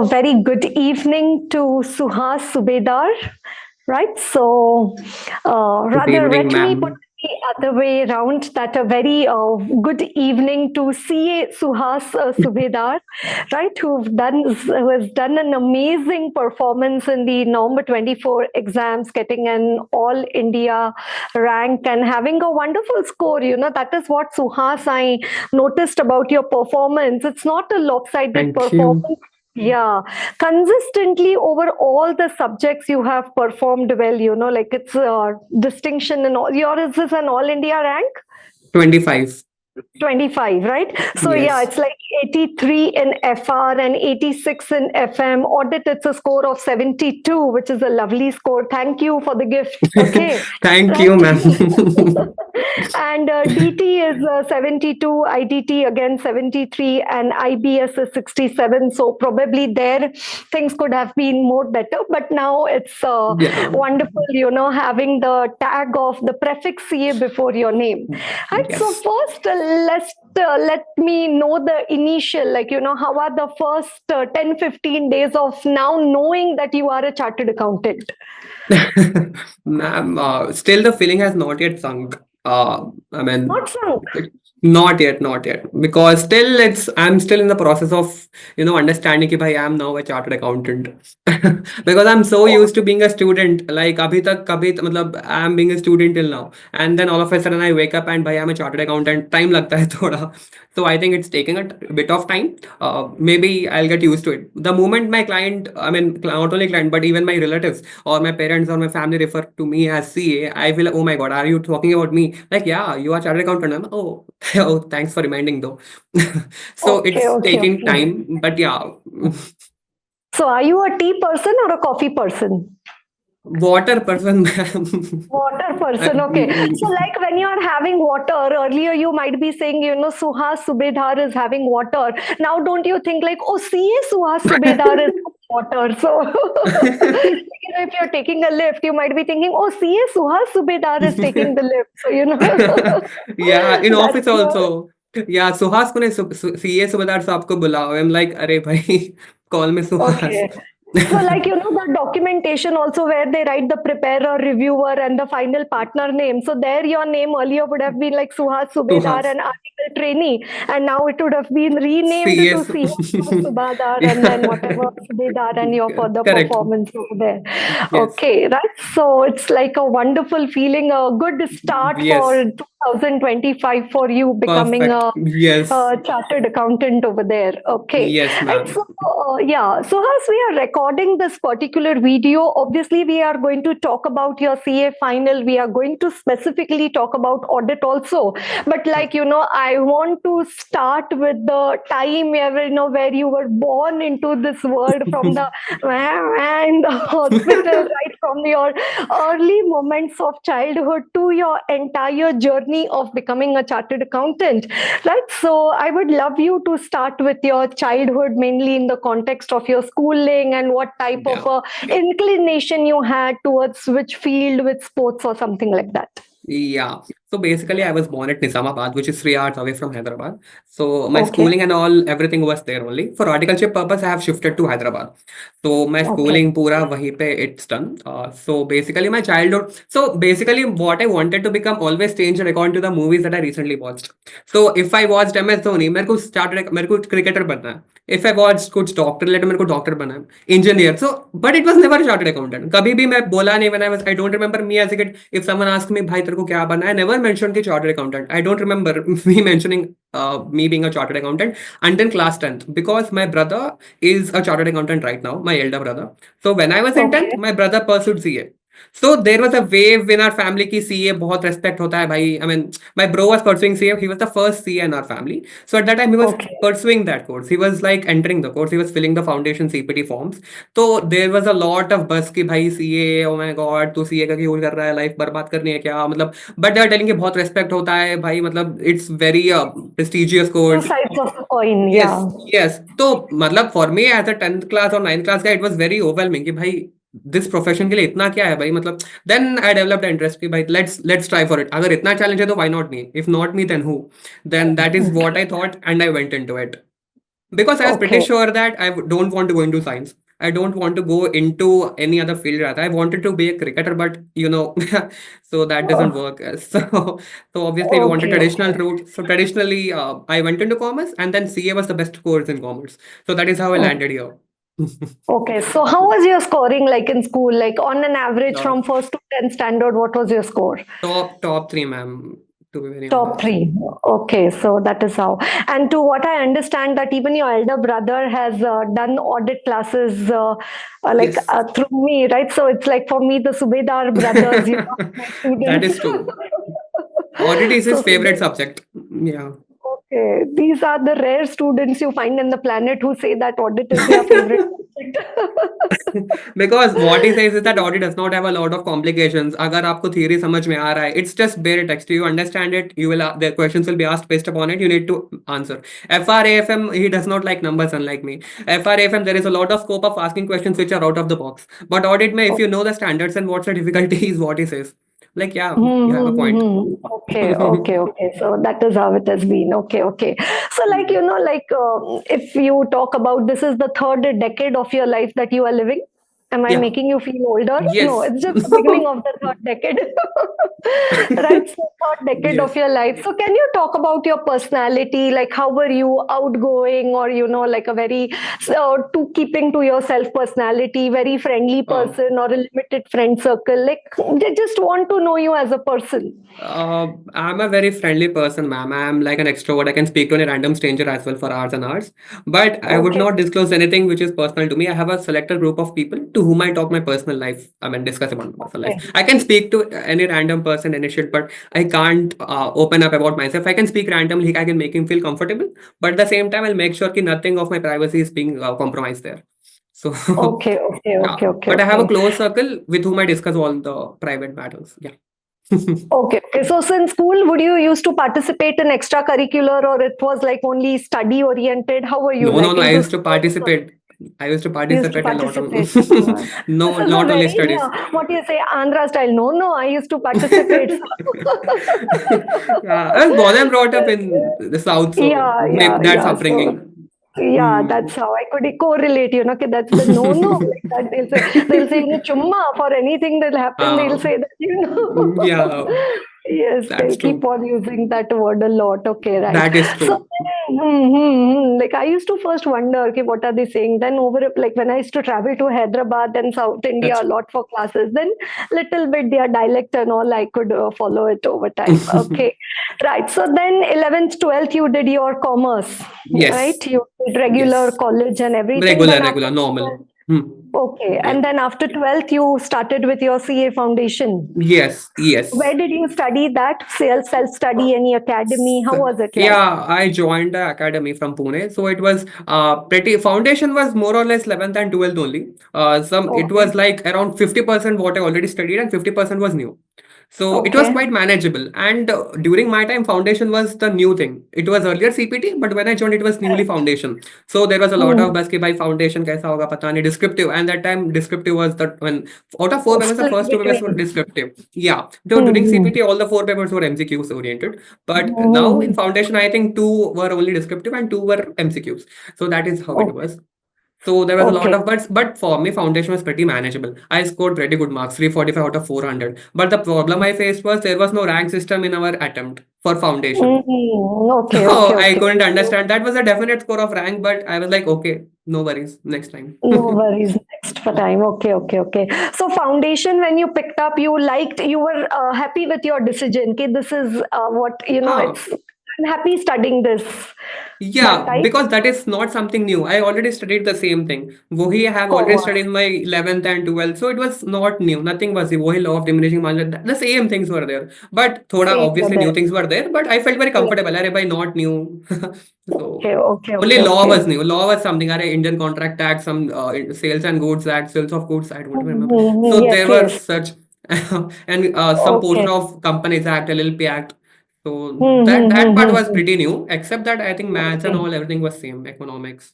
very good evening to Suhas Subhedar, right? So, Good rather, evening, let me put ma'am. it the other way around that a very good evening to CA Suhas Subhedar, right? Who has done an amazing performance in the November 24 exams, getting an all India rank and having a wonderful score. That is what Suhas I noticed about your performance. It's not a lopsided Thank you. performance. Yeah, consistently over all the subjects you have performed well, like it's a distinction in all. Yours is an all India rank? 25. 25, right? So yeah, Yes. it's like 83 in FR and 86 in FM. Audit, it's a score of 72, which is a lovely score. Thank you for the gift. Okay, Thank you, right. ma'am. And DT is 72, IDT again 73, and IBS is 67. So probably there things could have been more better, but now it's Yeah. wonderful, having the tag of the prefix CA before your name. Right. So Yes. first, let me know the initial, like, how are the first 10-15 days of now knowing that you are a chartered accountant? Ma'am, still the feeling has not yet sunk. I mean, Not sunk. not yet, not yet. Because still I'm still in the process of, understanding if I am now a chartered accountant. Because I'm so used to being a student. Like, abhi tak, kabhi, matlab, I'm being a student till now. And then all of a sudden I wake up and bhai, I'm a chartered accountant. Time lagta hai thoda. So I think it's taking a bit of time. Maybe I'll get used to it. The moment my client, I mean, not only client, but even my relatives or my parents or my family refer to me as CA, I feel like, oh my God, are you talking about me? Like, yeah, you are chartered accountant. Oh, oh, thanks for reminding though. So Okay, it's okay, taking okay. time, but yeah, So are you a tea person or a coffee person? water person, ma'am. Water I- person, okay. So, like when you are having water, earlier you might be saying, Suhas Subedar is having water. Now, don't you think like, oh, CA Suhas Subedar is water? So, if you're taking a lift, you might be thinking, oh, CA Suhas Subedar is taking the lift. So, Yeah, in that's office also. Yeah, Suhas ko ne CA Subhedar साहब को बुलाओ. I'm like, अरे भाई, call me Suhas. okay. So, like, the documentation also where they write the preparer, reviewer, and the final partner name. So, there your name earlier would have been like Suhas Subedar Suhas. and article trainee, and now it would have been renamed to CS. CS Subedar and then Yeah. whatever Subedar and your further Correct. performance over there. Yes. Okay, right. So, it's like a wonderful feeling, a good start Yes. for 2025 for you becoming Perfect. a Yes. chartered accountant over there. Okay. Yes, And so, ma'am. yeah, so as we are recording this particular video, obviously we are going to talk about your CA final. We are going to specifically talk about audit also. But like, I want to start with the time where you were born into this world from the and the hospital, right from your early moments of childhood to your entire journey of becoming a chartered accountant, right? So I would love you to start with your childhood, mainly in the context of your schooling and what type of Yeah. inclination you had towards which field, with sports or something like that. Yeah. So basically, I was born at Nizamabad, which is 3 hours away from Hyderabad. So my Okay, schooling and all, everything was there only. For articleship purpose, I have shifted to Hyderabad. So my okay, schooling pura wahi pe it's done. So basically, my childhood. So basically, what I wanted to become always changed according to the movies that I recently watched. So if I watched MS Dhoni, मेरे को cricketer बनना है. If I watched कुछ doctor related, मेरे को doctor बनना है. Engineer. So, but it was never a chartered accountant. कभी भी मैं बोला नहीं when I don't remember me as a kid. If someone asked me, भाई तेरे को क्या बनना है? I never mentioned the chartered accountant. I don't remember me mentioning me being a chartered accountant until class 10th because my brother is a chartered accountant right now, my elder brother. So when I was in 10th, okay, my brother pursued CA. So there was a wave in our family ki CA बहुत respect होता है भाई. I mean, my bro was pursuing CA. He was the first CA in our family. So at that time he was okay. pursuing that course. He was like entering the course. He was filling the foundation CPT forms. So there was a lot of buzz कि भाई CA, oh my God, तू CA का क्यों कर रहा है? Life बर्बाद करनी है क्या? मतलब, but they are telling कि बहुत respect होता है भाई. मतलब it's very prestigious Two course. sides of the coin, Yes, yeah. yes. तो मतलब for me as a 10th class or 9th class guy, it was very overwhelming कि भाई दिस प्रोफेशन के लिए इतना क्या है भाई. मतलब देन आई डेवलप्ड इंटरेस्ट कि भाई लेट्स ट्राई फॉर इट. अगर इतना चैलेंज है तो why not me. If not me then who. Then that is what I thought and I went into it. Because I was pretty Okay. sure that don't want to go into science. I don't want to go into any other field rather. I wanted to be a cricketer, but so that doesn't Oh, work. So obviously we wanted okay. traditional Okay. route. So traditionally, I went into commerce, and then CA was the best course in commerce. So that is how I Oh, landed here. okay. So how was your scoring like in school? Like on an average Uh, from first to 10th standard, what was your score? top three, ma'am. To be very Top honest. three. Okay, so that is how. And to what I understand, that even your elder brother has done audit classes Yes. through me, right? So it's like for me, the Subedar brothers, my That students. is true. Audit is his So favorite subject. Yeah. okay, these are the rare students you find in the planet who say that audit is their favorite subject. Because what he says is that audit does not have a lot of complications. अगर आपको theory समझ में आ रहा है, it's just bare text. You understand it. The questions will be asked based upon it. You need to answer. FRAFM, he does not like numbers, unlike me. FRAFM, there is a lot of scope of asking questions which are out of the box. But audit, if you know the standards and what's the difficulty, is what he says. Like, yeah, you have a point. Okay, okay, okay. So that is how it has been. Okay, okay. So, like, if you talk about this is the third decade of your life that you are living, am I Yeah. making you feel older? No, Yes. it's just the beginning of the third decade. Right? So, third decade of Yes. your life. So, can you talk about your personality? Like, how were you outgoing or, like a very to keeping to yourself personality, very friendly Uh, person or a limited friend circle? Like, they just want to know you as a person. I'm a very friendly person, ma'am. I'm like an extrovert. I can speak to any random stranger as well for hours and hours. But I would Okay. not disclose anything which is personal to me. I have a selected group of people to whom I talk my personal life. I mean, discuss about my personal Okay. life. I can speak to any random person, any shit, but I can't open up about myself. I can speak randomly. I can make him feel comfortable. But at the same time, I'll make sure that nothing of my privacy is being compromised there. So, Okay. Okay. yeah. Okay. Okay. But I have a Okay. close circle with whom I discuss all the private matters. Yeah. Okay. Okay. So, in school, would you used to participate in extracurricular, or it was like only study oriented? How were you No, no, like no. I into used to sports? participate. I used to You used to participate a lot on. participate. No, This is a not only very studies. what do you say, Andhra style. No, no. I used to participate. Yeah, I was born and brought up in the south, so Yeah, maybe yeah, that's yeah. So upbringing. yeah, Hmm. that's how I could correlate, okay, that's the no-no. Like that they'll say, chumma for anything that'll happen, they'll Uh, say that. yeah, Yes, that's they'll keep true. on using that word a lot. Okay, right. That is So, true. like I used to first wonder, okay, what are they saying? Then like when I used to travel to Hyderabad and South India That's a lot for classes, then little bit their dialect and all, I could follow it over time. Okay, right. So then 11th, 12th, you did your commerce, Yes, right? You did regular yes. college and everything. Regular, Then after regular, normal. 12th, Hmm. okay, Yeah. and then after 12th, you started with your CA foundation. Yes, Where yes. did you study that? Self study, any academy? How was it like? Yeah, I joined the academy from Pune. So it was pretty foundation was more or less 11th and 12th only. Some it Okay, was like around 50% what I already studied and 50% was new. So it was okay. quite manageable. And during my time, foundation was the new thing. It was earlier CPT, but when I joined, it was newly foundation. So there was a lot of Hmm. bus ki bhai foundation kaisa hoga pata nahi, descriptive. And that time descriptive was the when out of four papers, the Split first two papers were between. descriptive. Yeah. So during Hmm. CPT, all the four papers were MCQs oriented. But now in Hmm. foundation, I think two were only descriptive and two were MCQs. So that is how it Okay, was. So there was a lot okay. of but for me, foundation was pretty manageable. I scored pretty good marks, 345 out of 400. But the problem I faced was there was no rank system in our attempt for foundation. Okay, So okay, I okay. couldn't understand. That was a definite score of rank, but I was like, okay, no worries, next time. No worries. Next for time. Okay, okay, okay. So foundation, when you picked up, you liked, you were happy with your decision. Okay, this is what Huh. it's. I'm happy studying this. That Yeah, type. because that is not something new. I already studied the same thing. Wohi I have already Oh, studied in my 11th and 12th, so it was not new. Nothing was new. Wohi law of diminishing margin. The same things were there. But thoda same obviously with new it. things were there, but I felt very Yeah. comfortable. Arey bhai, not new. So Okay, okay, only okay, law okay. was new. Law was something. Arey Indian Contract Act, some sales and goods act, sales of goods. I don't remember. So Yes, there were yes. such and some portion Okay. of Companies Act, LLP Act. So that part was Hmm. pretty new, except that I think maths and Okay. all everything was same, economics,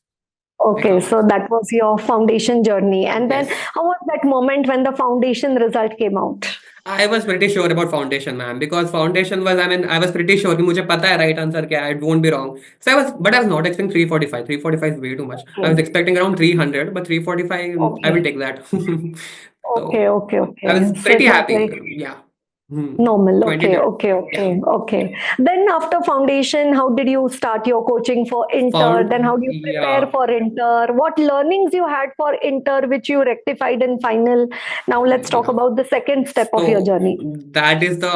Okay, so accounts. that was your foundation journey. And then Yes. how was that moment when the foundation result came out? I was pretty sure about foundation, ma'am, because foundation was, I mean, I was pretty sure कि मुझे पता है right answer क्या है, it won't be wrong. So but I was not expecting 345. 345 is way too much. I was Okay. expecting around 300, but 345, I will Okay. take that. Okay. So Okay. I Okay. was So it pretty was happy. like Yeah. Hmm. normal. 20, Okay. Okay. yeah. Okay. Okay. Then after foundation, how did you start your coaching for inter? Then how do you prepare Yeah. for inter? What learnings you had for inter, which you rectified in final? Now let's talk Yeah. about the second step of your So journey. that is the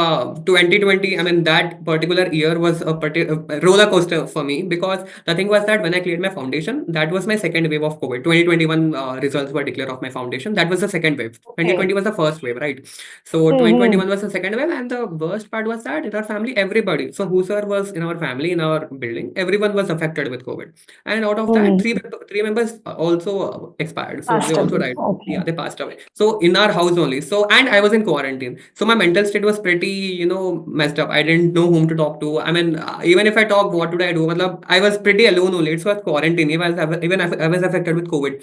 2020. I mean, that particular year was a roller coaster for me, because the thing was that when I cleared my foundation, that was my second wave of COVID. 2021 results were declared of my foundation. That was the second wave. 2020 Okay. was the first wave, right? So Mm-hmm. 2021 was the second wave, and the worst part was that in our family, everybody. So whosoever was in our family, in our building, everyone was affected with COVID. And out of that, Mm-hmm. three members also expired. So they Passed also away. died. Yeah, Okay. they passed away. So in our house only. So, and I was in quarantine. So my mental state was pretty, messed up. I didn't know whom to talk to. I mean, even if I talk, what would I do? Matlab, I was pretty alone only. It was quarantine. Even I was affected with COVID.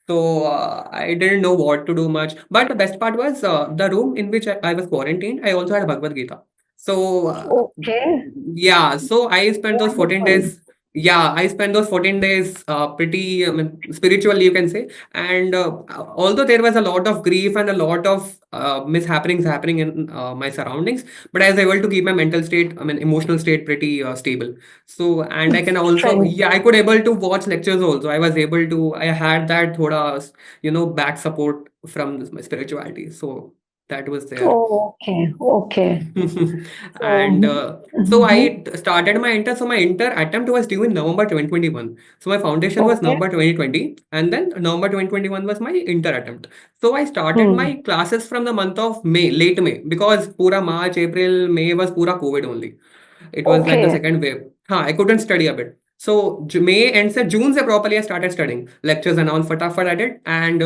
So I didn't know what to do much. But the best part was the room in which I was quarantined. I also had Bhagavad Gita. So Okay. yeah, so I spent those 14 Wonderful. days. Yeah, I spent those 14 days pretty, I mean, spiritually, you can say. And although there was a lot of grief and a lot of mishappenings happening in my surroundings, but I was able to keep my mental state, I mean, emotional state pretty stable. So, and I can also, Strength. yeah, I could able to watch lectures also. I was able to, I had that thoda, back support from my spirituality. So that was there. Oh, okay. Okay. And So, so mhm. I started my inter. So my inter attempt was due in November 2021. So my foundation was Okay. November 2020, and then November 2021 was my inter attempt. So I started my Hmm. classes from the month of May, late May, because pura March, April, May was pura COVID only. It was like the Okay. second wave. I couldn't study a bit. So May and से June से properly I started studying. Lectures and all फटाफट I did, and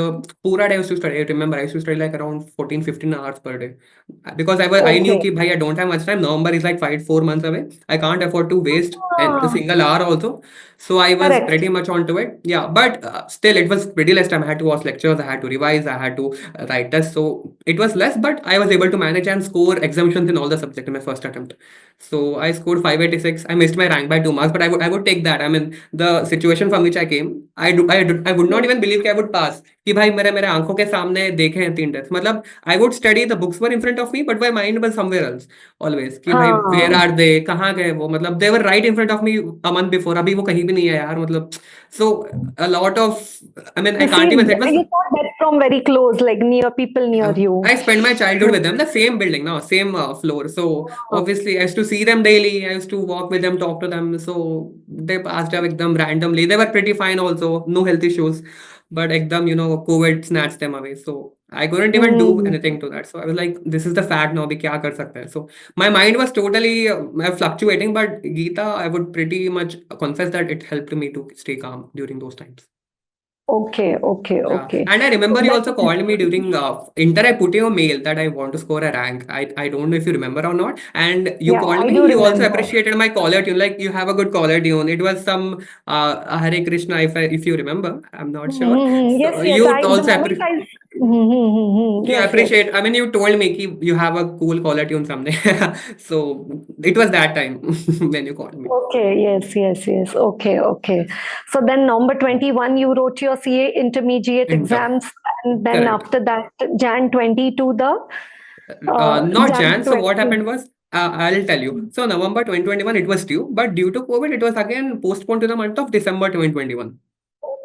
पूरा day I used to study. I remember I used to study like around 14-15 hours per day, because I knew Okay. कि भाई I don't have much time. November is like 4 months away. I can't afford to waste a Ah, single hour also. So I was correct. pretty much onto it. Yeah, but still it was pretty less time. I had to watch lectures, I had to revise, I had to write tests. So it was less, but I was able to manage and score exemptions in all the subjects in my first attempt. So I scored 586. I missed my rank by 2 marks, but I would take that. I mean, the situation from which I came, I would not even believe कि I would pass. कि भाई मेरे आंखों के सामने देखे हैं 3 test. मतलब I would study, the books were in front of me, but my mind was somewhere else always. कि भाई where हाँ. are they? कहाँ गए वो? मतलब they were right in front of me a month before. अभी वो कहीं भी नहीं है यार. मतलब so a lot of, I mean, I You can't see, even say it was. you saw that from very close, like near people near Yeah, you. I spent my childhood with them, the same building now, same floor. So Ah, obviously, I used to see them daily. I used to walk with them, talk to them. So they passed away with them randomly. They were pretty fine also, no health issues. But ekdam, COVID snatched them away. So I couldn't even do hmm. anything to that. So I was like, this is the fact now. We kya kar sakte hai? So my mind was totally fluctuating. But Geeta, I would pretty much confess that it helped me to stay calm during those times. Okay, okay, Yeah, okay. and I So remember you also then, called me during inter. I put you a mail that I want to score a rank. I don't know if you remember or not. And you yeah, called I me. do You also remember. appreciated my caller tune. Like you have a good caller tune. It was some Hare Krishna. If you remember, I'm not sure. Mm-hmm. Yes, So yes. you The also moment I, mm-hmm. you Yes, yes. appreciate. I mean, you told me ki you have a cool caller tune someday. So it was that time when you called me. Okay, yes, yes, yes. Okay, okay. So then, number 21, you wrote your CA intermediate Inter, exams, and then correct. after that, Jan 20 to the Not Jan Jan. So what 20. happened was, I'll tell you. So November 2021, it was due, but due to COVID, it was again postponed to the month of December 2021.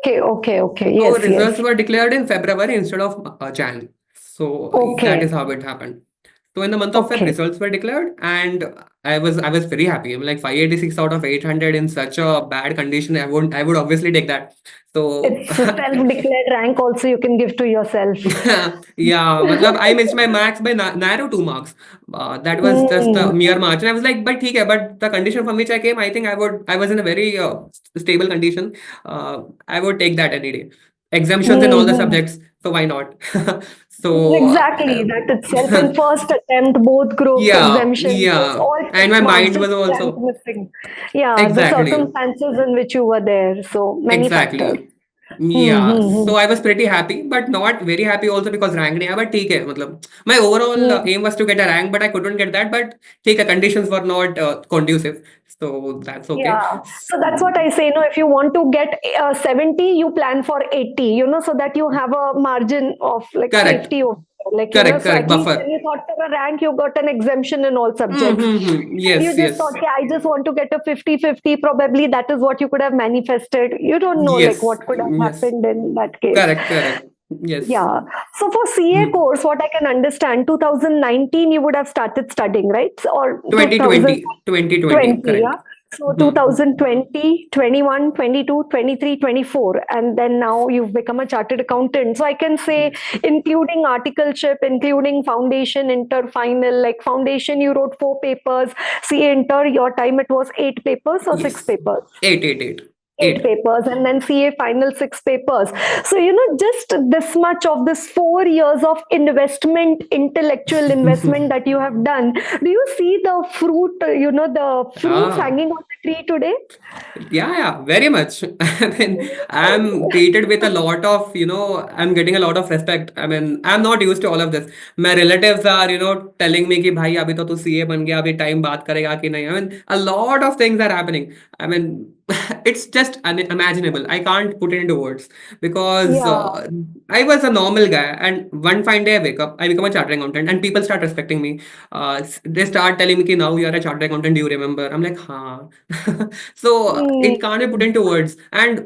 Okay, okay, okay. So Yes, results yes. were declared in February instead of Jan. So that Okay, is how it happened. So in the month of Feb, okay. results were declared, and I was very happy. I'm like 586 out of 800 in such a bad condition. I would obviously take that. So It's a self-declared rank also you can give to yourself. yeah, matlab, I missed my max by narrow 2 marks. That was just a Hmm. mere margin. I was like, but theek hai, but the condition from which I came, I think I was in a very stable condition. I would take that any day. Exemptions in all the Hmm. subjects, so why not? So Exactly, that itself in first attempt, both groups, yeah, exemptions, it's yeah, all and six my marks, mind just was rank also missing. Yeah, the exactly, circumstances in which you were there, so many factors. exactly. Yeah, so I was pretty happy, but not very happy also because rank नहीं आया. But ठीक है, मतलब my overall Hmm. aim was to get a rank, but I couldn't get that. But ठीक है, conditions were not conducive, so that's okay. Yeah, so that's what I say. No, if you want to get 70, you plan for 80, so that you have a margin of like Correct, safety of correct, so correct. at least Buffer. when you thought for a rank, you got an exemption in all subjects. And you Yes, just thought, yes, yeah, I just want to get a 50-50. Probably that is what you could have manifested. You don't know like yes, what could have yes. happened in that case. Correct, correct. Yes. Yeah. So for CA Hmm. course, what I can understand, 2019 you would have started studying, right? Or 2020, 2020, 20, correct. yeah. So Hmm. 2020, 21, 22, 23, 24, and then now you've become a chartered accountant. So I can say, Yes. including articleship, including foundation, inter, final, like foundation, you wrote 4 papers. CA inter, your time it was 8 papers or six Yes. papers Eight, eight, eight, eight eight. papers and then CA final 6 papers. So, just this much of this 4 years of investment, intellectual investment that you have done, do you see the fruit, the fruits Ah. hanging on the tree today? Yeah, very much. I mean, I'm treated with a lot of, I'm getting a lot of respect. I mean, I'm not used to all of this. My relatives are, telling me कि भाई अभी तो तू CA बन गया, अभी time बात करेगा कि नहीं. I mean, a lot of things are happening. I mean, it's just unimaginable. I can't put it into words because Yeah. I was a normal guy, and one fine day I wake up, I become a chartered accountant, and people start respecting me. They start telling me कि now you are a chartered accountant. Do you remember? I'm like, हाँ. So Mm, it can't be put into words. And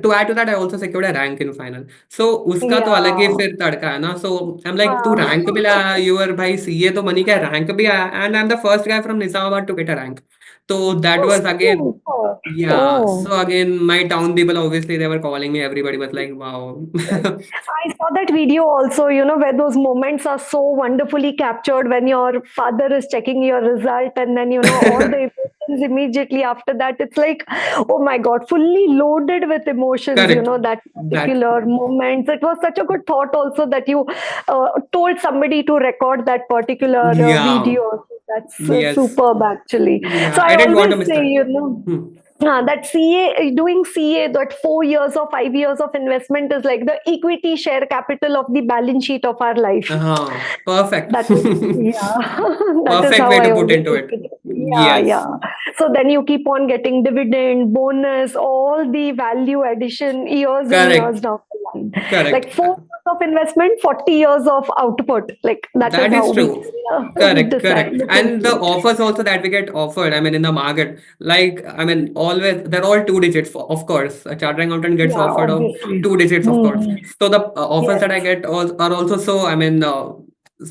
to add to that, I also secured a rank in final. So उसका तो अलग ही yeah. फिर तड़का है ना. So I'm like, तू Ah. rank भी लाया, you were भाई CA तो बनी क्या, rank भी आया, and I'm the first guy from Nizamabad to get a rank. So that Oh, was again, super. yeah. Oh. So again, my town people obviously they were calling me. Everybody was like, wow. I saw that video also, where those moments are so wonderfully captured when your father is checking your result and then, all the emotions immediately after that. It's like, oh my God, fully loaded with emotions, Correct. that That, particular moment. It was such a good thought also that you told somebody to record that particular yeah. video. That's Yes. superb, actually. So Yeah. I I didn't want to always miss say, that. Hmm. that doing CA, that 4 years or 5 years of investment is like the equity share capital of the balance sheet of our life. Perfect. That is, yeah, that is Perfect how way I to put always into look it. at it. Yeah, Yes. yeah. So then you keep on getting dividend, bonus, all the value addition years and years Correct. down the line. Like Correct. 4 years of investment, 40 years of output. Like that is That how is we true. Correct, decide, correct. look And into the it. offers also that we get offered, I mean, in the market, like, I mean, always, they're all two digits, of course. A chartered accountant gets Yeah, offered of obviously. two digits, of course. Hmm. So the offers Yes. that I get are also so, I mean,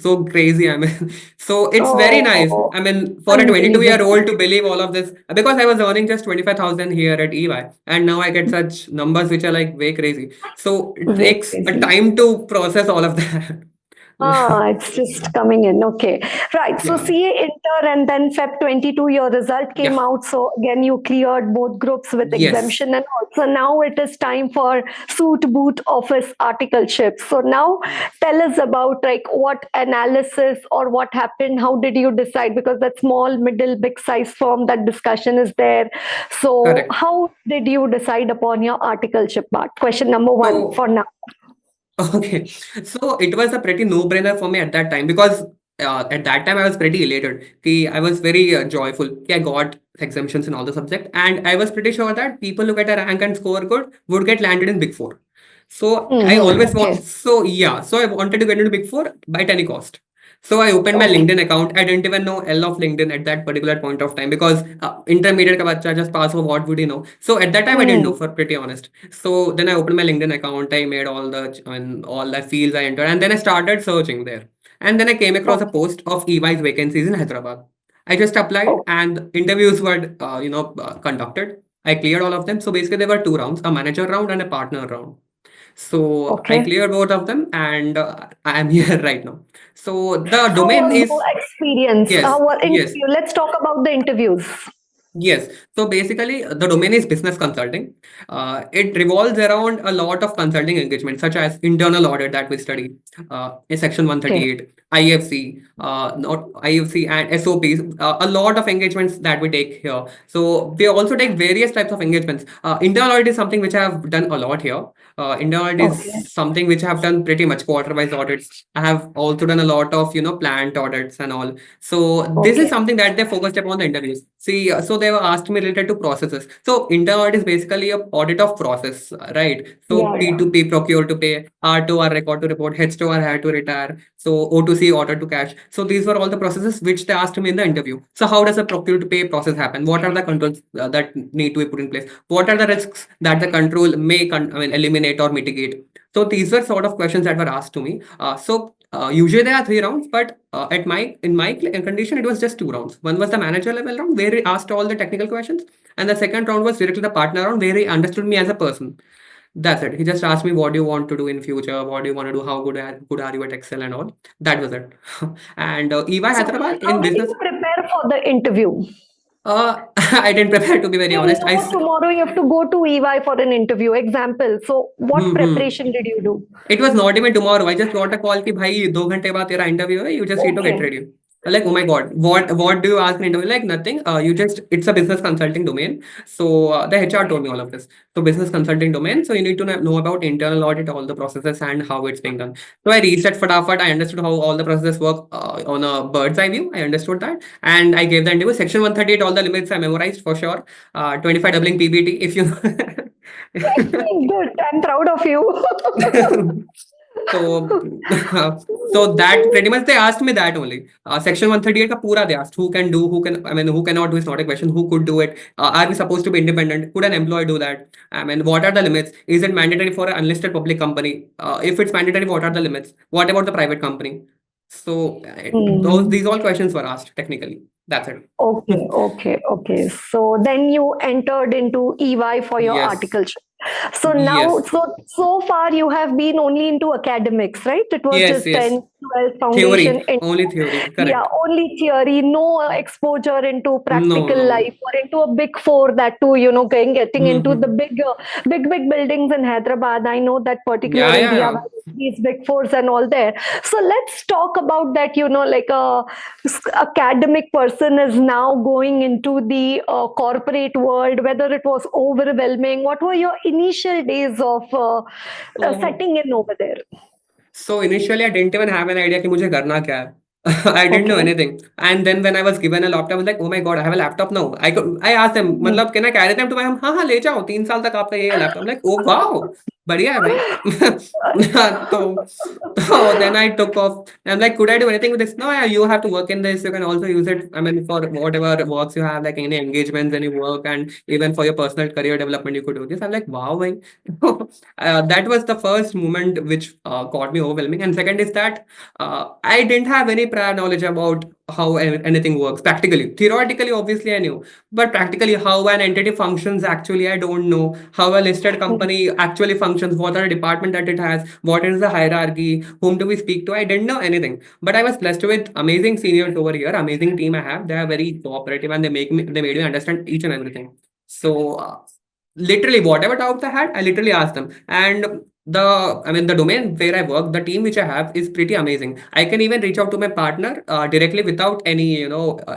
so crazy. I mean, so it's very nice. Oh, I mean, for a 22-year-old unbelievable. to believe all of this, because I was earning just 25,000 here at EY, and now I get such numbers which are like way crazy. So it Very takes a crazy. time to process all of that. Ah, it's just coming in. Okay. Right. So Yeah. CA inter and then Feb 22, your result came Yeah. out. So again, you cleared both groups with Yes. exemption and also now it is time for suit boot office articleship. So now Yes. tell us about like what analysis or what happened. How did you decide? Because that small, middle, big size firm, that discussion is there. So Correct. how did you decide upon your articleship part? Question number one for So, now. okay. So it was a pretty no-brainer for me at that time because at that time I was pretty elated. I was very joyful. I got exemptions in all the subjects, and I was pretty sure that people who get a rank and score good would get landed in Big Four. So I Mm-hmm. always want. Okay. So yeah. So I wanted to get into Big Four by any cost. So I opened my Okay. LinkedIn account. I didn't even know L of LinkedIn at that particular point of time because intermediate ka bacha just pass, so what would he know? So at that time I didn't know, Mm. for pretty honest. So then I opened my LinkedIn account. I made all the fields I entered, and then I started searching there. And then I came across a Okay. post of EY's vacancies in Hyderabad. I just applied, Oh, and interviews were conducted. I cleared all of them. So basically, there were two rounds: a manager round and a partner round. So I okay. cleared both of them, and I am here right now. So the How domain was is, the experience? yes, What yes. interview? Let's talk about the interviews. Yes. So basically, the domain is business consulting. It revolves around a lot of consulting engagements, such as internal audit that we study, in Section Okay. 138, IFC, not IFC and SOPs, a lot of engagements that we take here. So we also take various types of engagements. Internal audit is something which I have done a lot here. Internal audit Okay. is something which I have done pretty much quarter-wise audits. I have also done a lot of, plant audits and all. So this is Okay. something that they focused upon the interviews. See, so they were asked me related to processes. So internal audit is basically a audit of process, right? So Yeah, yeah. P2P, procure to pay, R2R, record to report, H2R, hire to retire. So O2C, order to cash. So these were all the processes which they asked me in the interview. So how does a procure to pay process happen? What are the controls that need to be put in place? What are the risks that the control may eliminate or mitigate? So these were sort of questions that were asked to me. Usually there are 3 rounds, but at my in my condition it was just 2 rounds. One was the manager level round where he asked all the technical questions, and the second round was directly the partner round where he understood me as a person. That's it. He just asked me, what do you want to do in future? What do you want to do? How good are you at Excel and all? That was it. And EY So, Hyderabad how in did business. you prepare for the interview? I didn't prepare, to be very You honest. know, tomorrow you have to go to EY for an interview. Example. So, what Hmm. preparation did you do? It was not even tomorrow. I just got a call कि भाई 2 घंटे बाद तेरा interview है. You just need to get Okay. ready. I'm like, oh my God, what do you ask in interview? Like nothing. It's a business consulting domain. So the HR told me all of this. So business consulting domain. So you need to know about internal audit, all the processes and how it's being done. So I researched fast. I understood how all the processes work on a bird's eye view. I understood that, and I gave the interview. Section 138, all the limits I memorized for sure. 25 doubling PBT if you. Good. I'm proud of you. So, so that pretty much they asked me that only. Section 138 ka pura they asked who can do, who cannot do is not a question. Who could do it? Are we supposed to be independent? Could an employee do that? What are the limits? Is it mandatory for an unlisted public company? If it's mandatory, what are the limits? What about the private company? So Hmm. these all questions were asked technically. That's it. Okay, okay, okay. So then you entered into EY for your Yes. articleship. So now, Yes. so far you have been only into academics, right? It was Yes. just Yes. 10, 12 foundation. Theory. Only theory. Yeah, Correct. only theory, no exposure into No. practical No. life or into a big four. That too, getting into the Mm-hmm. big buildings in Hyderabad. I know that particular Yeah. Yeah. area Yeah. where these big fours and all there. So let's talk about that. Like a academic person is now going into the corporate world. Whether it was overwhelming, what were your initial days of So setting in over there? So initially, I didn't even have an idea कि मुझे करना क्या है. I didn't know Okay. anything. And then when I was given a laptop, I was like, oh my God, I have a laptop now. I asked them, Hmm. मतलब can I carry them to my home? हाँ हाँ ले जाओ 3 साल तक आपका ये laptop. I'm like, oh wow, बढ़िया है भाई. तो then I took off. I'm like, could I do anything with this? No, yeah, you have to work in this. You can also use it. For whatever works you have, like any engagements, any work, and even for your personal career development, you could do this. I'm like, wow, bhai. That was the first moment which got me overwhelming. And second is that I didn't have any prior knowledge about how anything works practically. Theoretically, obviously, I knew, but practically, how an entity functions actually, I don't know. How a listed company actually functions, what are the department that it has, what is the hierarchy, whom do we speak to? I didn't know anything, but I was blessed with amazing seniors over here, amazing team I have. They are very cooperative and they made me understand each and everything. So literally whatever doubts I had, I literally asked them. And the domain where I work, the team which I have is pretty amazing. I can even reach out to my partner directly without any,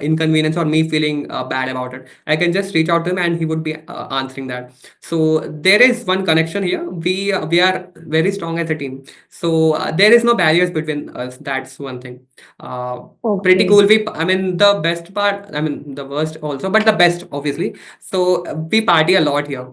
inconvenience or me feeling bad about it. I can just reach out to him and he would be answering that. So there is one connection here. We are very strong as a team. So there is no barriers between us. That's one thing. Uh, Pretty Okay. cool. The best part, the worst also, but the best, obviously. So we party a lot here.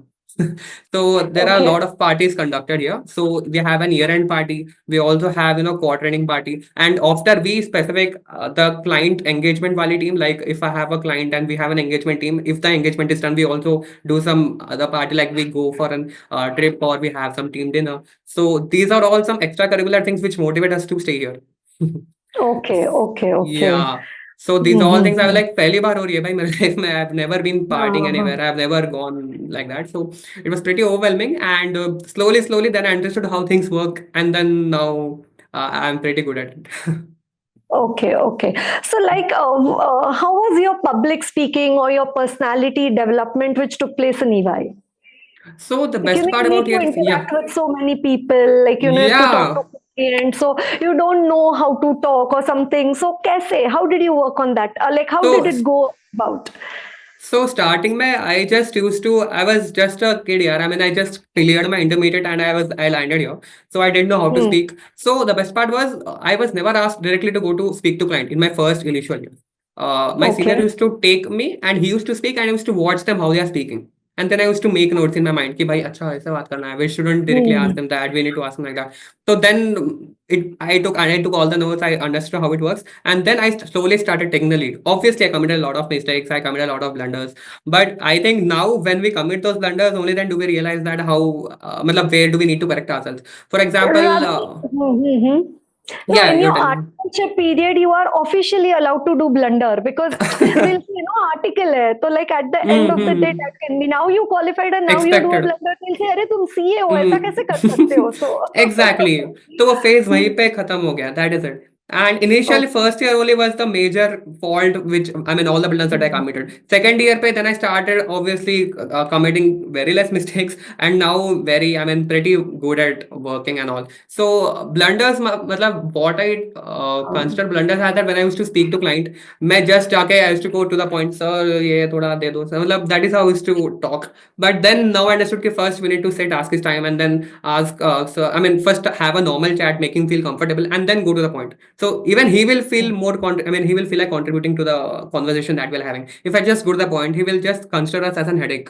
So there are a Okay. lot of parties conducted here. So we have an year-end party. We also have quarter-ending party. And after we specific the client engagement wali team, like if I have a client and we have an engagement team, if the engagement is done, we also do some other party, like we go for an trip or we have some team dinner. So these are all some extracurricular things which motivate us to stay here. Okay, okay, okay. Yeah. So these all things I was Mm-hmm. like पहली बार हो रही है भाई मेरे life में. I've never been partying Uh-huh. anywhere. I've never gone like that. So it was pretty overwhelming. And slowly, then I understood how things work. And then now I'm pretty good at it. Okay, okay. So, like, how was your public speaking or your personality development which took place in EY? So the Like, best part you need about to it, yeah, interact with so many people, like, you have to talk to yeah. clients, so you don't know how to talk or something. So, kaise? How did you work on that? Like, how did So it go about? So starting my, I just used to, I was just a kid here. I mean, I just cleared my intermediate and I landed here. So I didn't know how to Hmm. speak. So the best part was I was never asked directly to go to speak to client in my first initial year. My senior Okay. used to take me and he used to speak and I used to watch them how they are speaking. And then I used to make notes in my mind कि भाई अच्छा ऐसा बात करना है. We shouldn't directly ask Hmm. them that. We need to ask them like that. So then I took all the notes. I understood how it works, and then I slowly started taking the lead. Obviously, I committed a lot of mistakes. I committed a lot of blunders, but I think now when we commit those blunders, only then do we realize that how, matlab, where do we need to correct ourselves. For example, Rather, hmm. No, yeah, in you're your telling me. articleship period, you are officially allowed to do blunder because they'll say, no, article hai. So, like, at the end of the day, Mm-hmm. that can be now you qualified and now you do a Expected. blunder. They'll say, अरे तुम CA हो, ऐसा कैसे कर सकते हम्म हो? So, exactly तो वो फेज वहीं hmm. पे खत्म हो गया that is it and initially Okay. first year only was the major fault which I mean all the blunders that I Hmm. committed. Second year pe then I started obviously committing very less mistakes and now very I mean pretty good at working and all. So blunders matlab what I consider blunders are that when I used to speak to client मैं just जाके I used to go to the point sir ये थोड़ा दे दो sir मतलब that is how I used to talk. But then now I understood that first we need to sit, ask his time, and then ask. So I mean, first have a normal chat, make him feel comfortable, and then go to the point. So even he will feel more. I mean, he will feel like contributing to the conversation that we're having. If I just go to the point, he will just consider us as an headache.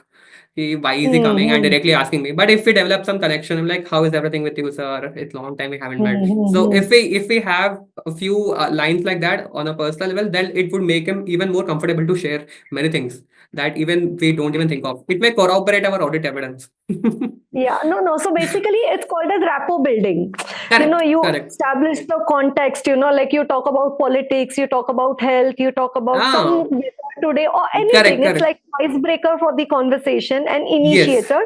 Why is he coming and Hmm. directly asking me? But if we develop some connection, I'm like, how is everything with you, sir? It's long time we haven't met. So Hmm. if we have a few lines like that on a personal level, then it would make him even more comfortable to share many things that even we don't even think of. It may corroborate our audit evidence. Yeah, no, no. So basically, it's called as rapport building. Correct, You correct. establish the context, like you talk about politics, you talk about health, you talk about Ah, some weather today or correct, anything. It's correct. like icebreaker for the conversation and Yes, initiator.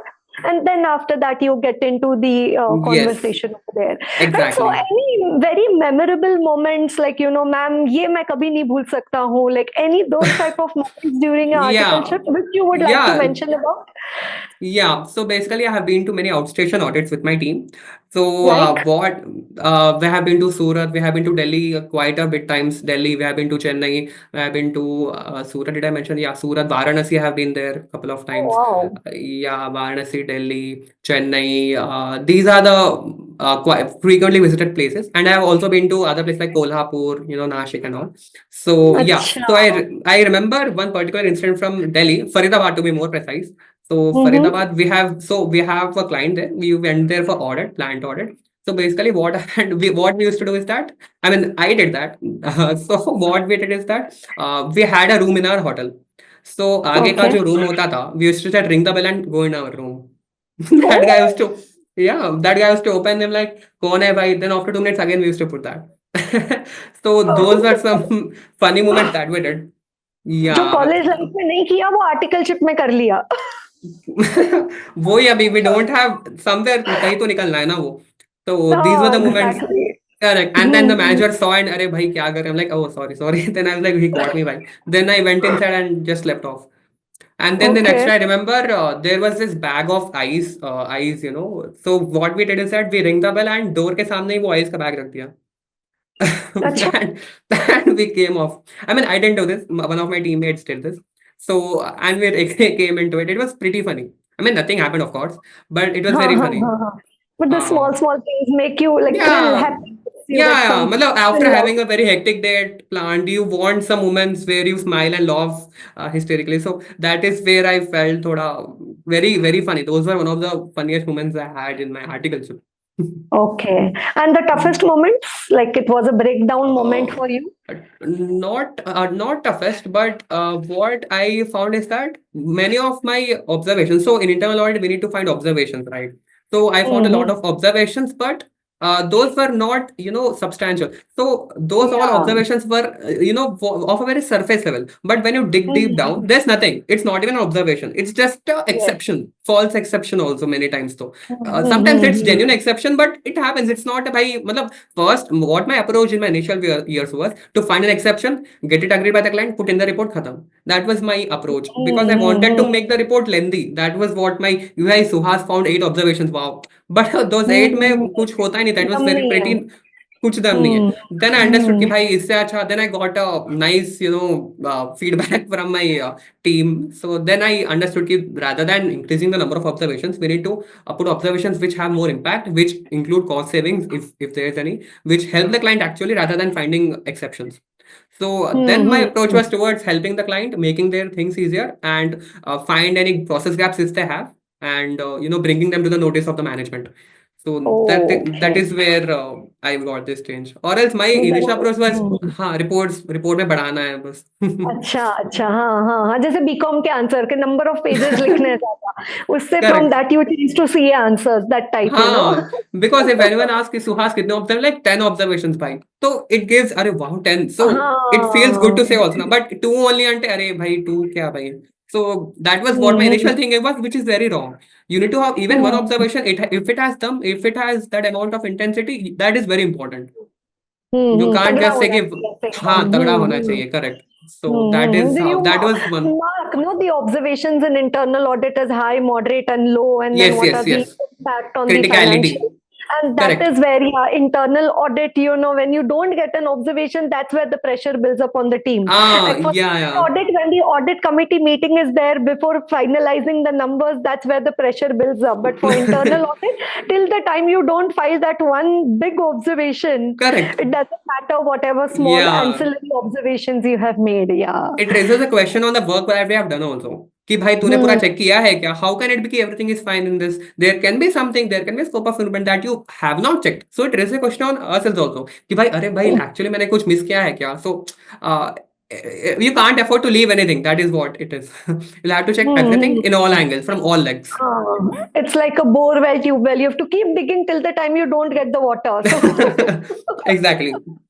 And then after that, you get into the yes, conversation over there. Right. So, exactly. any very memorable moments, like, ma'am, ye main kabhi nahi bhul sakta hu, like any those type of moments during your Yeah, articleship, which you would like to yeah. mention about? Yeah, so basically, I have been to many outstation audits with my team. So, Like, what we have been to Surat, we have been to Delhi quite a bit times. Delhi, we have been to Chennai, we have been to Surat. Did I mention? Yeah, Surat, Varanasi, I have been there a couple of oh, times. wow. Yeah, Varanasi, Delhi, Chennai. These are the quite frequently visited places, and I have also been to other places like Kolhapur, Nashik and all. So yeah, अच्छा. so I remember one particular incident from Delhi, Faridabad to be more precise. So Mhm. Faridabad, we have a client there. We went there for audit, plant audit. So basically, what we used to do is that I mean I did that. So what we did is that we had a room in our hotel. So आगे का Okay. जो room होता था, we used to just ring the bell and go in our room. That guy Oh, used to that guy used to open them like कौन है भाई? Then after 2 minutes again we used to put that. So those were some funny moments that we did. जो Yeah. College life में नहीं किया वो articleship में कर लिया. वही अभी वी डोंट हैव समवेयर कहीं तो निकलना है ना वो तो दीज वर हाँ, the moments exactly. Correct and then the manager saw and अरे भाई क्या कर रहे हैं like oh sorry sorry then I was like he caught me भाई then I went inside and just left off and then the okay. next I remember there was this bag of ice so what we did is that we ring the bell and door के सामने ही वो ice का bag रख दिया. अच्छा. And we came off. I mean, I didn't do this. One of my teammates did this. So, and we came into it. It was pretty funny. I mean, nothing happened, of course, but it was हाँ, very हाँ, funny. हाँ, हाँ. But the Uh, small small things make you like thrill, yeah, happiness. You get yeah. some Matlab, after thrill out. having a very hectic day at plant, you want some moments where you smile and laugh hysterically. So that is where I felt thoda very, very funny. Those were one of the funniest moments I had in my article. Okay. And the toughest moments, like it was a breakdown moment Uh, for you. not toughest, but what I found is that many of my observations. So in internal audit, we need to find observations, right? So I found a lot Mm-hmm. of observations, but those were not, substantial. So those all Yeah. observations were, of a very surface level. But when you dig deep down, Mm-hmm. there's nothing. It's not even an observation. It's just an Yes. exception. false exception also many times though. Sometimes it's genuine exception, but it happens. It's not a bhai, matlab, first, what my approach in my initial years was to find an exception, get it agreed by the client, put in the report, khatam. That was my approach because I wanted to make the report lengthy. That was what my UI Suhas found 8 observations. Wow. But those 8 में कुछ होता ही नहीं. That was very pretty. कुछ दम नहीं है. Then I understood कि भाई इससे अच्छा. Then I got a nice, feedback from my team. So then I understood कि rather than increasing the number of observations, we need to put observations which have more impact, which include cost savings if there is any, which help the client actually rather than finding exceptions. So then my approach was towards helping the client, making their things easier, and find any process gaps if they have, and bringing them to the notice of the management. So that is where I got this change. Or else my initial approach was report में बढ़ाना है बस. अच्छा अच्छा, हाँ, जैसे BCom के answer के नंबर ऑफ पेजेस लिखने ज्यादा, उससे from that you change to see answers, that type, because if anyone asks कि सुहास कितने observe, like 10 observations भाई, so it gives अरे wow 10, so it feels good to say also ना, but 2 only अंटे अरे भाई 2 क्या भाई. So that was what my initial thinking was, which is very wrong. You need to have even one observation. If it has that amount of intensity, that is very important. You can't just say कि हाँ तगड़ा होना चाहिए, correct. So that is how, that was one. Mark, the observations in internal audit is high, moderate, and low, and then what are the impact on the financial. And that is where internal audit, when you don't get an observation, that's where the pressure builds up on the team. Audit, when the audit committee meeting is there before finalizing the numbers, that's where the pressure builds up. But for internal audit, till the time you don't file that one big observation, it doesn't matter whatever small ancillary observations you have made. It raises a question on the work that we have done also. कि भाई तूने पूरा check किया है क्या? How can it be कि everything is fine in this? There can be something, there can be a scope of improvement that you have not checked. So it raises a question on ourselves also कि भाई अरे भाई actually मैंने कुछ miss किया है क्या? So you can't afford to leave anything. That is what it is. You'll have to check everything in all angles, from all legs. It's like a bore well. You have to keep digging till the time you don't get the water. So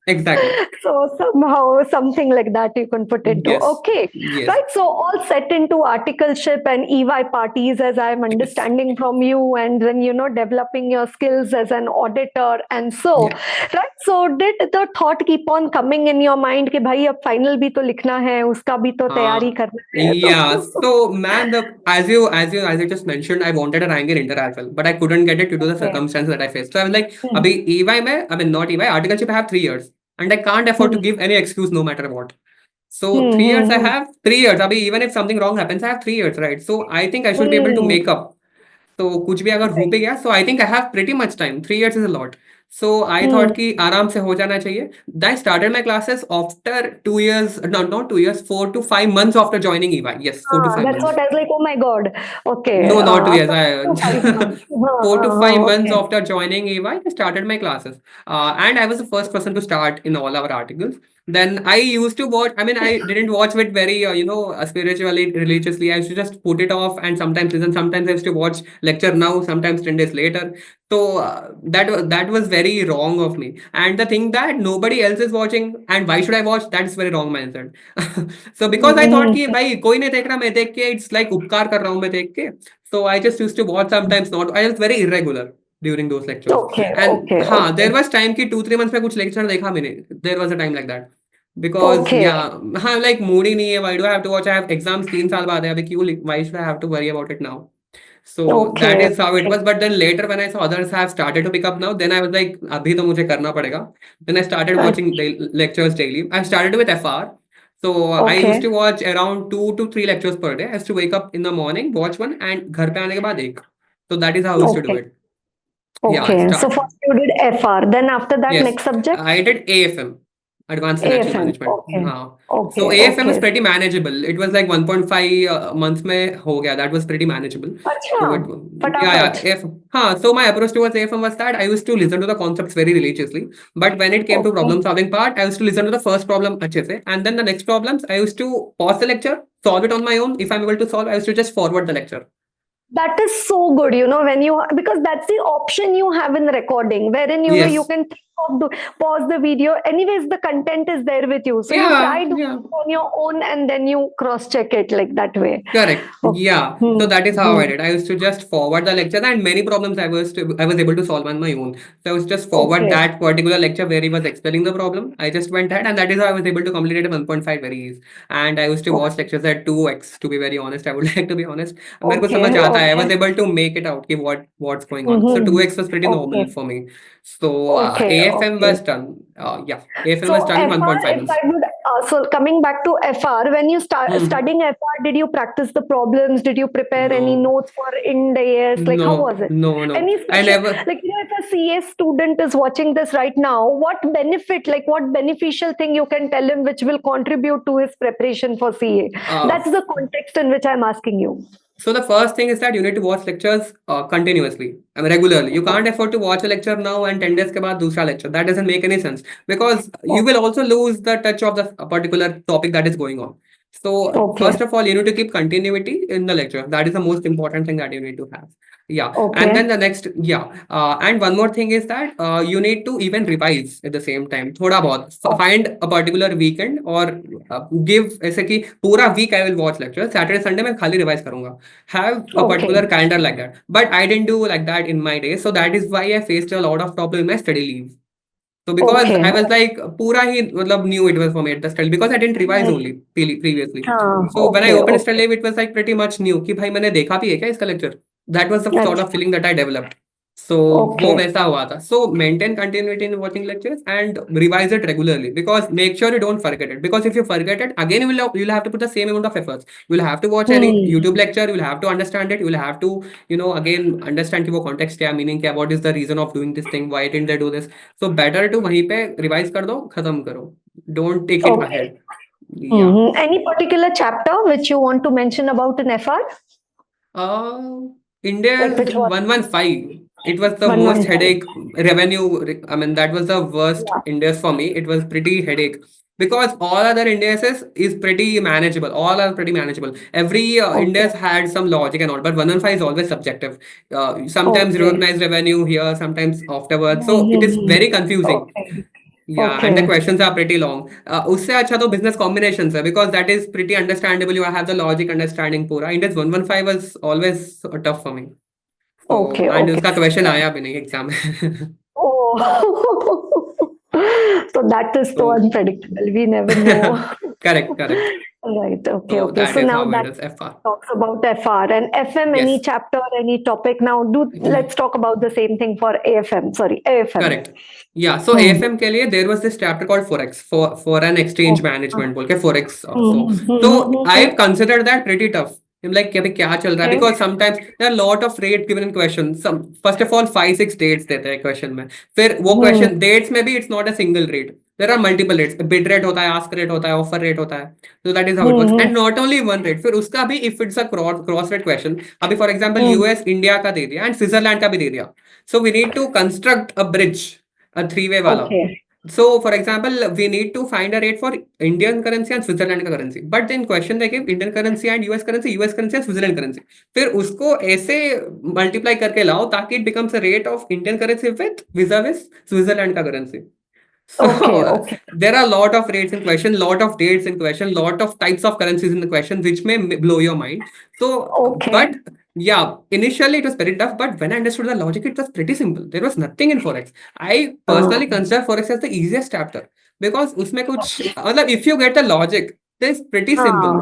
Exactly. So somehow something like that you can put into. Yes. Okay. Yes. Right. So all set into articleship and EY parties, as I'm understanding from you, and then developing your skills as an auditor, and so right. So did the thought keep on coming in your mind कि भाई अब final भी तो लिखना है, उसका भी तो तैयारी करना है. Yeah. So man, as you just mentioned, I wanted a rank in Inter as well, but I couldn't get it due to the circumstances that I faced. So I was like, अभी EY में, I mean not EY, articleship I have 3 years. And I can't afford to give any excuse no matter what. So 3 years I have 3 years. Abhi, even if something wrong happens, I have 3 years, right? So I think I should be able to make up. So कुछ भी अगर हो भी गया, so I think I have pretty much time. 3 years is a lot. So I thought कि आराम से हो जाना चाहिए. Then I started my classes after 2 years, not 2 years, 4 to 5 months after joining EY. Yes, 4 to 5 months. That's what I was like, oh my God. Okay. No, not 2 years. 4 to 5 months after joining EY, I started my classes. And I was the first person to start in all our articles. Then I used to watch, I mean, I didn't watch it very, spiritually, religiously. I used to just put it off and sometimes listen. Sometimes I used to watch lecture now, sometimes 10 days later. So that was very wrong of me. And the thing that nobody else is watching, and why should I watch? That's very wrong mindset. So because I thought कि भाई कोई नहीं देख रहा, मैं देख के it's like उपकार कर रहा हूँ मैं देख के. So I just used to watch sometimes not. I was very irregular during those lectures. And there was time कि 2-3 months में कुछ lecture देखा मैंने. There was a time like that. Because like mood ही नहीं है. Why do I have to watch? I have exams 3 साल बाद है अभी क्यों? Why should I have to worry about it now? So that is how it was. But then later when I saw others have started to pick up now, then I was like, अभी तो मुझे करना पड़ेगा. Then I started watching the lectures daily. I started with FR. So I used to watch around 2 to 3 lectures per day. I used to wake up in the morning, watch one, and घर पे आने के बाद एक. So that is how I used to do it. Okay. So first you did FR. Then after that, next subject? I did AFM. Advanced Financial Management. So AFM was pretty manageable. It was like 1.5 months में हो गया. That was pretty manageable. So my approach towards AFM was that I used to listen to the concepts very religiously. But when it came to problem solving part, I used to listen to the first problem अच्छे से, and then the next problems I used to pause the lecture, solve it on my own. If I'm able to solve, I used to just forward the lecture. That is so good, when because that's the option you have in recording, wherein you can think pause the video. Anyways, the content is there with you, so you try to Yeah. on your own, and then you cross check it like that way. Correct. Okay. Yeah. So that is how I did. I used to just forward the lecture, and many problems I was able to solve on my own. So I was just forward Okay. that particular lecture where he was explaining the problem. I just went ahead, and that is how I was able to complete it at 1.5 very easy. And I used to watch lectures at 2x, to be very honest. I would like to be honest. मेरे को समझ Okay. आता है. I was Okay. able to make it out कि what's going on. So Mm-hmm. 2x was pretty normal Okay. for me. So Okay. AFM Okay. was done. Yeah, AFM was So done in FR, 1.5 if months. I would, so coming back to FR, when you start Hmm. studying FR, did you practice the problems? Did you prepare any No. notes for Ind AS? Like, how No, was it? no, no. Any I special, never. like, if a CA student is watching this right now, what benefit, like, what beneficial thing you can tell him which will contribute to his preparation for CA? Uh, That's the context in which I'm asking you. so the first thing is that you need to watch lectures continuously, I mean regularly. You can't afford to watch a lecture now and 10 days ke baad दूसरा lecture. That doesn't make any sense because you will also lose the touch of the particular topic that is going on. So Okay. first of all, you need to keep continuity in the lecture. That is the most important thing that you need to have. Yeah, and then Okay. the next, and one more thing is that you need to even revise at the same time. थोड़ा बहुत find a particular weekend or give ऐसे कि पूरा week I will watch lecture. Saturday Sunday मैं खाली revise करूँगा. Have a particular Okay. calendar like that. But I didn't do like that in my days, so that is why I faced a lot of problem in my study leave. So because Okay. I was like पूरा ही मतलब knew it was for me at the study because I didn't revise only previously. So when I Okay. opened study Okay. leave, it was like pretty much new कि भाई मैंने देखा भी है क्या इसका lecture. That was the sort of अच्छा. feeling that I developed. So वो Okay. वैसा हुआ था. So maintain continuity in watching lectures and revise it regularly because make sure you don't forget it. Because if you forget it, again you'll have to put the same amount of efforts. You'll have to watch any YouTube Hmm. lecture. You'll have to understand it. You'll have to again understand कि वो context क्या meaning क्या, what is the reason of doing this thing, why didn't they do this. So better to वहीं पे revise कर दो, खत्म करो. Don't take it Okay. ahead. Yeah. Any particular chapter which you want to mention about in FR? Uh, Like India's which one? 115. It was the One most one five. headache revenue. I mean, that was the worst Yeah. India's for me. It was pretty headache because all other India's is pretty manageable. All are pretty manageable. Every Okay. India's had some logic and all, but 115 is always subjective. Sometimes Okay. recognize revenue here, sometimes afterwards. So it is Mm-hmm. very confusing. Okay. Yeah, and the Okay. questions are pretty long. उससे अच्छा तो business combinations है because that is pretty understandable. You have the logic understanding पूरा. Index 115 was always tough for me. So Okay. and Okay. उसका question आया भी नहीं exam में. Oh. So that is so So unpredictable. We never know. correct. Right. Okay. So Okay. that So is now how it that is FR. talks about FR and FM, any Yes. chapter, any topic. Now do let's talk about the same thing for AFM. Sorry, AFM. Correct. Yeah. So Hmm. AFM के लिए there was this chapter called Forex for an exchange Oh. management बोल के Forex. So I Okay. considered that pretty tough. I'm like कि अभी क्या चल रहा है because sometimes there are a lot of rate given in question. Some first of all 5-6 dates देते हैं question में. फिर वो Hmm. question dates में भी it's not a single rate. There are multiple rates. Bid rate होता है, ask rate होता है, offer rate होता है. So that is how it works. Hmm. And not only one rate. फिर उसका भी if it's a cross rate question. अभी for example Hmm. US India का दे दिया and Switzerland का भी दे दिया. So we need to construct a bridge, a three-way wala. Okay. So for example, we need to find a rate for Indian currency and Switzerland का currency. But then question they give Indian currency and US currency and Switzerland currency. फिर उसको ऐसे multiply करके लाओ ताकि it becomes a rate of Indian currency with vis-a-vis Switzerland का currency. So Okay. Okay. there are a lot of rates in question, lot of dates in question, lot of types of currencies in the question, which may blow your mind. So, Okay. but yeah, initially it was very tough, but when I understood the logic, it was pretty simple. There was nothing in Forex. I personally consider Forex as the easiest chapter because उसमें कुछ मतलब if you get the logic, it's pretty simple.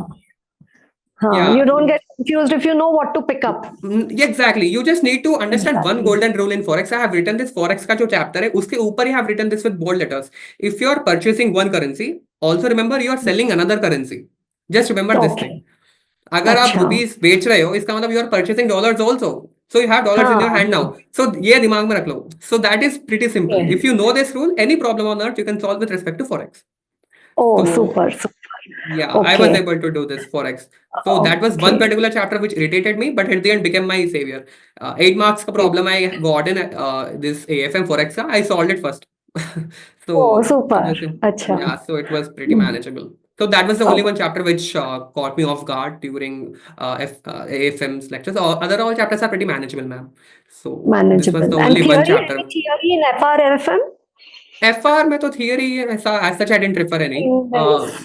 You Yeah. don't get confused if you know what to pick up. Yeah, exactly. You just need to understand one Exactly. golden rule in Forex. I have written this Forex का जो chapter है, उसके ऊपर ही have written this with bold letters. If you are purchasing one currency, also remember you are selling another currency. Just remember this thing. Okay. अगर आप अच्छा. rupees बेच रहे हो, इसका मतलब you are purchasing dollars also. So you have dollars in your hand now. हाँ. So ये दिमाग में रख लो. So that is pretty simple. Okay. If you know this rule, any problem on earth you can solve with respect to Forex. Oh, So super, super. yeah, I was Okay. able to do this Forex. So that was one Okay. particular chapter which irritated me, but at the end became my savior. 8 marks ka Okay. problem I got in this AFM Forex, I solved it first. Oh, So super. okay, अच्छा. yeah, so it was pretty manageable. So that was the only Oh, one chapter which caught me off guard during AFM's lectures. Other all chapters are pretty manageable, ma'am. So this was manageable. the And only one theory, any chapter. theory in FR, AFM? FR में तो theory ऐसा as such I didn't prefer any. Yes,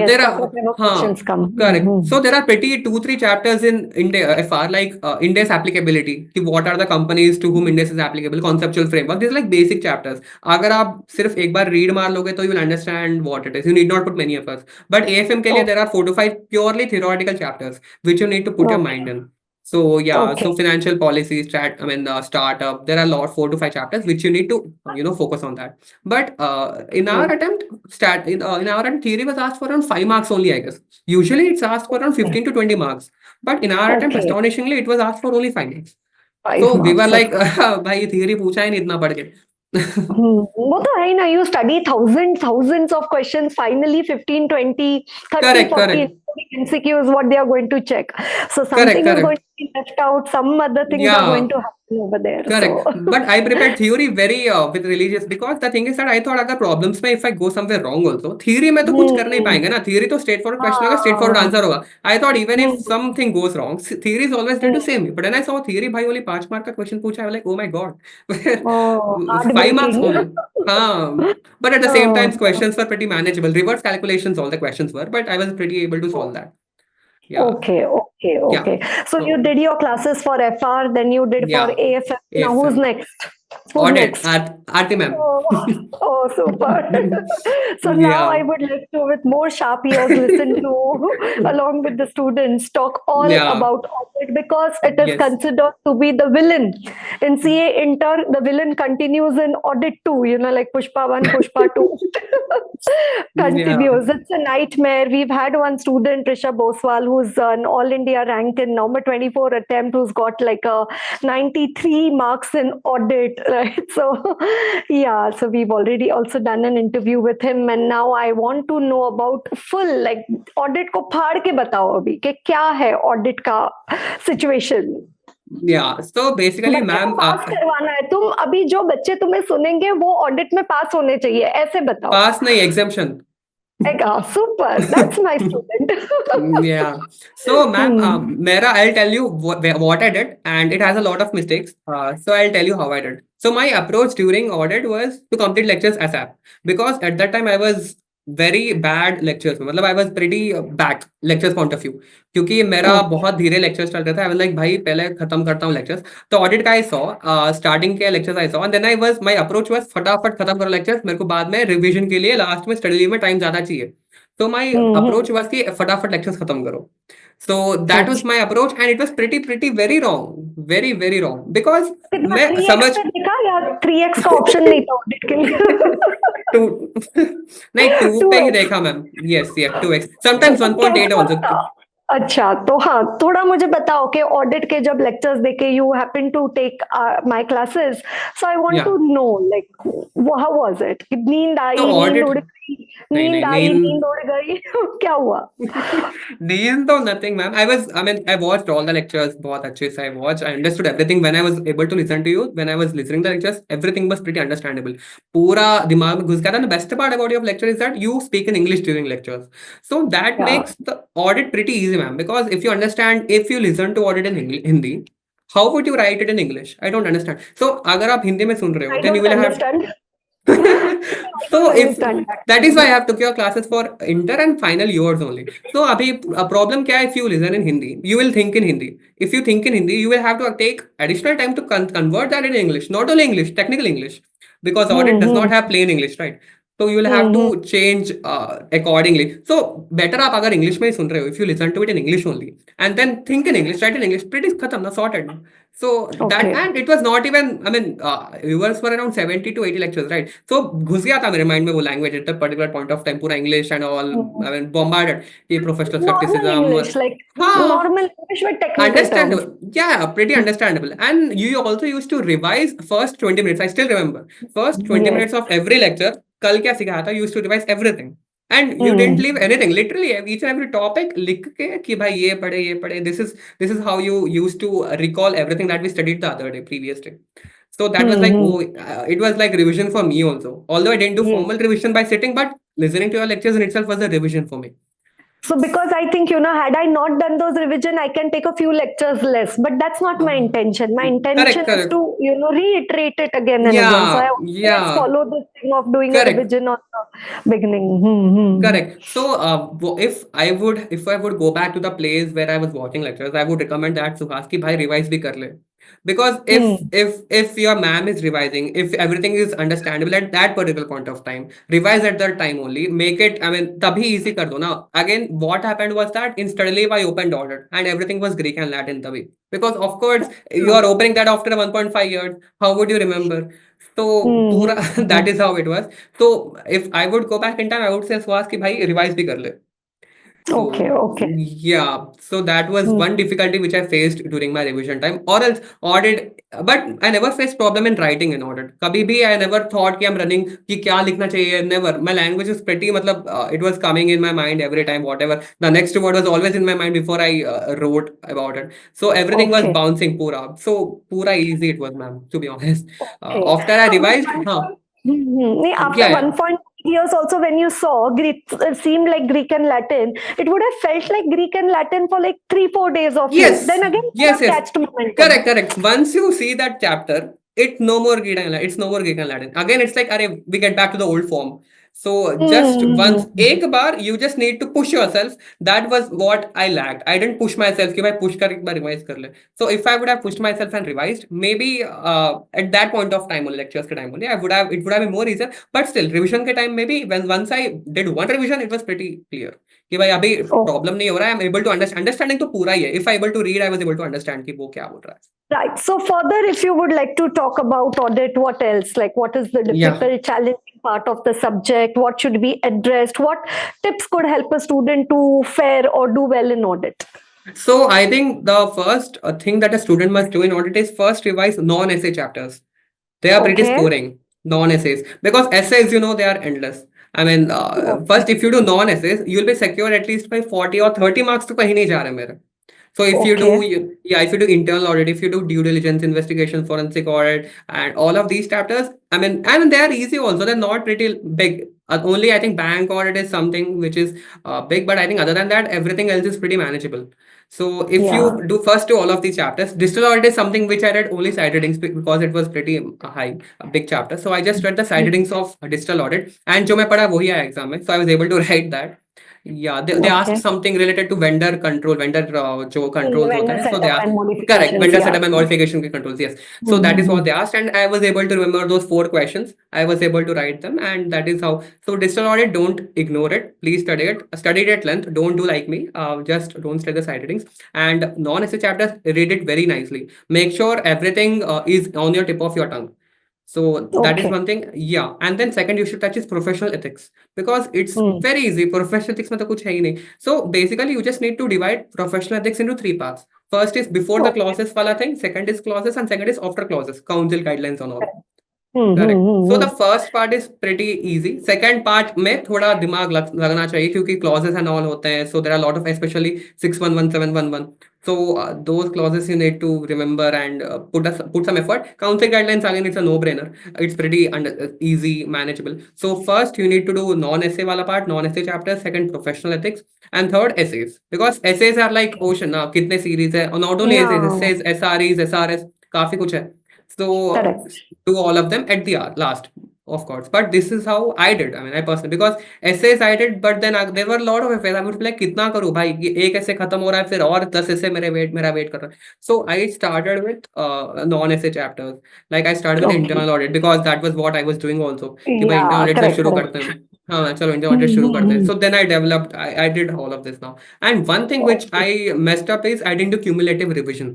There are, couple of ever questions come. correct. So there are pretty 2-3 chapters in India FR, like India's applicability, कि what are the companies to whom India is applicable, conceptual framework. These are like basic chapters. अगर आप सिर्फ एक बार read मार लोगे तो you will understand what it is. You need not put many efforts. But AFM के लिए there are 4 to 5 purely theoretical chapters which you need to put your Okay. mind in. So yeah, Okay. so financial policy, startup. There are a lot 4 to 5 chapters which you need to focus on that. But in our attempt, in our attempt, theory was asked for around 5 marks only, I guess. Usually it's asked for around 15 to 20 marks. But in our attempt, Okay. astonishingly, it was asked for only 5 marks. 5 So we were marks. like, भाई theory पूछा ही नहीं इतना पढ़ के. वो तो है ही ना, you study thousands of questions, finally 15, 20, 30, 40 MCQs what they are going to check. So something is going to be left out, some other things are going to happen over there. Correct. So. But I prepared theory very with religious, because the thing is that I thought अगर problems में if I go somewhere wrong also, theory में तो कुछ कर नहीं पाएंगे ना. Theory तो straightforward question होगा, straightforward answer होगा. I thought even if something goes wrong, theory is always going to save me. But when I saw theory, भाई only 5 mark का question पूछा, I was like, oh my god, 5 marks only. But at the same time, questions were pretty manageable. Reverse calculations, all the questions were, but I was pretty able to solve that. Yeah. Okay. So you did your classes for FR, then you did for AFM. Now who's next? Audit. Aarti ma'am. Oh, super. So now I would like to, with more sharp ears, listen to, along with the students, talk all about audit, because it is considered to be the villain. In CA Inter, the villain continues in audit too, like Pushpa 1, Pushpa 2. Continues. It's a nightmare. We've had one student, Rishabh Boswal, who's an All India rank in number 24 attempt, who's got like a 93 marks in audit, right? So so we've already also done an interview with him, and now I want to know about full, like, audit को फाड़ के बताओ अभी कि क्या है audit का situation. So basically ma'am पास करवाना है. तुम अभी जो बच्चे तुम्हें सुनेंगे वो ऑडिट में पास होने चाहिए, ऐसे बताओ. पास नहीं, exemption. Super, that's my student. So ma'am, I'll tell you what I did, and it has a lot of mistakes. So I'll tell you how I did. So my approach during audit was to complete lectures ASAP, because at that time I was very bad lectures. मतलब I was pretty back lectures point of view, क्योंकि मेरा बहुत धीरे lectures चल रहा था. I was like भाई पहले खत्म करता हूँ lectures. तो audit का I saw starting के lectures I saw, and then my approach was फटाफट खत्म करो lectures. मेरे को बाद में revision के लिए last में study leave में time ज़्यादा चाहिए. So my approach was कि फटाफट lectures खत्म करो. So that was my approach, and it was pretty very wrong, very wrong, because मैं समझ 3x का ऑप्शन नहीं था ऑडिट के लिए. 2 नहीं 2 पे ही देखा ma'am. Yes 2x, sometimes 1.8 also. अच्छा, तो हाँ, थोड़ा मुझे बताओ कि ऑडिट के जब लेक्चर्स देखे, you happen to take my classes, so I want to know like how was it. नींद आई, नींद उड़ गई, क्या हुआ? नींद तो nothing ma'am. I watched all the lectures बहुत अच्छे से. I understood everything when I was able to listen to you. When I was listening to the lectures, everything was pretty understandable. पूरा दिमाग में घुस गया था. The best part about your lecture is that you speak in English during lectures, so that makes the audit pretty easy, ma'am. Because if you listen to audit in Hindi, how would you write it in English? I don't understand. So अगर आप हिंदी में सुन रहे हो, then you will have. So if that is why I have took your classes for inter and final years only. So abhi a problem kya hai, if you listen in Hindi, you will think in Hindi. If you think in Hindi, you will have to take additional time to convert that in English. Not only English, technical English, because audit does not have plain English, right? So you will have to change accordingly. So better आप अगर English में ही सुन रहे हो, if you listen to it in English only, and then think in English, write in English, pretty खत्म ना, sorted. So that, and it was not even, viewers were around 70 to 80 lectures, right? So घुस गया था मेरे mind में वो language at that particular point of time, पूरा English and all. Bombarded ये professional skepticism. Normal English, like normal English with technical understandable terms. Yeah, pretty understandable. And you also used to revise first 20 minutes. I still remember first 20 minutes of every lecture. कल क्या सिखाया था, you used to revise everything, and you didn't leave anything. Literally each and every topic लिख के कि भाई ये पढ़े. This is how you used to recall everything that we studied the other day, previous day. So that was like, it was like revision for me also. Although I didn't do formal revision by sitting, but listening to your lectures in itself was a revision for me. So because I think, had I not done those revision, I can take a few lectures less. But that's not my Uh, intention. My correct, intention is correct. to, reiterate it again and again. So I Yeah, always yeah, follow this thing of doing a correct. revision on the beginning. Correct. So, if I would go back to the place where I was watching lectures, I would recommend that Suhas ki bhai revise bhi kar le. Because if Hmm. if if your ma'am is revising, if everything is understandable at that particular point of time, revise at that time only. Make it. I mean, tabhi easy kar do na. Again, what happened was that in study leave I opened audit and everything was Greek and Latin tabhi. Because of course you Hmm. are opening that after 1.5 years. How would you remember? So, Hmm. pura that is how it was. So if I would go back in time, I would say Swaz ki bhai revise bhi kar le. Okay. So Okay. yeah, so that was Hmm. one difficulty which I faced during my revision time. Or else audit, but I never faced problem in writing in audit. कभी भी I never thought कि I'm running कि क्या लिखना चाहिए. Never. My language is pretty मतलब it was coming in my mind every time. Whatever the next word was always in my mind before I wrote about it. So everything was Okay. bouncing pura. So pura easy it was, ma'am. To be honest. Okay. After I So revised, one huh? point, after Yeah, yeah. 1.5 years, also when you saw Greek, it seemed like Greek and Latin, it would have felt like Greek and Latin for like 3-4 days of you. Yes, Then again, it would yes, have yes. catched momentum. Correct, correct. Once you see that chapter, it's no more Greek and Latin. It's no more Greek and Latin. Again, it's like, arey, we get back to the old form. So just once, Hmm. एक बार, you just need to push yourself. That was what I lacked. I didn't push myself कि भाई push कर एक बार revise कर ले. So if I would have pushed myself and revised, maybe at that point of time only, lectures के time only, it would have been more easier. But still, revision के time maybe when once I did one revision, it was pretty clear. कि भाई अभी Oh, problem नहीं हो रहा है. I am able to understand. Understanding तो पूरा ही है. If I able to read, I was able to understand कि वो क्या बोल रहा right. So further, if you would like to talk about audit, what else? Like, what is the है. या difficult, challenging part of the subject? What should be addressed? What tips could help a student to fare or do well in audit? so I think the first thing that a student must do in audit is first revise non-essay chapters. They are pretty Okay. scoring, non-essays, because essays, they are endless. I mean, Okay. first, if you do non-essays, you'll be secure at least by 40 or 30 marks to kahin nahi ja rahe mere. So if you do, Okay. yeah, if you do internal audit, if you do due diligence, investigation, forensic audit, and all of these chapters, I mean, they are easy also. They're not pretty big. Only I think bank audit is something which is big, but I think other than that, everything else is pretty manageable. So if Yeah. you do all of these chapters, digital audit is something which I read only side readings because it was pretty high, a big chapter. So I just read the side readings of digital audit, and जो मैं पढ़ा वही आया exam में. So I was able to write that. Yeah, they asked Okay. something related to vendor control, vendor जो controls होता Vendor है. So they setup asked, and correct, modifications. vendor Yeah. setup and modification के controls. Yes. So that is what Mm-hmm. they asked, and I was able to remember those 4 questions. I was able to write them, and that is how. So digital audit, don't ignore it. Please study it. Study it at length. Don't do like me. Just don't study the side readings. And non-essay chapters, read it very nicely. Make sure everything is on your tip of your tongue. So that is Okay. one thing. Yeah. And then second you should touch is professional ethics because it's Mm. very easy. Professional ethics में तो कुछ है ही नहीं. So basically you just need to divide professional ethics into 3 parts. First is before the Okay. clauses wala thing, second is clauses, and second is after clauses, council guidelines and all. Correct. So the Mm-hmm. First part is pretty easy. Second part में थोड़ा दिमाग लगना चाहिए क्योंकि clauses and all होते हैं. So there are lot of specially 611711. So those clauses you need to remember and put some effort. Council guidelines again, it's a no-brainer. It's pretty easy, manageable. So first you need to do non-essay wala part, non-essay chapter. Second, professional ethics, and third, essays. Because essays are like ocean. ना कितने series है, और not only essays, Yeah. essays, SREs, SRS, काफी कुछ है. So Correct. do all of them at the last, of course. But this is how I did. I mean, I personally, because essays I did, but then there were a lot of essays. I would be like, कितना करूँ भाई, ये एक ऐसे खत्म हो रहा है, फिर और 10 ऐसे मेरा वेट कर रहा है. So I started with non-essay chapters. Like I started with Okay. internal audit because that was what I was doing also. कि भाई internal Yeah. audit से Correct. शुरू Correct. करते हैं. हाँ चलो internal audit शुरू करते हैं. Mm-hmm. So then I did all of this now. And one thing which Okay. I messed up is I didn't do cumulative revision.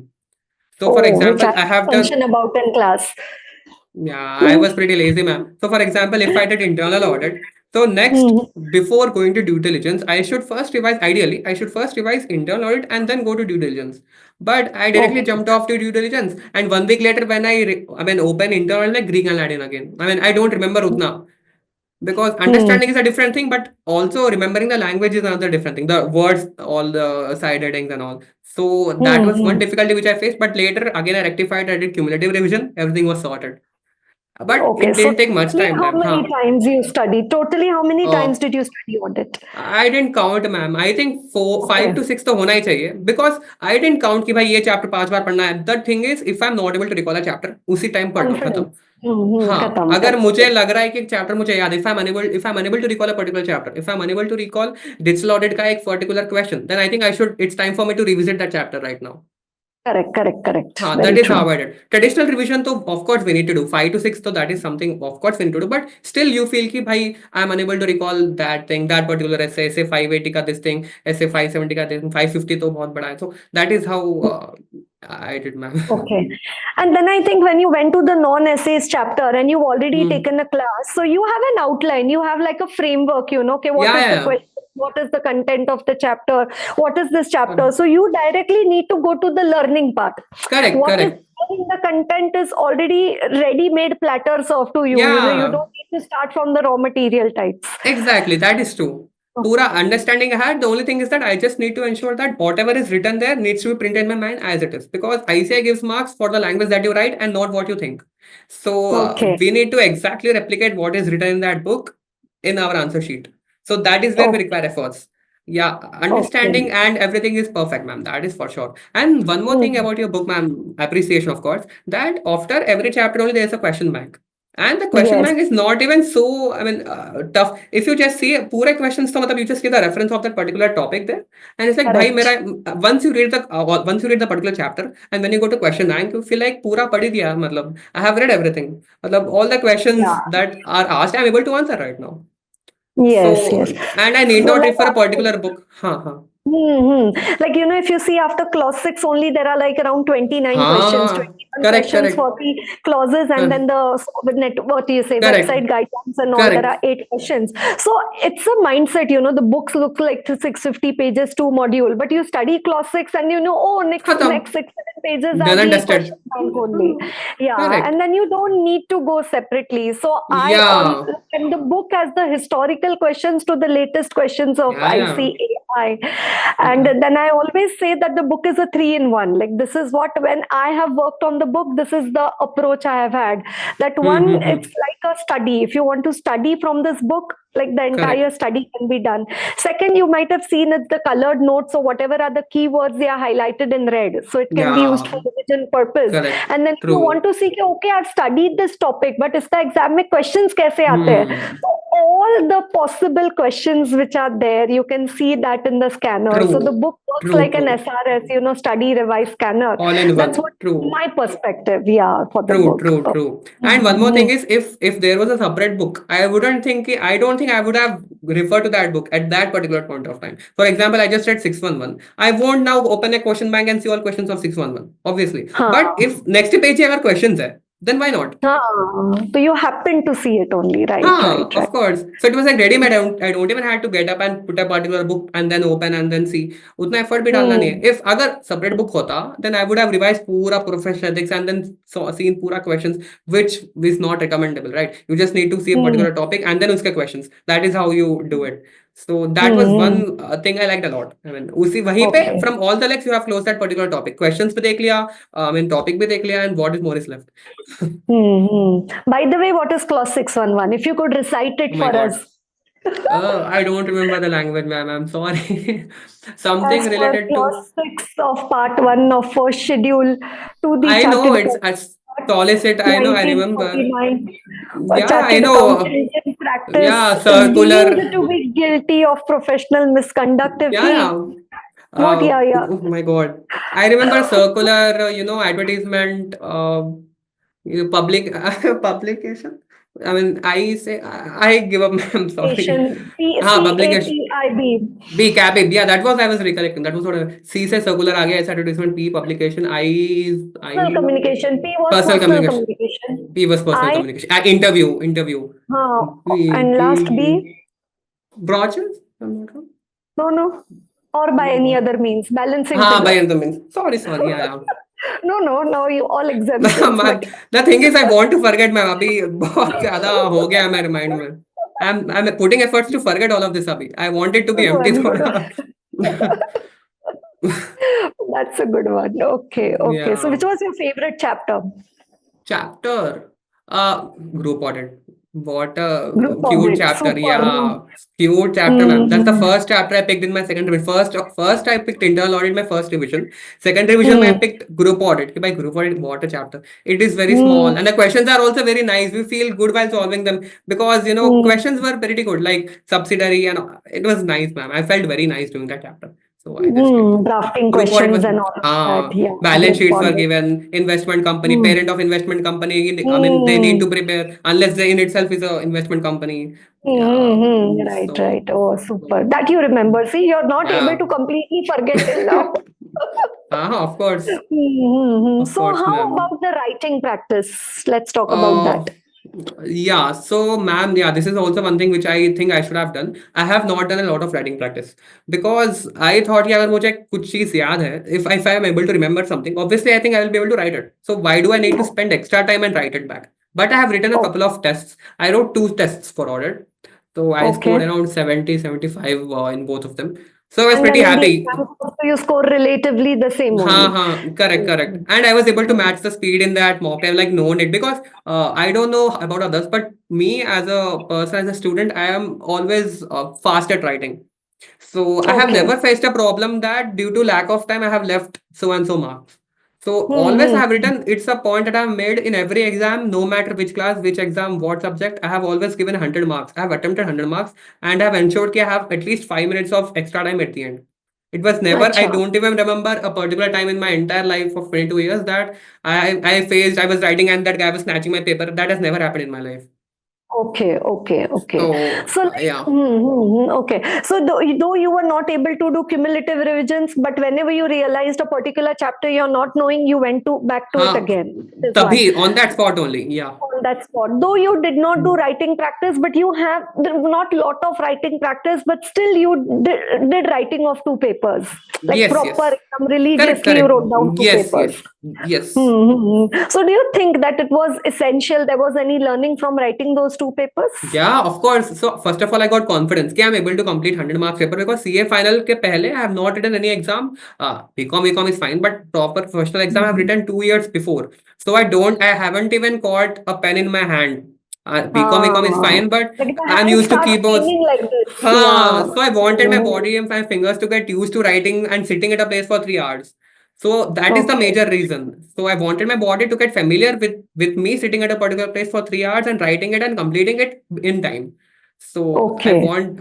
So for Oh, which example, I I have done. mentioned about in class. Yeah, I was pretty lazy, ma'am. So, for example, if I did internal audit, so next, Mhm. before going to due diligence, I should first revise, ideally, I should first revise internal audit and then go to due diligence. But I directly Okay. jumped off to due diligence. And 1 week later, when open internal, like Greek and Latin again. I mean, I don't remember Utna. Because Hmm. understanding is a different thing, but also remembering the language is another different thing. The words, all the side headings and all. So that was one Hmm. difficulty which I faced. But later, again, I rectified. I did cumulative revision. Everything was sorted. but Okay, it so didn't take much totally time, how ma'am. many times you studied? Totally how many Uh, times did you study audit? I didn't count, ma'am. I think four, Okay, 5 to 6 तो होना ही चाहिए, because I didn't count कि भाई ये chapter 5 बार पढ़ना है. The thing is, if I'm not able to recall a chapter, उसी time पढ़ लो, खत्म. confidence. हाँ, Khatam, अगर correct. मुझे लग रहा है कि एक चैप्टर मुझे याद है, if I'm unable to recall a particular chapter, if I'm unable to recall digital audit का एक particular question, then I think it's time for me to revisit that chapter right now. Correct, correct, correct. हाँ, that Very is how true. I did. Traditional revision तो of course we need to do 5 to 6, तो that is something of course we need to do. But still you feel कि भाई I'm unable to recall that thing, that particular essay 580 का this thing, essay 570 का this thing, 550 तो बहुत बड़ा है. So that is how I did, ma'am. Okay. And then I think when you went to the non-essays chapter and you've already Hmm. taken a class, so you have an outline, you have like a framework, okay, what Yeah, is the yeah, question, what is the content of the chapter, what is this yeah. chapter? So you directly need to go to the learning part. Correct, What is correct. in the content is already ready-made platter served to you. You Yeah. don't need to start from the raw material types. Exactly, that is true. Pura understanding I had. The only thing is that I just need to ensure that whatever is written there needs to be printed in my mind as it is. Because ICI gives marks for the language that you write and not what you think. So Okay. we need to exactly replicate what is written in that book in our answer sheet. So that is where we Okay. require efforts. Yeah, Okay. understanding and everything is perfect, ma'am. That is for sure. And one more thing about your book, ma'am, appreciation, of course, that after every chapter only there's a question bank. And the question Yes. bank is not even so, I mean, tough. If you just see pure questions, so matlab you just give the reference of that particular topic there, and it's like, bhai, Correct. once you read the particular chapter, and when you go to question bank, you feel like pura padhi diya. Matlab, I have read everything. Matlab, all the questions Yeah. that are asked, I'm able to answer right now. Yes, So, yes. and I need So not like refer a after, particular book. Ha. like if you see after clause 6 only there are like around 29 questions, Ha. 21 Correct, questions correct. for the clauses, and Huh. then the what do you say, Correct, website guidelines and all, there correct. are 8 questions. So it's a mindset, the books look like 650 pages, 2 module, but you study clause 6 and oh, next Khatam. 6 7 pages are Done and the dusted. question bank only. Yeah, Correct. and then you don't need to go separately. So Yeah. and the book has the historical questions to the latest questions of Yeah, yeah. ICAI. And Yeah. then I always say that the book is a 3-in-1. Like, this is what, when I have worked on the book, this is the approach I have had. That one, it's Hmm. like a study. If you want to study from this book, like the entire Correct. study can be done. Second, you might have seen it, the colored notes, or whatever are the keywords, they are highlighted in red. So it can be used Yeah. for revision purpose. Correct. And then if you want True. to see, okay, I've studied this topic, but iska exam mein questions kaise aate hain? Hmm. So all the possible questions which are there, you can see that in the scanner. So the True. book works True. like an True. SRS, study, revise, scanner. All in That's one. what True. my perspective, yeah, for the True, book. true, true. And one more thing is, if there was a separate book, I don't think I would have referred to that book at that particular point of time. For example, I just read 611. I won't now open a question bank and see all questions of 611, obviously. But हाँ if next page are questions hai, then why not? हाँ, so you happen to see it only, right, Huh, right, right. of course. So it was like ready-made. I don't even have to get up and put a particular book and then open and then see. उतना effort भी डालना नहीं है. If अगर separate book होता, then I would have revised पूरा professional ethics and then seen पूरा questions, which is not recommendable, right? You just need to see a Hmm. particular topic and then उसके questions. That is how you do it. So that was Hmm. one thing I liked a lot. I mean, उसी वहीं पे Okay. from all the legs you have closed that particular topic. Questions भी देख लिया, I mean topic भी देख लिया, and what is more is left. By the way, what is clause 611? If you could recite it Oh my for God. us. I don't remember the language, ma'am. I'm sorry. As Something per related clause to. 6 of part 1 of first schedule to the I know Chartered it's Accountant as solicit. I know. I remember. 1949, a Yeah, I chartered know. accountant in practice Yeah, is deemed circular. to be guilty of professional misconduct if Yeah, he yeah. what, yeah, yeah. Oh my God. I remember circular. Advertisement. Public publication. I mean, I give up. I'm sorry. Patient, Publication. CAPIB. B Capib, yeah, that was I was recollecting. That was what C से circular आ गया, S advertisement, P publication, Personal I communication. P was personal personal communication, communication. P was personal I, communication, interview, and last B, brochures, I'm not wrong. no, or by any other means, balancing By figure. any means. Sorry, yeah. No, now you all exemptions, Ma'am, but the thing is, I want to forget, ma'am. अभी बहुत ज़्यादा हो गया है मेरे mind में. I'm putting efforts to forget all of this अभी. I want it to be good empty one, good थोड़ा. one. That's a good one. Okay. So Yeah. which was your favorite chapter? Chapter. Group audit. What a Group cute audit. chapter. Super. Yeah, cute chapter, ma'am. That's the Hmm. first chapter I picked in my second revision. First I picked internal audit, my first revision. Second revision, I Hmm. picked group audit. By group audit, what a chapter. It is very small, Hmm. and the questions are also very nice. We feel good while solving them because Hmm. questions were pretty good, like subsidiary, and it was nice, ma'am. I felt very nice doing that chapter. So I just picked it. Drafting Group audit questions was and all of that. Yeah. balance Group sheets were audit. given, investment company, Hmm. parent of investment company. I mean, they need Hmm. to prepare unless they in itself is a investment company. Yeah. Mm-hmm. Right, right. So, Oh, super. That you remember. See, you're not able yeah. to completely forget till now. Of course. Mm-hmm. Of So, course, how ma'am. about the writing practice? Let's talk about Uh, that. yeah, so ma'am, yeah, this is also one thing which I think I should have done. I have not done a lot of writing practice because I thought कि अगर मुझे कुछ चीज याद है, if I am able to remember something, obviously I think I will be able to write it. So why do I need to spend extra time and write it back? But I have written a Oh, couple of tests. I wrote two tests for audit. So I scored okay. around 70, 75 in both of them. So I was And pretty then in the happy. exam, also you score relatively the same only. Correct, correct. And I was able to match the speed in that mock time like no one did because I don't know about others, but me as a person, as a student, I am always fast at writing. So I have Okay. never faced a problem that due to lack of time, I have left so and so marks. So always I have Mm-hmm. written, it's a point that I have made in every exam, no matter which class, which exam, what subject, I have always given 100 marks. I have attempted 100 marks and I have ensured that I have at least 5 minutes of extra time at the end. It was never, I Acha. don't even remember a particular time in my entire life of 22 years that I was writing and that guy was snatching my paper. That has never happened in my life. Okay, okay, okay. So, So, like, yeah. okay. So, though you were not able to do cumulative revisions, but whenever you realized a particular chapter you're not knowing, you went to back to it Huh. again. This one. Tabhi, on that spot only. Yeah. On that spot. Though you did not do writing practice, but you have not lot of writing practice, but still you did writing of two papers, like Yes, proper, yes. Correct, religiously you correct. wrote down two Yes, papers. yes. Yes. So, do you think that it was essential? There was any learning from writing those two papers? Yeah, of course. So first of all, I got confidence कि I'm able to complete 100 marks paper because CA final के पहले I have not written any exam. BCom is fine, but proper professional exam I have Mhm. written 2 years before. So I haven't even caught a pen in my hand. BCom is Ah, fine, but like the I'm hand used to starts keyboards. feeling like this. Yeah. So I wanted my Mhm. body and my fingers to get used to writing and sitting at a place for 3 hours. So that is the Okay. major reason. So I wanted my body to get familiar with me sitting at a particular place for 3 hours and writing it and completing it in time. So Okay.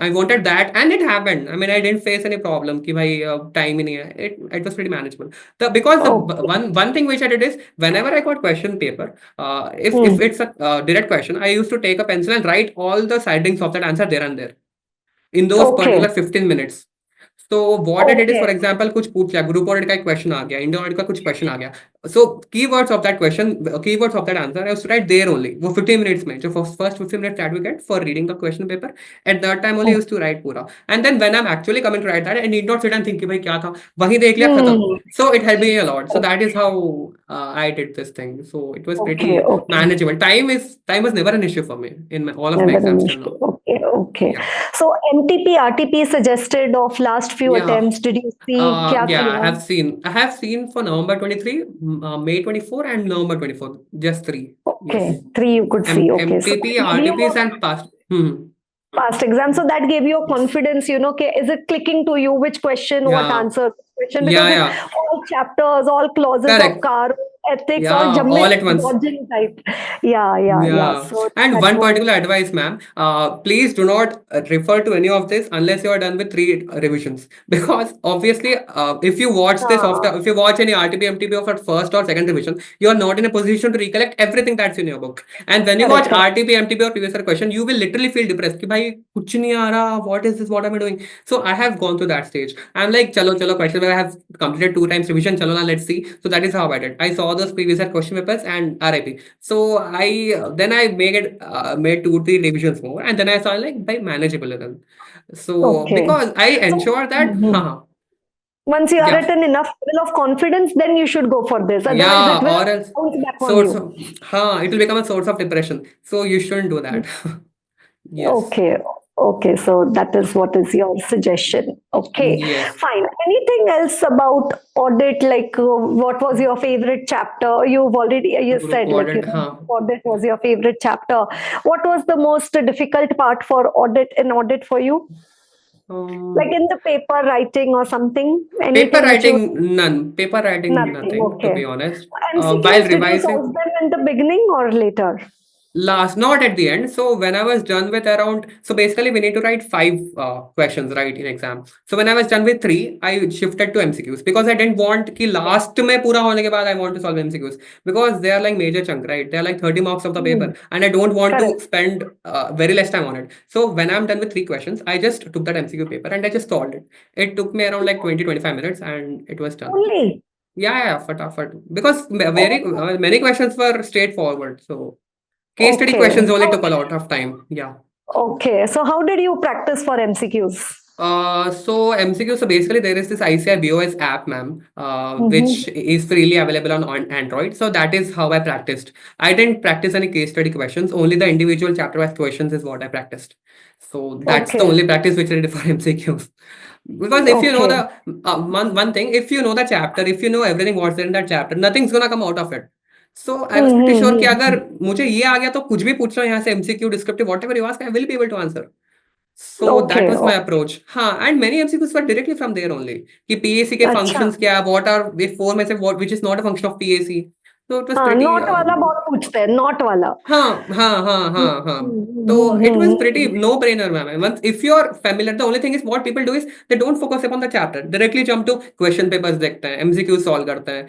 I wanted that and it happened. I mean I didn't face any problem कि भाई time ही नहीं है. It was pretty manageable. Because the Okay. one thing which I did is whenever I got question paper, if Hmm. it's a direct question, I used to take a pencil and write all the sidings of that answer there and there in those Okay. particular 15 minutes. So what I did is, Okay. for example, कुछ पूछ लिया, group audit का एक question आ गया, Indian audit का कुछ question आ गया. So keywords of that question, keywords of that answer, I used to write there only. वो 15 minutes में, जो first 15 minutes that we get for reading the question paper, at that time only I used to write पूरा. And then when I'm actually coming to write that, I need not sit and think कि भाई क्या था, वहीं देख लिया खत्म. Hmm. So it helped me a lot. So that is how I did this thing. So it was pretty Okay. Okay. manageable. Time was never an issue for me in all of my Never an exams till issue. now. Okay. Okay. Yeah. So MTP, RTP suggested of last few Yeah. attempts. Did you see? क्या Yeah, किया? I have seen for November 23, May 24, and November 24. Just three. Okay. Yes. Three you could see. Okay. So MTP, that gave you RTPs, a and past. Hmm. past exam. So that gave you a Yes. confidence, okay, is it clicking to you? Which question, what Yeah. answer? Question, Yeah, because it's yeah. all chapters, all clauses of Correct. car, ethics, all Yeah, jamme all at once. dodging type. Yeah. Yeah, So and that one was particular advice, ma'am. Please do not refer to any of this unless you are done with three revisions. Because obviously, if you watch this after, uh, if you watch any RTP, MTP of at first or second revision, you are not in a position to recollect everything that's in your book. And when you watch correct, correct. RTP, MTP or previous year question, you will literally feel depressed. कि भाई कुछ नहीं आ रहा. What is this? What am I doing? So I have gone through that stage. I'm like, chalo, question where I have completed 2 times revision. Chalo na, let's see. So that is how I did. I saw those previous year question papers and RIP. So I made 2 3 revisions more, and then I saw like by manageable level. So Okay. because I So ensure that, once you are yeah, at an enough level of confidence, then you should go for this. Otherwise, yeah, it will or else bounce back on source you. of, it will become a source of depression. So you shouldn't do that. Yes. Okay. Okay, so that is what is your suggestion. Okay, Yes, fine. Anything else about audit? Like, what was your favorite chapter? You've already you group said like audit, huh? audit was your favorite chapter. What was the most difficult part for audit for you? Like Um, in the paper writing or something? Paper Anything which you writing, none. Paper writing, nothing? nothing, to Okay. be honest. While MCQs, did you revising, solve them in the beginning or later? not at the end. So when I was done with around, so basically we need to write five questions, right, in exam. So when I was done with three, I shifted to MCQs because I didn't want कि last में पूरा होने के बाद I want to solve MCQs because they are like major chunk, right? They are like 30 marks of the Hmm. paper, and I don't want to Correct. spend very less time on it. So when I'm done with three questions, I just took that MCQ paper and I just solved it. It took me around like 20-25 minutes and it was done. Only. Yeah, fatafat. Because very Oh, many questions were straightforward. So case study okay. questions only took a lot of time. Yeah. Okay. So how did you practice for MCQs? So MCQ, so basically there is this ICI BOS app, ma'am, Mm-hmm. which is freely available on Android. So that is how I practiced. I didn't practice any case study questions. Only the individual chapter wise questions is what I practiced. So that's the Okay. only practice which I did for MCQs. Because if you know Okay. the one thing, if you know the chapter, if you know everything what's there in that chapter, nothing's gonna come out of it. So I was pretty sure कि Mm-hmm. अगर मुझे ये आ गया तो कुछ भी पूछ रहा हूँ यहाँ से MCQ descriptive whatever you ask I will be able to answer. So that Okay. was my approach. हाँ, and many MCQs were directly from there only. कि PAC के अच्छा. functions क्या, what are the four में से what which is not a function of PAC. So it was हाँ, pretty not वाला बहुत पूछते हैं, नॉट वाला. हाँ. So it was pretty no brainer, ma'am. Once if you're familiar, the only thing is what people do is they don't focus upon the chapter. Directly jump to question papers देखते हैं, MCQ solve करते हैं,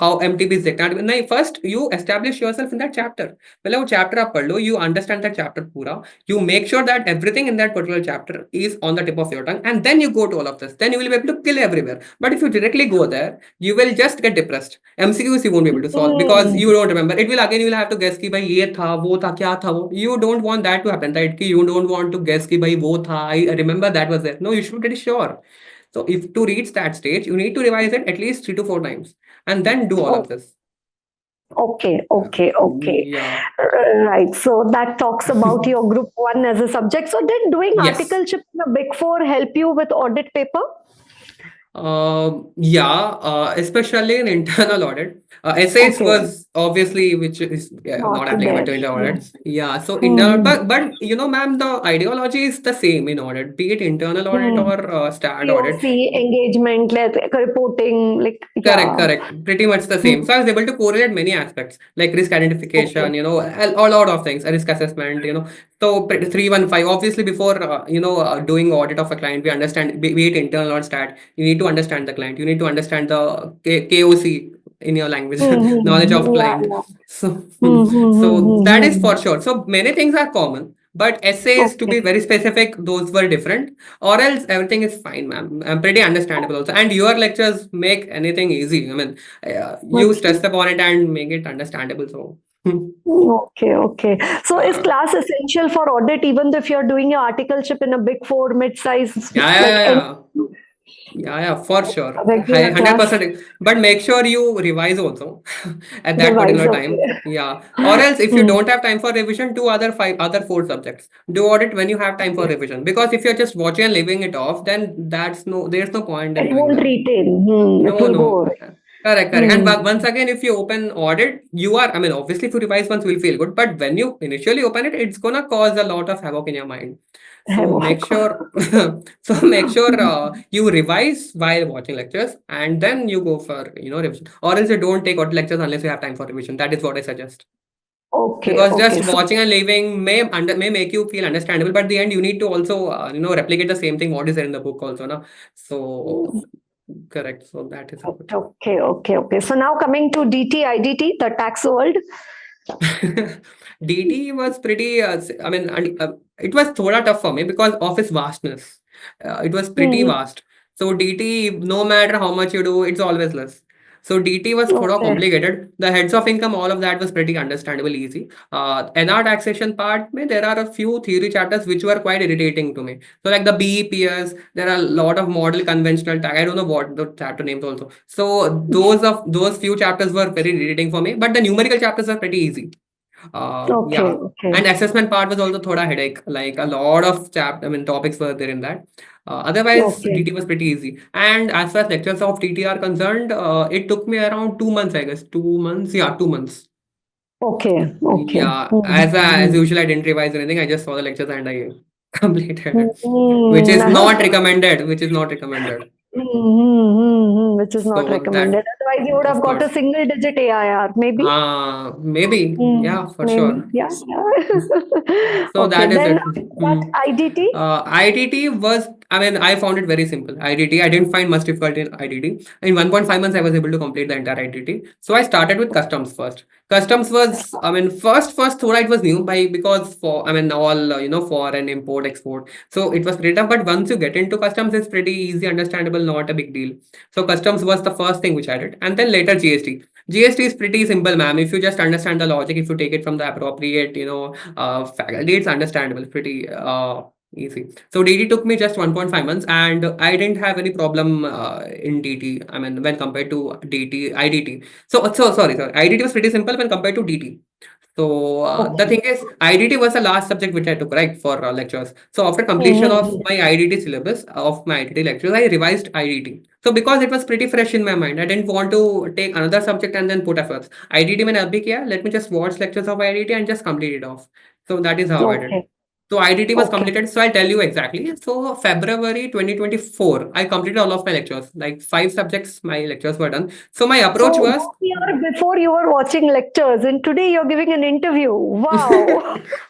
how MTBs देखते हैं. नहीं, first you establish yourself in that chapter. पहले वो chapter आप पढ़ लो, you understand that chapter पूरा. You make sure that everything in that particular chapter is on the tip of your tongue, and then you go to all of this. Then you will be able to kill everywhere. But if you directly go there, you will just get depressed. MCQs you won't be able to solve because you don't remember. It will again you will have to guess कि भाई ये था वो था क्या था वो. You don't want that to happen, right? कि you don't want to guess कि भाई वो था. I remember that was there. No, you should get sure. So if to reach that stage, you need to revise it at least 3 to 4 times and then do all of this. Okay, okay, okay. Yeah. Right. So that talks about your group one as a subject. So did doing Yes. articleship in the Big Four help you with audit paper? Yeah, especially in internal audit. Essays Okay, was obviously which is not not applicable there. to internal audits. Yeah, so internal, Hmm. but you know, ma'am, the ideology is the same in audit, be it internal audit Hmm. or stat audit. POC, engagement, like reporting, like, Correct, yeah. correct. Pretty much the same. Hmm. So I was able to correlate many aspects like risk Okay. identification, a lot of things, risk assessment. So 315, obviously before, doing audit of a client, we understand, be it internal or stat, you need to understand the client. You need to understand the KOC in your language, knowledge of Mm-hmm. Yeah, client. yeah. So, so that is Mm-hmm. for sure. So many things are common, but essays to Okay. be very specific, those were different or else everything is fine, ma'am. I'm pretty understandable also. And your lectures make anything easy. I mean, you stress Okay. upon it and make it understandable. So, Okay, okay. So is uh, class essential for audit even if you're doing your articleship in a big four, mid-size, yeah, yeah, like yeah, any yeah. Yeah, for sure. regular class? 100%. But make sure you revise also at that Revise, particular okay. time. Yeah. Or else if you Hmm. don't have time for revision, do other four subjects. Do audit when you have time for Okay. revision. Because if you're just watching and leaving it off, then there's no point in It doing won't that. retain. Hmm. It No, will go no. away. Correct. And Hmm. once again, if you open audit, I mean, obviously, if you revise once, will feel good. But when you initially open it, it's gonna cause a lot of havoc in your mind. So make Havoc. sure, you revise while watching lectures, and then you go for revision. Or else you don't take audit lectures unless you have time for revision. That is what I suggest. Okay, Because okay. just So, watching and leaving may make you feel understandable, but at the end you need to also replicate the same thing what is there in the book also, no? So correct. So that is how it is. okay. So now coming to DT, IDT, the tax world. DT was pretty, I mean, it was thoda tough for me because of its vastness. It was pretty Hmm. vast. So DT, no matter how much you do, it's always less. So DT was thoda Okay. complicated. The heads of income, all of that was pretty understandable, easy. NR taxation part, there are a few theory chapters which were quite irritating to me. So like the BEPS, there are a lot of model conventional tax. I don't know what the chapter names also. So those few chapters were very irritating for me, but the numerical chapters are pretty easy. Okay, Yeah. okay, And assessment part was also thoda headache. Like a lot of topics were there in that. Otherwise, okay, DT was pretty easy. And as far as lectures of TT are concerned, it took me around 2 months, I guess. 2 months. Yeah, 2 months. okay, okay. Yeah. As Mm-hmm. usual, I didn't revise anything. I just saw the lectures and I completed it, which is not Mm-hmm. recommended. Which is not recommended. Which is not So that, recommended. Otherwise, you would have of got a course. single digit AIR, maybe. Maybe. Yeah, for Maybe, sure. yeah, yeah. So Okay, that is then it. after that, Hmm. IDT. IDT was, I mean, I found it very simple. IDT, I didn't find much difficulty in IDT. In 1.5 months, I was able to complete the entire IDT. So I started with customs first. Customs was, I mean, first, though it was new because for, I mean, all, foreign import, export. So it was pretty tough. But once you get into customs, it's pretty easy, understandable, not a big deal. So customs was the first thing which I did. And then later GST. GST is pretty simple, ma'am. If you just understand the logic, if you take it from the appropriate, faculty, it's understandable. It's pretty easy. So DT took me just 1.5 months, and I didn't have any problem in DT. I mean, when compared to DT, IDT. So sorry. IDT was pretty simple when compared to DT. So the Okay. thing is, IDT was the last subject which I took, right, for lectures. So after completion of Mm-hmm. my IDT syllabus of my IDT lectures, I revised IDT. So because it was pretty fresh in my mind, I didn't want to take another subject and then put efforts. IDT मैंने अभी किया, let me just watch lectures of IDT and just complete it off. So that is how I did. Okay. So IDT was Okay. completed. So I'll tell you exactly. So February 2024, I completed all of my lectures. Like 5 subjects, my lectures were done. So my approach So was 1 year before you were watching lectures, and today you're giving an interview. Wow.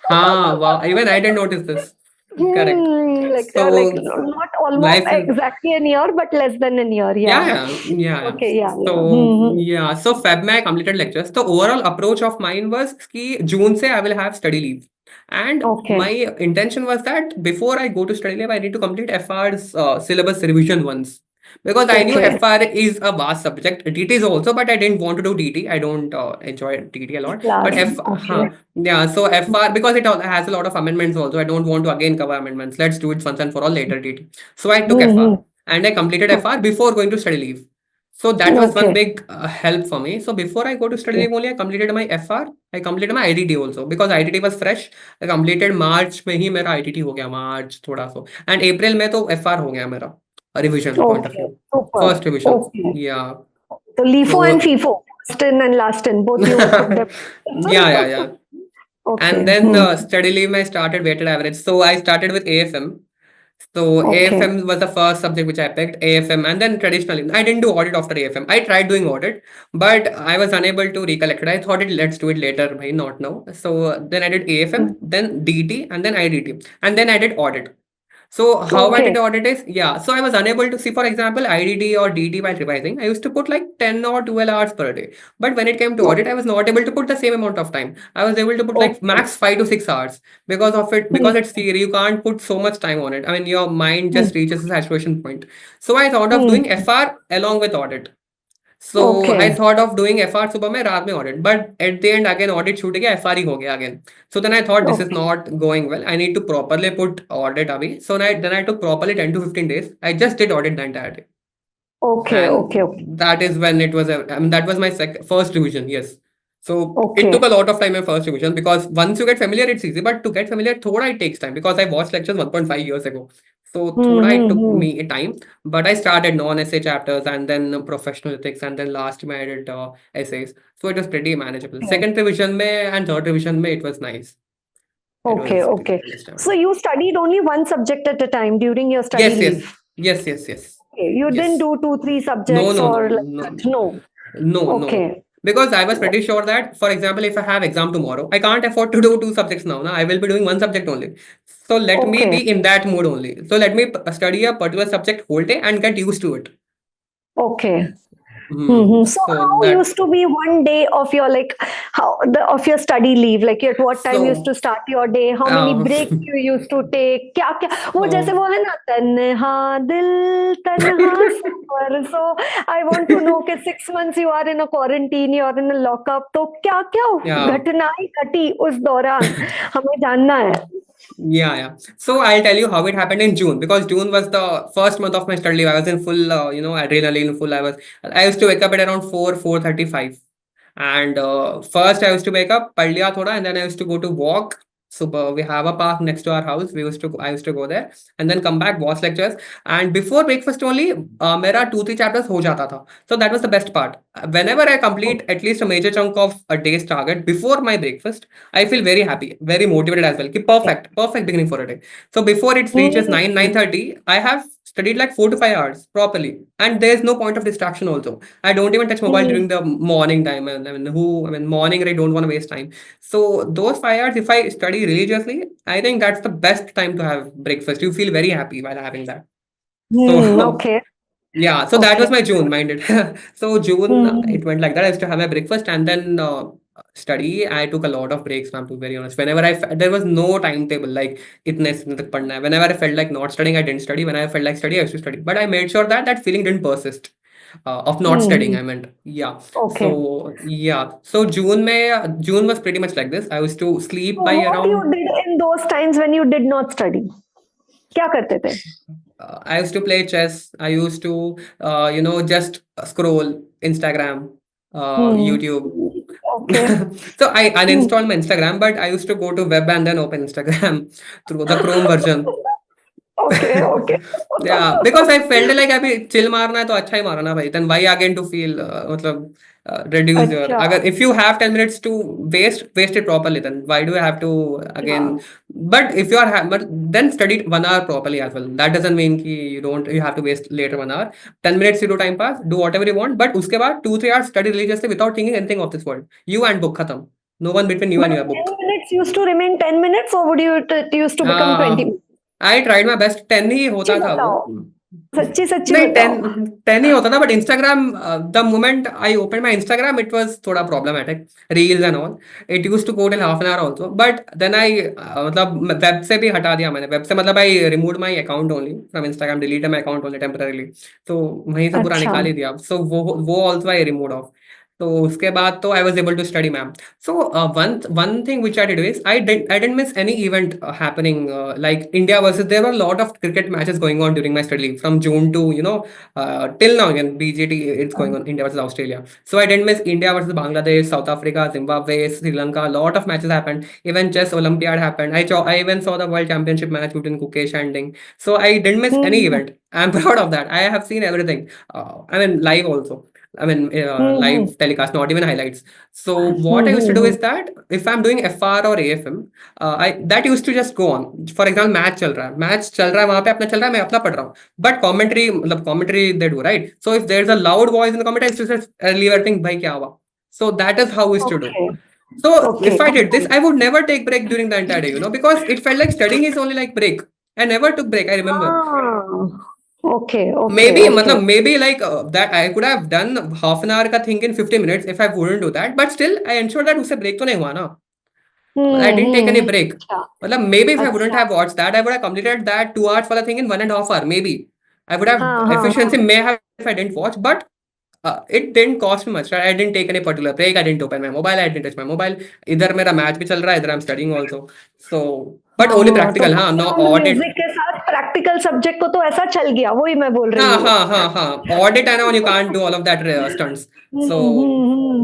Wow. Even I didn't notice this. Correct. Like So not almost life is, exactly a year, but less than a year. yeah, Yeah. yeah. Okay. Yeah. Yeah. So yeah, so Feb में I completed lectures. The overall approach of mine was कि June से I will have study leave. And Okay. my intention was that before I go to study leave, I need to complete FR's syllabus revision once. Because I knew Okay. FR is a vast subject. DT is also, but I didn't want to do DT. I don't enjoy DT a lot. Yeah. But Okay. yeah, so FR, because it has a lot of amendments also, I don't want to again cover amendments. Let's do it once and for all later DT. So I took FR Mm-hmm. and I completed FR before going to study leave. So that was one Okay. big help for me. So before I go to study Okay. leave only, I completed my FR. I completed my IDT also because IDT was fresh. I completed March में ही मेरा IDT हो गया मार्च थोड़ा सा and April में तो FR हो गया मेरा revision point of Okay. view. Super. First revision. Okay. Yeah. So LIFO and So FIFO, first in and last in, both you took them. yeah. And Okay. then study leave I started weighted average. So I started with AFM. So Okay. AFM was the first subject which I picked, AFM, and then traditionally I didn't do audit after AFM. I tried doing audit, but I was unable to recollect it. I thought let's do it later, bhai, not now. So then I did AFM, then DT, and then IDT, and then I did audit. So how I Okay. did audit is, yeah. So I was unable to see, for example, IDT or DT while revising. I used to put like 10 or 12 hours per day. But when it came to audit, I was not able to put the same amount of time. I was able to put like Okay. max 5 to 6 hours because of it, because it's theory. You can't put so much time on it. I mean, your mind just reaches a saturation point. So I thought of doing FR along with audit. So I Okay. thought of doing FR सुबह में रात में audit, but at the end again audit छूट गया, FR ही हो गया again. So then I thought this is Okay. not going well. I need to properly put audit away. So then I took properly 10 to 15 days. I just did audit the entire day. Okay. Okay. And Okay. that is when it was, I mean, that was my first revision, yes. So it took Okay. a lot of time in first revision because once you get familiar, it's easy. But to get familiar, thoda it takes time because I watched lectures 1.5 years ago. So thoda it took Mm-hmm. me time. But I started non-essay chapters and then professional ethics and then last time I did essays. So it was pretty manageable. Okay. Second revision mein and third revision mein, it was nice. It Okay. was Okay. So understandable. you studied only one subject at a time during your study Yes, leave. yes. Okay. You didn't Yes. do two, three No, subjects no, no, or like no. that. No. No. Okay. Because I was pretty sure that, for example, if I have exam tomorrow, I can't afford to do 2 subjects now. I will be doing one subject only. So let me Okay. be in that mood only. So let me study a particular subject whole day and get used to it. Okay. So So how that, used to be one day of your like how the of your study leave? Like at what time you used to so, start your day? How many uh, breaks you used to take? क्या क्या वो जैसे so बोले ना तन्हा दिल तन्हा सफर. So I want to know कि 6 months you are in a quarantine, you are in a lockup. तो क्या क्या yeah. घटनाएं घटी उस दौरान हमें जानना है. Yeah. So I'll tell you how it happened in June because June was the first month of my study leave. I was in full, adrenaline, full. I used to wake up at around 4:35, And first I used to wake up, pad liya thoda, and then I used to go to walk. So we have a park next to our house. I used to go there and then come back, watch lectures. And before breakfast only, mera 2-3 chapters ho jata tha. So that was the best part. Whenever I complete at least a major chunk of a day's target before my breakfast, I feel very happy, very motivated as well. Ki perfect beginning for a day. So before it reaches 9, Hmm. 9:30, I have studied like 4 to 5 hours properly. And there's no point of distraction also. I don't even touch mobile during Hmm. the morning time. And morning I don't want to waste time. So those 5 hours, if I study religiously, I think that's the best time to have breakfast. You feel very happy while having that. Hmm. So Okay. yeah, so that Okay. was my June, minded. So June, Hmm. it went like that. I used to have my breakfast and then study. I took a lot of breaks, ma'am, to be very honest. Whenever there was no timetable, like itne se itne tak padna hai. Whenever I felt like not studying, I didn't study. Whenever I felt like study, I used to study. But I made sure that that feeling didn't persist. Of not studying, Hmm. I meant. Yeah. Okay. So yeah. So June was pretty much like this. I used to sleep So by what you around. did in those times when you did not study? क्या करते थे? I used to play chess. I used to, just scroll Instagram, Hmm. YouTube. Okay. So I Hmm. uninstalled my Instagram, but I used to go to web and then open Instagram through the Chrome version. Okay. Okay. Yeah, because I felt like अभी chill मारना है तो अच्छा ही मारना भाई. Then why again to feel मतलब reduce your अच्छा. अगर if you have 10 minutes to waste it properly, then why do you have to again? हाँ. But if you are but then study it 1 hour properly as well. That doesn't mean कि you have to waste later 1 hour. 10 minutes you do time pass, do whatever you want. But उसके बाद 2-3 hours study religiously without thinking anything of this world. You and book खत्म. No one between you But and your 10 book. minutes used to remain 10 minutes, or would you it used to become 20 Uh, minutes? I tried my best. 10 ही सच्ची होता था वो. बताओ. सच्ची सच्ची नहीं, बताओ. 10 ही होता था. But Instagram, the moment I open my Instagram, it was थोड़ा problematic. Reels and all, it use to go till half an hour also. But then I मतलब वेब से भी हटा दिया मैंने. वेब से मतलब I remove my account only from Instagram, delete my account only temporarily. तो वहीं से पूरा अच्छा. निकाल ही दिया. सो वो ऑल्सो आई रिमूव ऑफ. तो उसके बाद तो I was able to study ma'am. So one thing which I did is I didn't miss any event happening, like India versus. There were a lot of cricket matches going on during my study leave from June to till now. Again, BJT, it's going on, India versus Australia. So I didn't miss India versus Bangladesh, South Africa, Zimbabwe, Sri Lanka. A lot of matches happened. Even chess Olympiad happened. I even saw the World Championship match between Kukesh and Ding. So I didn't miss any hmm. event. I'm proud of that. I have seen everything. I mean live also. I mean, hmm. live telecast, not even highlights. So what I used to do hmm. is that if I'm doing FR or AFM, I that used to just go on. For example, match चल रहा है वहां पे अपना चल रहा है, मैं अपना पढ़ रहा हूँ. But commentary, मतलब commentary they do, right? So if there's a loud voice in the commentary, I used to just leave everything, भाई क्या हुआ? So that is how we used to do. Okay. So Okay. if I did this, Okay. I would never take break during the entire day, because it felt like studying is only like break. I never took break. I remember. Ah. Okay. Okay. Maybe, Okay. matlab, maybe like that I could have done half an hour ka thing in 50 minutes if I wouldn't do that. But still, I ensured that usse break to nahi hua na. I didn't take any break. अच्छा. Matlab, maybe if I wouldn't अच्छा. have watched that, I would have completed that 2 hours for the thing in 1.5 hours. Maybe I would have हाँ हाँ efficiency हाँ. may have if I didn't watch, but it didn't cost me much. Right? I didn't take any particular break. I didn't open my mobile. I didn't touch my mobile. Either मेरा match भी चल रहा है, either I'm studying also. So, but हाँ only हाँ, तो practical, हाँ, no background audit. Music के साथ प्रैक्टिकल सब्जेक्ट को तो ऐसा चल गया, वही मैं बोल रही हूँ. Audit and all, you can't do all of that stunts. So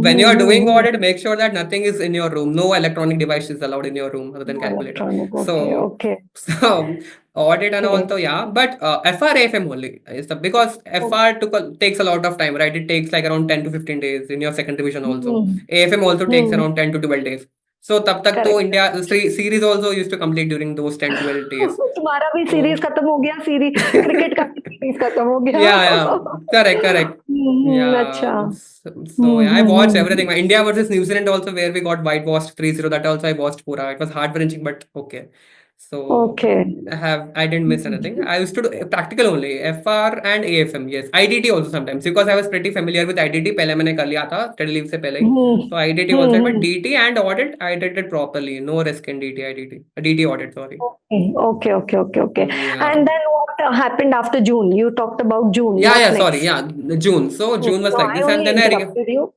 when you are doing audit, make sure that nothing is in your room. No electronic device is allowed in your room other than calculator. Electronic. Okay. So, okay. so audit and okay. all, so yeah. But FRAFM only is because FR takes a lot of time, right? It takes like around 10 to 15 days in your second division also. AFM also takes around 10 to 12 days. So तब तक तो correct. India series also used to complete during those 10-12 days. तुम्हारा भी series So खत्म हो गया, series cricket का series खत्म हो गया. yeah, correct. Yeah. अच्छा. So yeah, I watched everything. India versus New Zealand also, where we got whitewashed 3-0. That also I watched pura. It was heart-wrenching, but okay. So okay. I didn't miss anything. I used to do practical only, FR and AFM. Yes, IDT also sometimes because I was pretty familiar with IDT. पहले मैंने कर लिया था study leave से पहले ही. So IDT also, but DT and audit I did it properly. No risk in DT, IDT, DT audit. Sorry. Okay. Yeah. And then what happened after June? You talked about June. Yeah, What sorry. next? Yeah, June. So June was No, like I this, and only then interrupted you.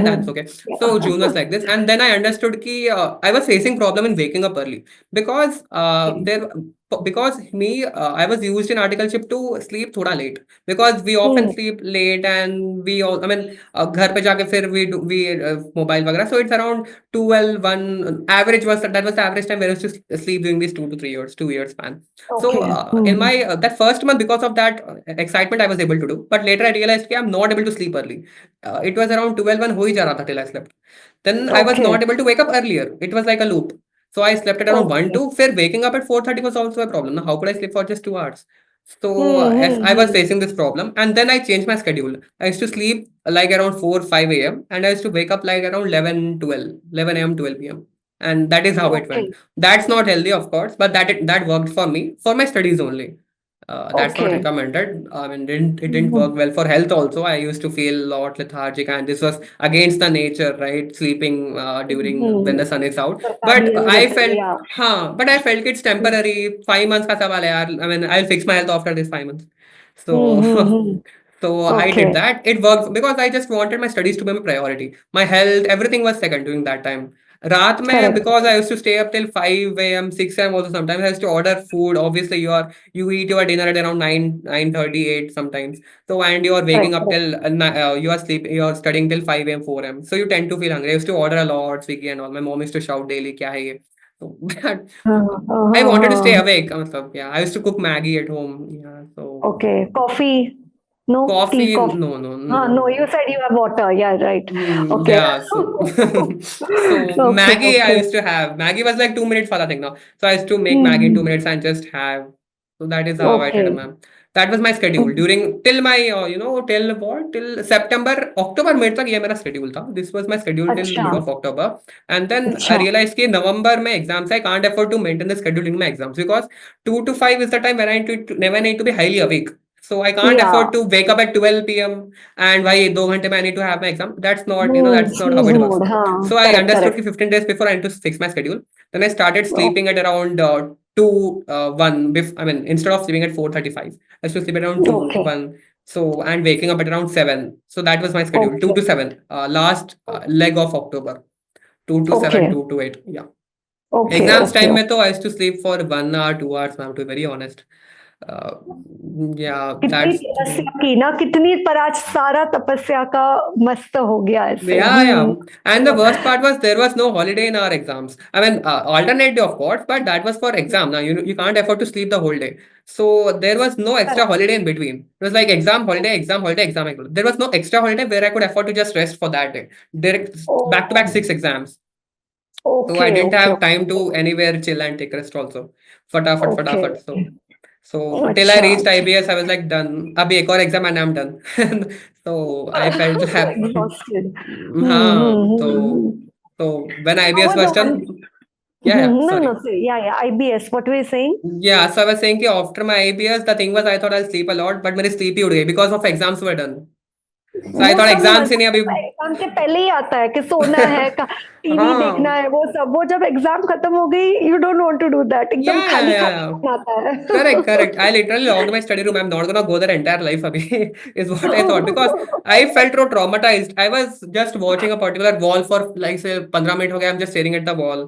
that's okay. So June was like this, and then I understood कि I was facing problem in waking up early because there because I was used in articleship to sleep thoda late, because we often Hmm. sleep late, and we all, I mean, घर पे जाके फिर we mobile वगैरह, so it's around 12 1 average was that was the average time where I used to sleep during these 2 to 3 years, 2 years span. So Okay. in my that first month, because of that excitement, I was able to do, but later I realized that I'm not able to sleep early. It was around 12 1 हो ही जा रहा था till I slept. Then I was Okay. not able to wake up earlier. It was like a loop. So I slept at around 1 Okay. 2. Then waking up at 4:30 was also a problem. Now, how could I sleep for just 2 hours? So Hmm. if I was Hmm. facing this problem, and then I changed my schedule. I used to sleep like around 4 5 a.m. and I used to wake up like around 11 a.m. 12 p.m. And that is how it went. Okay. That's not healthy, of course, but that worked for me for my studies only. That's not Okay. recommended. I mean, it didn't Hmm. work well for health also. I used to feel a lot lethargic, and this was against the nature, right? Sleeping during when Hmm. the sun is out. But Circadian I rhythm. felt, Yeah. but I felt it's temporary. 5 months ka sawal hai yaar. I mean, I'll fix my health after this 5 months. Hmm. So Hmm. Hmm. so I did Okay. that. It worked because I just wanted my studies to be my priority. My health, everything was second during that time. रात में, Correct. because I used to stay up till 5 a.m., 6 a.m. also sometimes. I used to order food. Obviously, you eat your dinner at around 9:38 sometimes. So and you are waking Correct. up Correct. till you are studying till 5 a.m., 4 a.m. So you tend to feel hungry. I used to order a lot, Swiggy and all. My mom used to shout daily, क्या है ये? So but I wanted to stay Uh, awake. मतलब, yeah, I used to cook Maggie at home. Yeah, so okay. Coffee. No tea. coffee, Coffee. no, no, No, you no. said you have water. Yeah, right. Okay. Yeah, so so Okay. Maggie I Okay. used to have. Maggie was like 2 minutes for the thing now. So I used to make Maggie in Hmm. 2 minutes and just have. So that is how I did, Okay. ma'am. That was my schedule Hmm. during till my till what, till September October mid तक ये मेरा schedule था. This was my schedule till अच्छा. mid of October, and then I अच्छा. realized कि November में exams I can't afford to maintain the schedule during my exams, because 2 to 5 is the time when I need to be highly awake. So I can't Yeah. afford to wake up at 12 p.m. and why 2 घंटे में I need to have my exam. That's not how Snooze it works. mode. हाँ. So I Correct. understood Correct. कि 15 days before I need to fix my schedule. Then I started Oh, sleeping at around 2 1 I mean, instead of sleeping at 4:35, I used to sleep at around 2 okay. 1. So and waking up at around 7. So that was my schedule, 2 Okay. to 7. Last leg of October, 2 to 7, Okay. 2 to 8. Yeah. Okay. Exams Okay. time में तो I used to sleep for 1 hour 2 hours, ma'am, to be very honest. Uh, yeah, कितनी that's the तपस्या thing. की ना, कितनी, पर आज सारा तपस्या का मस्त हो गया ऐसे. Yeah, yeah. And the worst part was there was no holiday in our exams. I mean, alternate day, of course, but that was for exam. Now, you can't afford to sleep the whole day. So there was no extra Correct. holiday in between. It was like exam, holiday, exam, holiday. There was no extra holiday where I could afford to just rest for that day. Direct back to back Oh, 6 exams. So I okay. didn't Okay. have time to anywhere chill and take rest also. Fatafat, Okay. fatafat. So till I अच्छा. reached IBS, I was like done. Abhi ek aur exam and I'm done. So I felt like, Exhausted. हाँ, Hmm. so when How IBS was was the one? done, yeah, No, sorry. no. Say, yeah, yeah. IBS. What were you saying? Yeah, so I was saying कि after my IBS, the thing was I thought I'll sleep a lot, but मेरी sleep ही उड़ गई because of exams were done. So I वो thought सब exams ही मजा नहीं अभी. Exam के पहले ही आता है कि सोना है, टीवी देखना हाँ, है, वो सब. वो जब एग्जाम खत्म हो गई, you don't want to do that. एकदम yeah, yeah, खाली yeah, yeah. खाली आता Correct, correct. I है. literally logged my study room. I'm not gonna go there entire life, abhi, is what I thought, because I felt so traumatized. I was just watching a particular wall for like say 15 minutes. Okay, I'm just staring at the wall,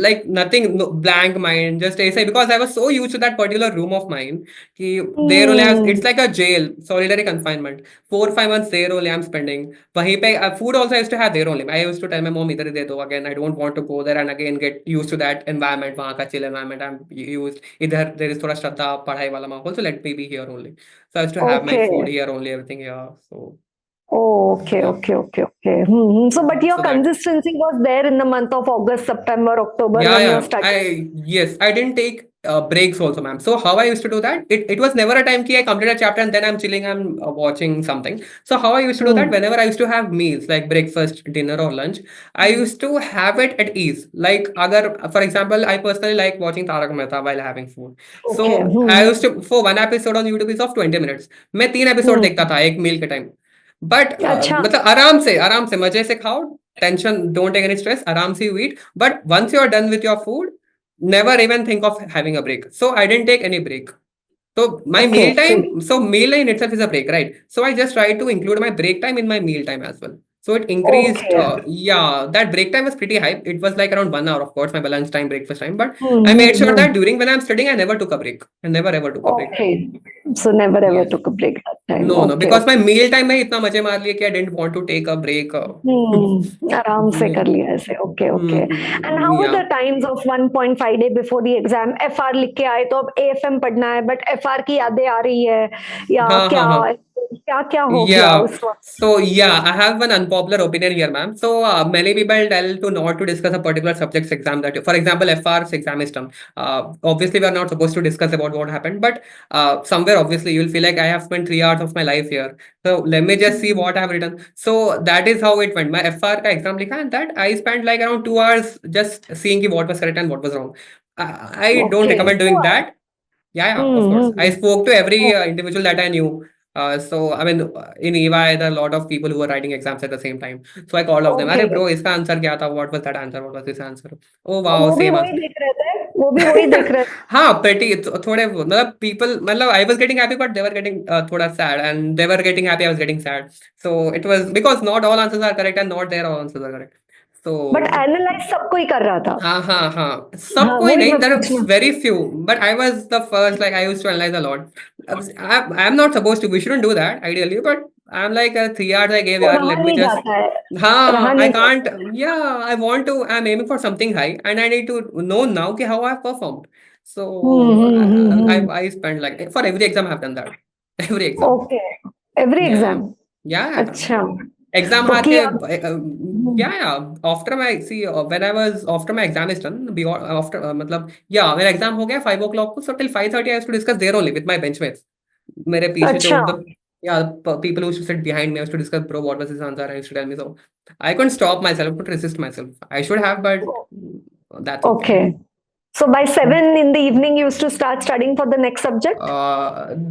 like nothing, no, blank mind, just ऐसे, because I was so used to that particular room of mine. कि there only it's Hmm. like a jail, solitary confinement. 4 5 months there only I'm spending. वहीं पे food also I used to have there only. I used to tell my mom इधर ही दे दो. Again, I don't want to go there and again get used to that environment. वहाँ का chill environment I'm used. इधर there is थोड़ा श्रद्धा पढ़ाई वाला माहौल, so let me be here only. So I used to have my food Okay. here only, everything here. So Oh, okay, yeah, okay, okay, okay. So, but your so that. consistency was there in the month of August, September, October Yeah, when you're yeah. studying. Yes, I didn't take breaks also, ma'am. So how I used to do that? It was never a time key I completed a chapter and then I'm chilling, I'm watching something. So how I used to do that? Hmm. Whenever I used to have meals like breakfast, dinner, or lunch, I used to have it at ease. Like, agar, for example, I personally like watching Tarak Mehta while having food. Okay. So I used to, for one episode on YouTube is of 20 minutes. मैं 3 episode Hmm. देखता था एक मील के time. But अच्छा. मतलब आराम से मजे से खाओ. Tension, don't take any stress, aram se you eat. But once you're done with your food, never even think of having a break. So I didn't take any break. So my meal Okay. time, so meal in itself is a break, right? So I just try to include my break time in my meal time as well. So it increased. Okay. Yeah, that break time was pretty high. It was like around 1 hour, of course, my lunch time, breakfast time. But I made sure Mm-hmm. that during when I'm studying, I never took a break. I never ever took a break. Okay. So never ever Yes. took a break that time. No, no, Okay, because my okay. meal time में इतना मजे मार लिए कि I didn't want to take a break. आराम से कर लिया ऐसे. Okay, okay. And how were the Yeah. times of 1.5 day before the exam? FR लिख के आए तो अब AFM पढ़ना है, but FR की यादें आ रही है या हाँ हाँ क्या हाँ. क्या क्या हो गया Yeah. उस वक्त? So yeah, I have one unpopular opinion here, ma'am. So many people tell to not to discuss a particular subject's exam. That, for example, FR's exam is term. Obviously, we are not supposed to discuss about what happened, but somewhere obviously you'll feel like I have spent 3 hours of my life here. So let me just see what I have written. So that is how it went. My FR का exam लिखा, and that I spent like around 2 hours just seeing what was correct and what was wrong. I don't Okay. recommend doing that. Yeah, yeah, of course. I Mm-hmm. spoke to every Okay. individual that I knew. So I mean, in EY, there are a lot of people who were writing exams at the same time. So I called of them. अरे Okay. bro, इसका answer क्या था? What was that answer? What was this answer? Oh और wow, वो भी same वही answer. देख रहे थे, वो भी वही देख रहे थे. हाँ, pretty. थोड़े मतलब people मतलब I was getting happy, but they were getting थोड़ा sad, and they were getting happy. I was getting sad. So it was because not all answers are correct and not their all answers are correct. But So analyse सबको ही कर रहा था. हाँ हाँ, सबको ही वही नहीं, मैं there are पूछना. very few, but I was the first, like I used to analyze a lot. I'm not supposed to, we shouldn't do that ideally, but I'm like 3 hours I gave, वो yaar, रहा let me नहीं just. जाता है, रहा हाँ, I नहीं can't. जाता है. Yeah, I want to, I'm aiming for something high and I need to know now कि how I've performed. Hmm So hmm hmm hmm. I spent like for every exam I've done that. Every exam. Okay. Every Yeah, exam. yeah. अच्छा. Exam तो हार के किया. हम्म. yeah, yeah. After my see when I was after my exam is done, beyond after मतलब yeah, मेरा exam हो गया 5 o'clock को, so till 5:30 I used to discuss there only with my benchmates. मेरे पीछे जो अच्छा. the yeah people who used to sit behind me, I used to discuss, bro, what was his answer, I used to tell me. So I couldn't stop myself, couldn't resist myself. I should have, but that's okay. Okay. So by 7 in the evening you used to start studying for the next subject?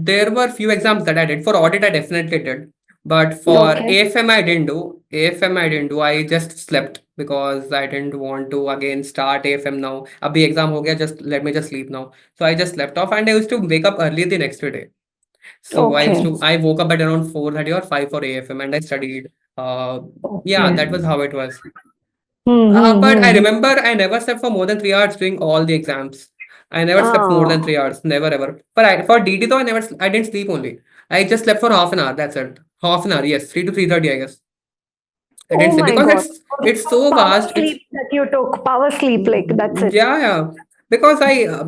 There were few exams that I did. For audit, I definitely did. But for Okay. AFM, I didn't do. AFM, I didn't do. I just slept because I didn't want to again start AFM now. Abhi exam ho gaya, just let me just sleep now. So I just slept off and I used to wake up early the next day. So Okay. I woke up at around 4:30 or 5 for AFM and I studied. Uh, yeah, Okay. that was how it was. But I hmm. remember I never slept for more than 3 hours during all the exams. I never slept for more than हाँ. 3 hours. Never ever. For DT though, I didn't sleep only. I just slept for half an hour. That's it. Half an hour. Yes, 3 to 3:30. I guess I didn't Oh sleep my because God. it's so Power vast. It's sleep that you took. Power sleep, like that's it. yeah, yeah.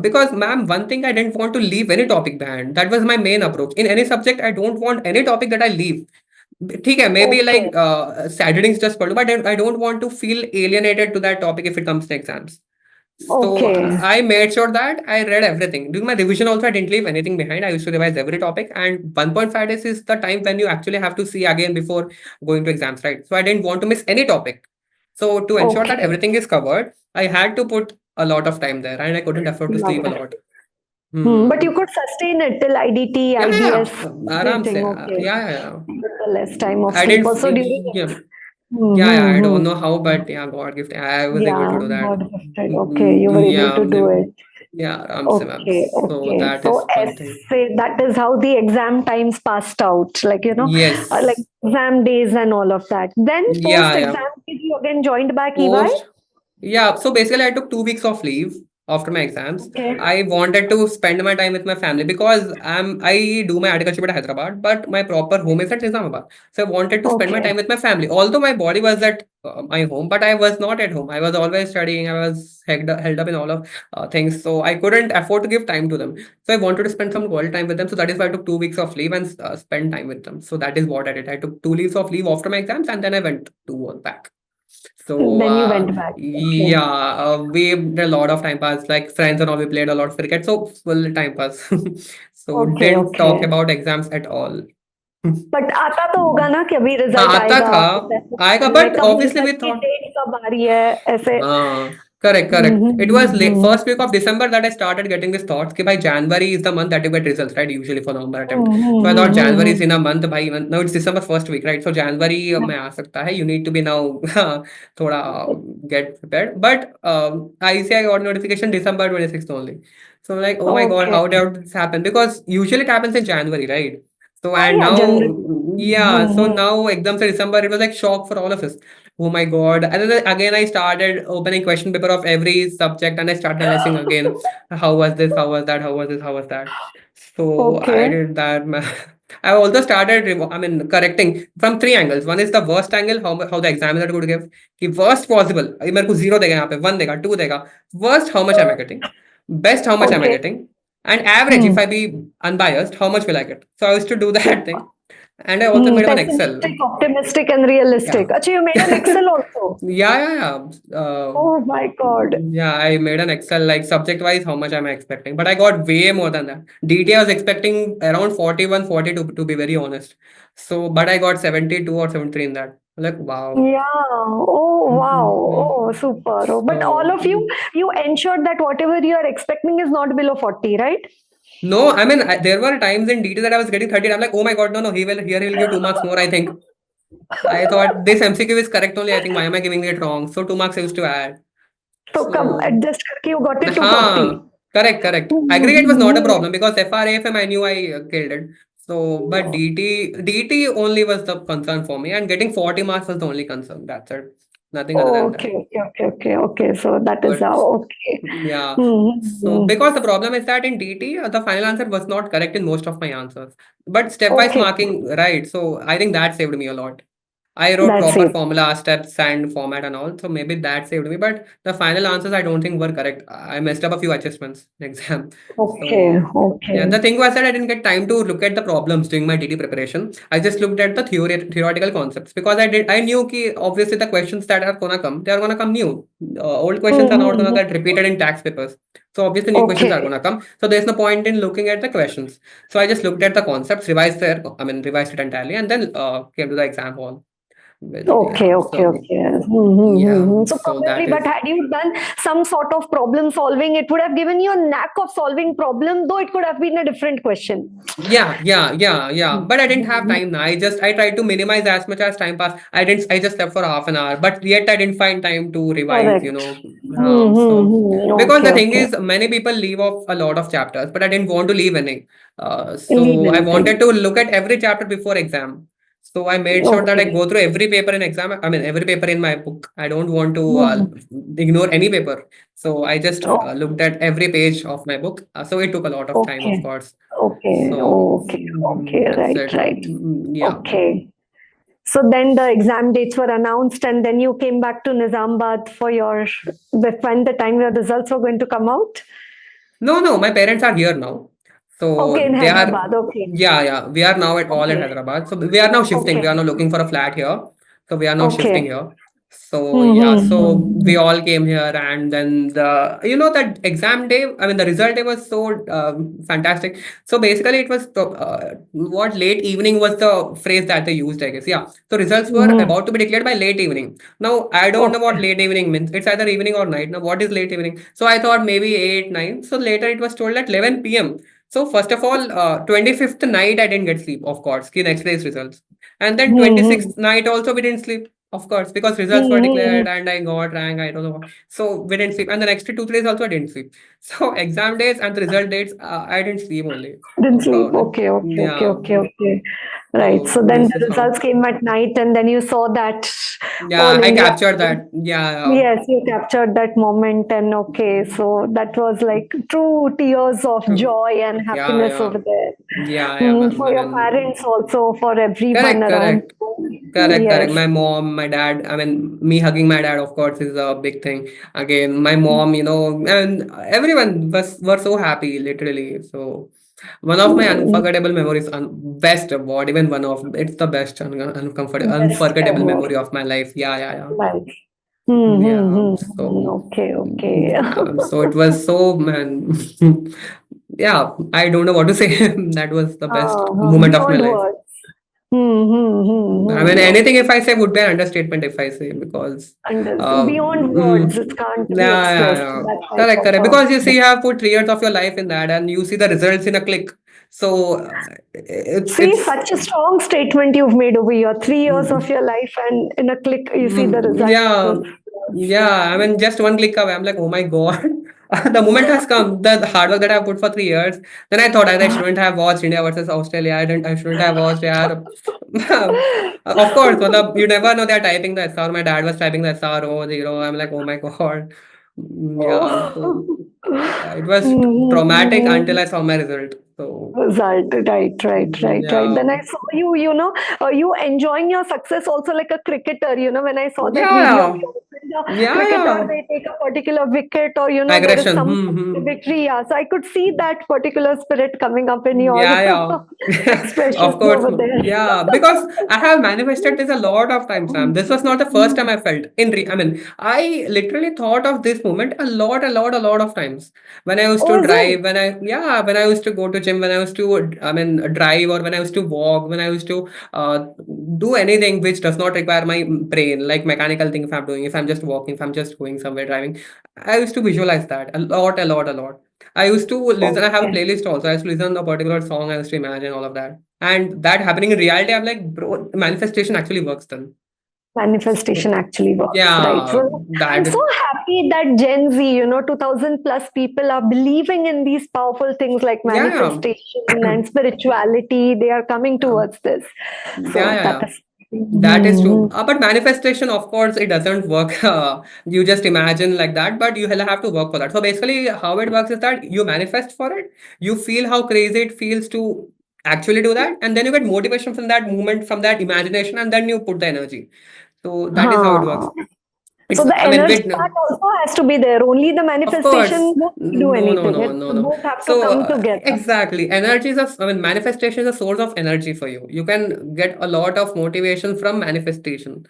Because ma'am, one thing, I didn't want to leave any topic behind. That was my main approach. In any subject, I don't want any topic that I leave. ठीक है, maybe like Okay. Saturdays just पढ़ लो, but I don't want to feel alienated to that topic if it comes to exams. So Okay. I made sure that I read everything. During my revision also, I didn't leave anything behind. I used to revise every topic, and 1.5 days is the time when you actually have to see again before going to exams, right? So I didn't want to miss any topic. So to ensure that Okay. everything is covered, I had to put a lot of time there, and I couldn't afford to sleep Love a it. lot. But Hmm. you could sustain it till IDT, Yeah, yeah, IBS, आराम से. everything. Okay. Yeah, yeah, yeah. With the less time of I sleep. didn't. Also during. Yeah. Yeah, yeah, I don't Mm-hmm. know how, but yeah, God gift. I was able to Yeah, do that. God gifted. Okay, you were able Yeah, to do it. yeah, Ram se ma'am. Okay, So okay. that So is one thing. essay, that is how the exam times passed out, like, like Yes. exam days and all of that. Then post Yeah, yeah. exam, you again joined back EY? Post. Yeah, so basically, I took 2 weeks of leave after my exams. Okay. I wanted to spend my time with my family because I do my articleship at Hyderabad, but my proper home is at Nizamabad. So I wanted to spend my Okay. time with my family. Although my body was at my home, but I was not at home. I was always studying. I was held up in all of things, so I couldn't afford to give time to them. So I wanted to spend some quality time with them. So that is why I took 2 weeks of leave and spend time with them. So that is what I did. I took 2 leaves of leave after my exams, and then I went to work back. So Then you went back. Okay. yeah, we did a lot of time pass, like friends and all. We played a lot of cricket, so full time pass. So Okay, didn't talk okay. about exams at all. But आता तो होगा ना कि अभी हाँ, result आता आएगा, था, आएगा, में but कब obviously we रिजल्ट की thought. डेट कब आ रही है ऐसे. Correct, correct. It was late, hmm. first week of December that I started getting these thoughts. कि भाई January is the month that you get results, right? Usually for November attempt. So I thought January is in a month. भाई now it's December first week, right? So January में आ सकता है. You need to be now थोड़ा get prepared. But ICI got notification December 26th only. So I'm like, oh my God, Okay. how did this happen? Because usually it happens in January, right? So Ah, and yeah, now, generally. yeah, so Mm-hmm. now exams in December, it was like shock for all of us. Oh my God. And then again, I started opening question paper of every subject and I started analyzing again. How was this? How was that? How was this? How was that? So I Okay. did that. I also started, I mean, correcting from three angles. One is the worst angle, how the examiner would give. कि worst possible. मेरे को zero देगा यहाँ पे, one देगा, two देगा. Worst, how much am I getting? Best, how much am I Okay. getting? And average, if Hmm. I be unbiased, how much will I get? So I used to do that thing. And I also made one Excel. Pessimistic, optimistic, and Yeah. realistic. Acha, you made an Excel also. Yeah. Oh my God. Yeah, I made an Excel like subject wise, how much am I expecting? But I got way more than that. DT, I was expecting around 41, 42 to be very honest. So, but I got 72 or 73 in that. Like, wow. Yeah. Oh, wow. Oh, Mhm. super. Oh, but all So, of you, you ensured that whatever you are expecting is not below 40, right? no, I mean, there were times in DT that I was getting 30. I'm like, oh my God, no, he'll give 2 marks more, I think. I thought this MCQ is correct only. I think why am I giving it wrong? So 2 marks I used to add. So come So adjust करके you got it to 40. हाँ, correct. Aggregate was not a problem because FR AFM I knew I killed it. So, but DT only was the concern for me, and getting 40 marks was the only concern. That's it. Nothing other than that. Okay. So that is But how. Okay. yeah, so Mm-hmm. because the problem is that in DT, the final answer was not correct in most of my answers, but stepwise Okay. marking, right? So I think that saved me a lot. I wrote That's proper it. formula, steps, and format and all. So maybe that saved me. But the final answers I don't think were correct. I messed up a few adjustments in exam. Okay. So yeah, Okay. the thing was that I didn't get time to look at the problems during my DT preparation. I just looked at the theoretical concepts because I knew ki obviously the questions that are gonna come, they are gonna come new. Old questions are not gonna Mm-hmm. get repeated in tax papers. So obviously new questions are Okay. gonna come. So there's no point in looking at the questions. So I just looked at the concepts, revised it entirely, and then came to the exam hall with Okay. Okay. Okay. So so probably, that but is had you done some sort of problem solving, it would have given you a knack of solving problem, though it could have been a different question. yeah, but I didn't have time now. I tried to minimize as much as time passed. I just slept for half an hour, but yet I didn't find time to revise, Correct. so because the thing Okay. is many people leave off a lot of chapters, but I didn't want to leave any. Leave So I wanted anything. to look at every chapter before exam. So I made sure that I Okay. go through every paper in exam. I mean, every paper in my book. I don't want to Mhm. ignore any paper. So I just Oh, looked at every page of my book. So it took a lot of time, of okay. course. Okay. So Okay. that's Right. it. Right. Yeah. Okay. So then the exam dates were announced, and then you came back to Nizamabad for your when the time your results were going to come out. No. My parents are here now. Okay, So in they are, Hyderabad. Okay. yeah. We are now at all at Okay. Hyderabad. So we are now shifting. We Okay. are now looking for a flat here. So we are now shifting Okay. here. So yeah, so we Mm-hmm. all came here, and then that exam day. I mean, the result day was so fantastic. So basically, it was what late evening was the phrase that they used, I guess. Yeah. So results were Mm-hmm. about to be declared by late evening. Now I don't know what Okay. late evening means. It's either evening or night. Now what is late evening? So I thought maybe 8, 9. So later it was told at 11 p.m. So first of all, 25th night I didn't get sleep, of course. The next day's results, and then Mm-hmm. 26th night also we didn't sleep. Of course, because results were Mm-hmm. declared and I got rank, I don't know. So we didn't sleep. And the next 2 3 days also I didn't sleep. So exam days and the result dates, I didn't sleep only. Didn't sleep. Probably. Yeah. Okay. Right. So So then this the is how. results came at night, and then you saw that Yeah, all I India. captured that. Yeah. Yes, you captured that moment, and okay, so that was like true tears of True. joy and Yeah, happiness yeah. over there. Yeah, ma'am. For I your mean, parents, also for everyone around. correct. Correct. Yes. My mom, my dad. I mean, me hugging my dad, of course, is a big thing. Again, my mom, and everyone were so happy, literally. So one of my Mm, unforgettable memories, best award, even one of it's the best best unforgettable ever. memory of my life. Yeah. Nice. Yeah. So Okay. yeah. So it was so man. Yeah, I don't know what to say. That was the best moment of my Beyond life. words. I mean, anything Okay. if I say would be an understatement if I say because, Beyond words, it can't be expressed. yeah. That type Correct. of Because you see, you have put 3 years of your life in that, and you see the results in a click. So See, it's such a strong statement you've made over here. 3 years of your life, and in a click, you see the result. yeah. I mean, just one click away. I'm like, oh my God. The moment has come, the hard work that I put for 3 years. Then I thought I shouldn't have watched India versus Australia. I shouldn't have watched. Yeah, of course. You never know they're typing the SR. My dad was typing the SRO 0. I'm like, oh my God. Yeah. So it was traumatic until I saw my result. So Result, right. yeah, Then I saw you, you enjoying your success also like a cricketer. When I saw that video of yeah, yours, when the yeah, cricketer, yeah. they take a particular wicket, or there is Aggression. some Hmm. victory. Yeah, so I could see that particular spirit coming up in your Yeah, yeah. expressions Of course. over there. Yeah, because I have manifested this a lot of times, Sam. This was not the first time I felt I mean, I literally thought of this moment a lot of times. When I used Oh, to is it? drive, when I used to go to gym, when I used to, drive, or when I used to walk, when I used to do anything which does not require my brain, like mechanical thing if I'm doing, if I'm just walking, if I'm just going somewhere driving, I used to visualize that a lot. I used to listen. I have a Okay. playlist also. I used to listen to a particular song. I used to imagine all of that, and that happening in reality. I'm like, bro, manifestation actually works then. Manifestation So actually works, right? yeah, So I'm that so happy that Gen Z, 2000 plus people are believing in these powerful things like yeah, manifestation and spirituality. They are coming yeah, towards this. yeah, So that yeah. is. That is true. Mhm. But manifestation, of course, it doesn't work. You just imagine like that, but you will have to work for that. So basically, how it works is that you manifest for it, you feel how crazy it feels to actually do that, and then you get motivation from that moment, from that imagination, and then you put the energy. So that is how it works. Huh. So It's, the I mean, energy with, part also has to be there. Only the of manifestation course, won't do no, no, anything. no, It no, no. both have to So, come together. exactly, energy is I mean, manifestation is a source of energy for you. You can get a lot of motivation from manifestation.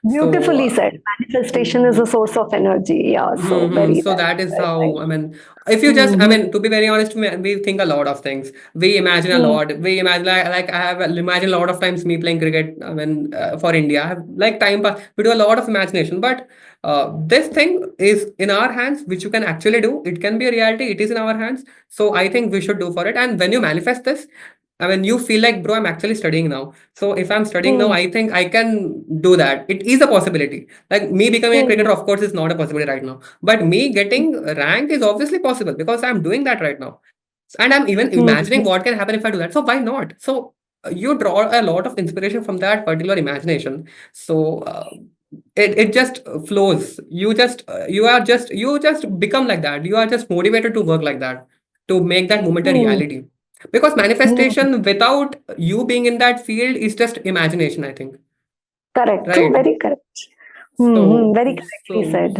So, Beautifully said. Manifestation is a source of energy. Yeah. So mm-hmm. very So that is how, right. I mean, if you just, I Mhm. mean, to be very honest, we think a lot of things. We imagine a Mm. lot. We imagine, like I have imagined a lot of times me playing cricket, I mean, for India. I have, like, time pass. We do a lot of imagination. But this thing is in our hands, which you can actually do. It can be a reality. It is in our hands. So I think we should do for it. And when you manifest this, I mean, you feel like, bro, I'm actually studying now. So if I'm studying now, Mm. I think I can do that. It is a possibility. Like me becoming a Mm. cricketer, of course, is not a possibility right now. But me getting rank is obviously possible because I'm doing that right now. And I'm even imagining Mm. what can happen if I do that. So why not? So you draw a lot of inspiration from that particular imagination. So it just flows. You just become like that. You are just motivated to work like that to make that moment a Mm. reality. Because Mm. manifestation without you being in that field is just imagination, I think. Correct. True. Right. Very correct. So, Very correctly so said.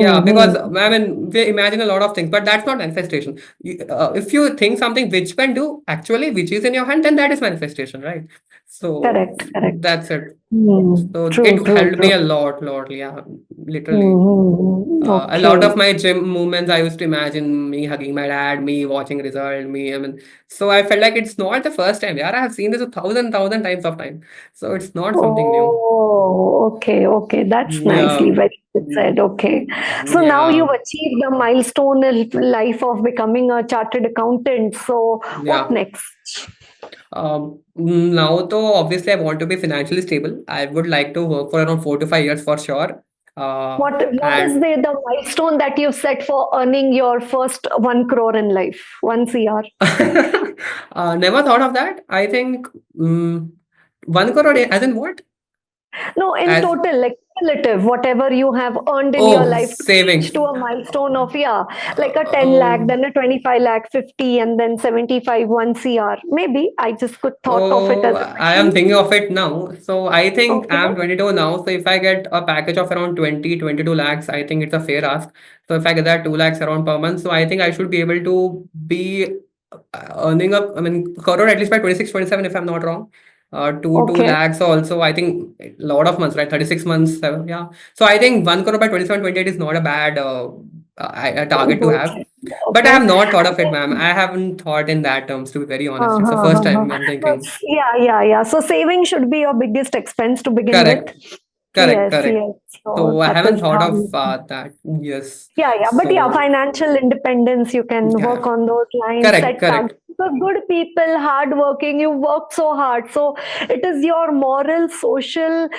yeah, because Mm-hmm. I mean, we imagine a lot of things, but that's not manifestation. If you think something which can do actually, which is in your hand, then that is manifestation, right? So Correct. Correct. that's it. So True. it True. helped me True. a lot, yeah, literally. A lot Okay. of my gym movements, I used to imagine me hugging my dad, me watching result, me. I mean, so I felt like it's not the first time. Yeah, I have seen this a thousand times of time. So it's not something new. Oh, okay. Okay. That's nicely Yeah, very good said. Okay. So now yeah, you've achieved the milestone in life of becoming a chartered accountant. So what yeah. next? Now, though, obviously, I want to be financially stable. I would like to work for around 4 to 5 years for sure. What is And the milestone that you've set for earning your first 1 crore in life? 1 CR. never thought of that. I think 1 crore, as in what? No, in As total, like cumulative, whatever you have earned in your oh, life to reach savings. to a milestone of, yeah, like a 10 lakh, Oh, then a 25 lakh, 50, and then 75, 1 CR. Maybe I just could thought of it oh, as a I am question. thinking of it now. So I think Okay. I'm 22 now. So if I get a package of around 22 lakhs, I think it's a fair ask. So if I get that 2 lakhs around per month, so I think I should be able to be earning up, I mean, crore at least by 26, 27, if I'm not wrong. 2 Okay. lakhs also, I think a lot of months, right? 36 months, yeah. So I think 1 crore by 27, 28 is not a bad target to have. Good. But I Okay. have not thought of it, ma'am. I haven't thought in that terms, to be very honest. It's the Uh-huh, first uh-huh. time I'm thinking. Yeah. So saving should be your biggest expense to begin with. Correct, Yes, correct. yes. So So I that haven't is thought how of you. that. Yes. Yeah. But yeah, So, financial independence, you can yeah, work on those lines, correct, set correct. targets. Because good people, hardworking, you work so hard. So it is your moral, social,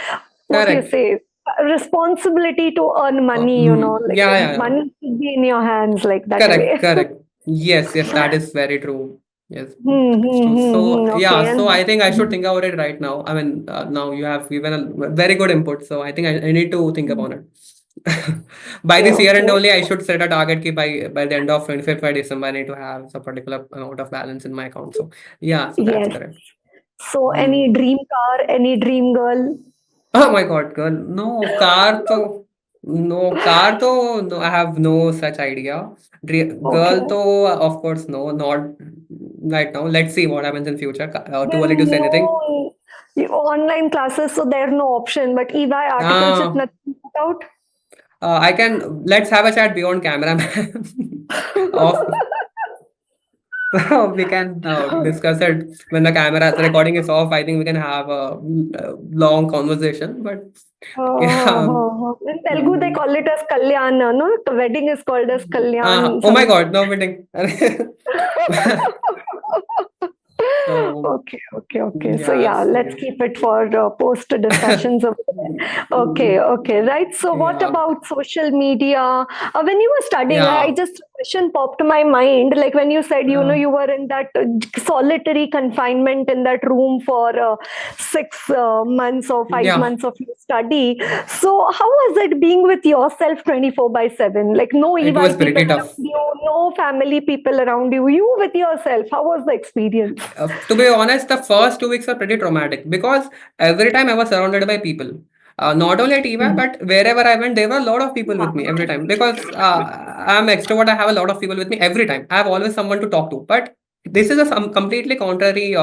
what do you Correct. say? responsibility to earn money, like Yeah, yeah, yeah. money should be in your hands, like that Correct, way. correct. Yes, yes, that is very true. Yes, it's true. So, Okay, yeah, so and I think I should think about it right now. I mean, now you have given a very good input, so I think I need to think upon it. By okay, this year end okay, only, I should set a target ki by the end of 25th by December, I need to have a particular amount of balance in my account. So, yeah, so that's yes. correct. So, any Hmm. dream car, any dream girl? Oh my God, girl. No, no, I have no such idea. Okay. Girl, though, of course, no, not right now. Let's see what happens in future. Too early to Then say anything. no online classes, so there's no option. But EY articleship, Uh, nothing out. let's have a chat beyond camera, man. Off, we can discuss it when the recording is off. I think we can have a long conversation, but yeah. In Telugu, they mm, call it as Kalyan, no? The wedding is called as Kalyan. Oh my God, no meeting. So, Okay. So yeah, yes, let's yes. keep it for post discussions over there. Okay, right. So what Yeah, about social media? When you were studying, I yeah. just question popped to my mind. Like when you said, Uh, you were in that solitary confinement in that room for 6 months or five yeah, months of your study. So how was it being with yourself 24/7? Like no it EY was people pretty around tough. you, no family people around you. You with yourself. How was the experience? To be honest, the first 2 weeks are pretty traumatic because every time I was surrounded by people. Not only at EY, Mm. but wherever I went, there were a lot of people with me every time because I'm extrovert. I have a lot of people with me every time. I have always someone to talk to. But this is a completely contrary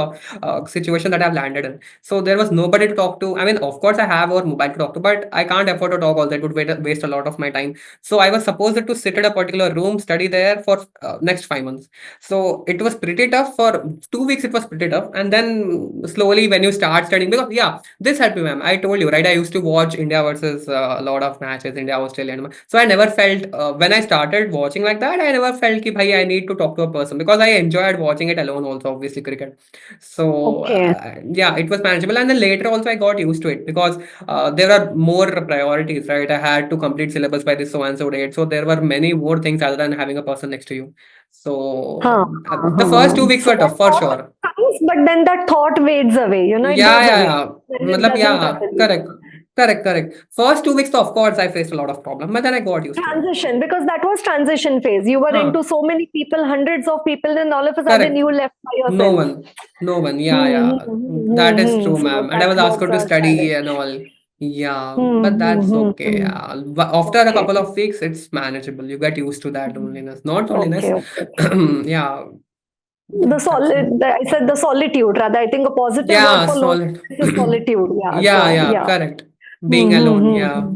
situation that I've landed in. So there was nobody to talk to. I mean, of course, I have our mobile to talk to, but I can't afford to talk all that. It would waste a lot of my time. So I was supposed to sit in a particular room, study there for next 5 months. So it was pretty tough for 2 weeks. It was pretty tough, and then slowly when you start studying, because yeah, this helped me, ma'am. I told you, right? I used to watch India versus a lot of matches, India Australia, so I never felt when I started watching like that, I never felt कि भाई I need to talk to a person because I enjoyed watching it alone. Also, obviously cricket. So Okay. yeah, it was manageable, and then later also I got used to it because there are more priorities, right? I had to complete syllabus by this so and so date, so there were many more things other than having a person next to you. So Huh, the first huh. 2 weeks So were that tough for thought sure. comes, but then that thought fades away. It Yeah, goes yeah, away. yeah. Then it मतलब doesn't yeah, trouble you. correct. First 2 weeks, of course, I faced a lot of problem, but then I got used to it. Transition, because that was transition phase. You were Huh, into so many people, hundreds of people, and all of a sudden correct. you left by No yourself. one, no one. Yeah, yeah. That is true, So ma'am. And I that was asked was to a study challenge. and all. Yeah, but Hmm, that's hmm, okay. hmm. Yeah. But after a Okay, couple of weeks, it's manageable. You get used to that loneliness. Not loneliness. okay. Yeah, The yeah, that's it. solid, I said the solitude rather. I think a positive word Yeah, for loneliness solid. is solitude. Yeah. Yeah, So yeah, yeah. correct. Being alone. Yeah. Hmm.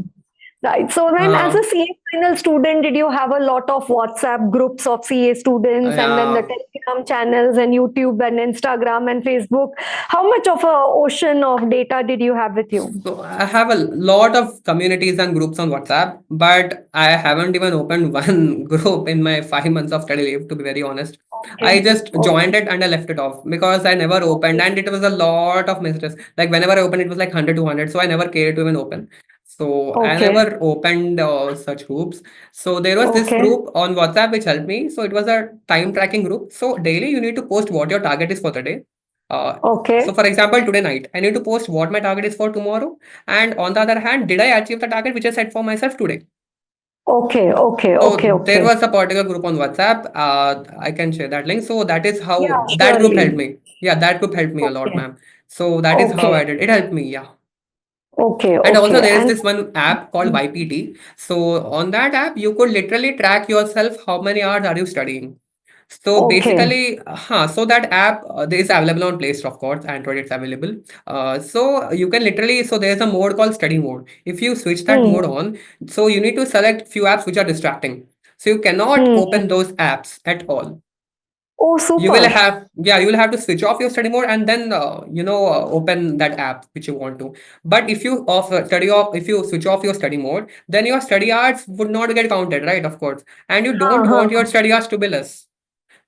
Right. So then, as a Uh, CA final student, did you have a lot of WhatsApp groups of CA students, and then the yeah. Telegram channels and YouTube and Instagram and Facebook? How much of a ocean of data did you have with you? So I have a lot of communities and groups on WhatsApp, but I haven't even opened one group in my 5 months of study leave, to be very honest. Okay. I just Okay. joined it and I left it off because I never opened Okay. and it was a lot of messages. Like whenever I opened, it was like 100, 200. So I never cared to even open. So I Okay. never opened such groups. So there was this Okay. group on WhatsApp which helped me. So it was a time tracking group. So daily you need to post what your target is for the day. Uh, so Okay. for example, today night, I need to post what my target is for tomorrow. And on the other hand, did I achieve the target which I set for myself today? Okay. Okay. Okay. So there Okay. was a particular group on WhatsApp. I can share that link. So that is Yeah. how that group helped Surely. me. Yeah, that group helped me a lot, Okay. ma'am. So that is how I Okay. did. It helped me. Yeah. Okay. And also Okay. there is And this one app called YPT. So on that app, you could literally track yourself how many hours are you studying. So okay. basically, so that app is available on Play Store, of course. Android, it's available. So you can literally, so there's a mode called study mode. If you switch that mode Hmm. on, so you need to select few apps which are distracting. So you cannot Hmm. open those apps at all. Oh, You will super. have, yeah, you will have to switch off your study mode and then, open that app which you want to. But if you switch off your study mode, then your study hours would not get counted, right? Of course. And you don't want Uh-huh. your study hours to be less.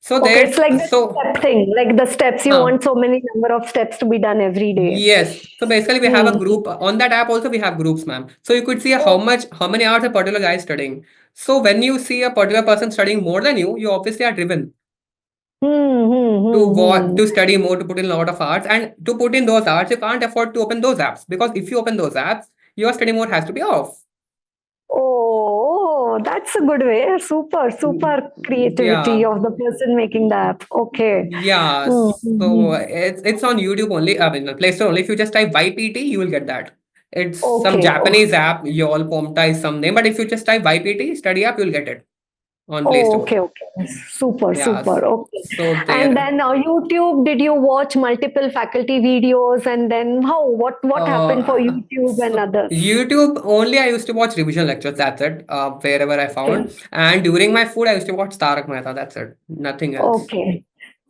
So Okay, it's there's like the so step thing, like the steps. You huh. want so many number of steps to be done every day. Yes. So basically we have a Hmm. group on that app also we have groups, ma'am. So you could see Oh. how many hours a particular guy is studying. So when you see a particular person studying more than you obviously are driven Hmm, hmm, hmm, hmm. to study more, to put in a lot of hours. And to put in those hours, you can't afford to open those apps because if you open those apps, your study mode has to be off. Oh, that's a good way. Super, Mm, super creativity Yeah. of the person making the app. Okay. Yeah, Hmm, hmm, so hmm. it's on YouTube only. I mean, Play Store only. If you just type YPT, you will get that. It's some Okay. Japanese app. Yol Pomta is some name, but if you just type YPT study app, you'll get it on Play Oh, Store. okay, okay. Super, Yeah, super. Okay. so And there. then YouTube, did you watch multiple faculty videos? And then how? What happened for YouTube and So others? YouTube only I used to watch revision lectures. That's it. Wherever I Okay. found, and during my food, I used to watch Tarak Mehta. That's it. Nothing else. Okay.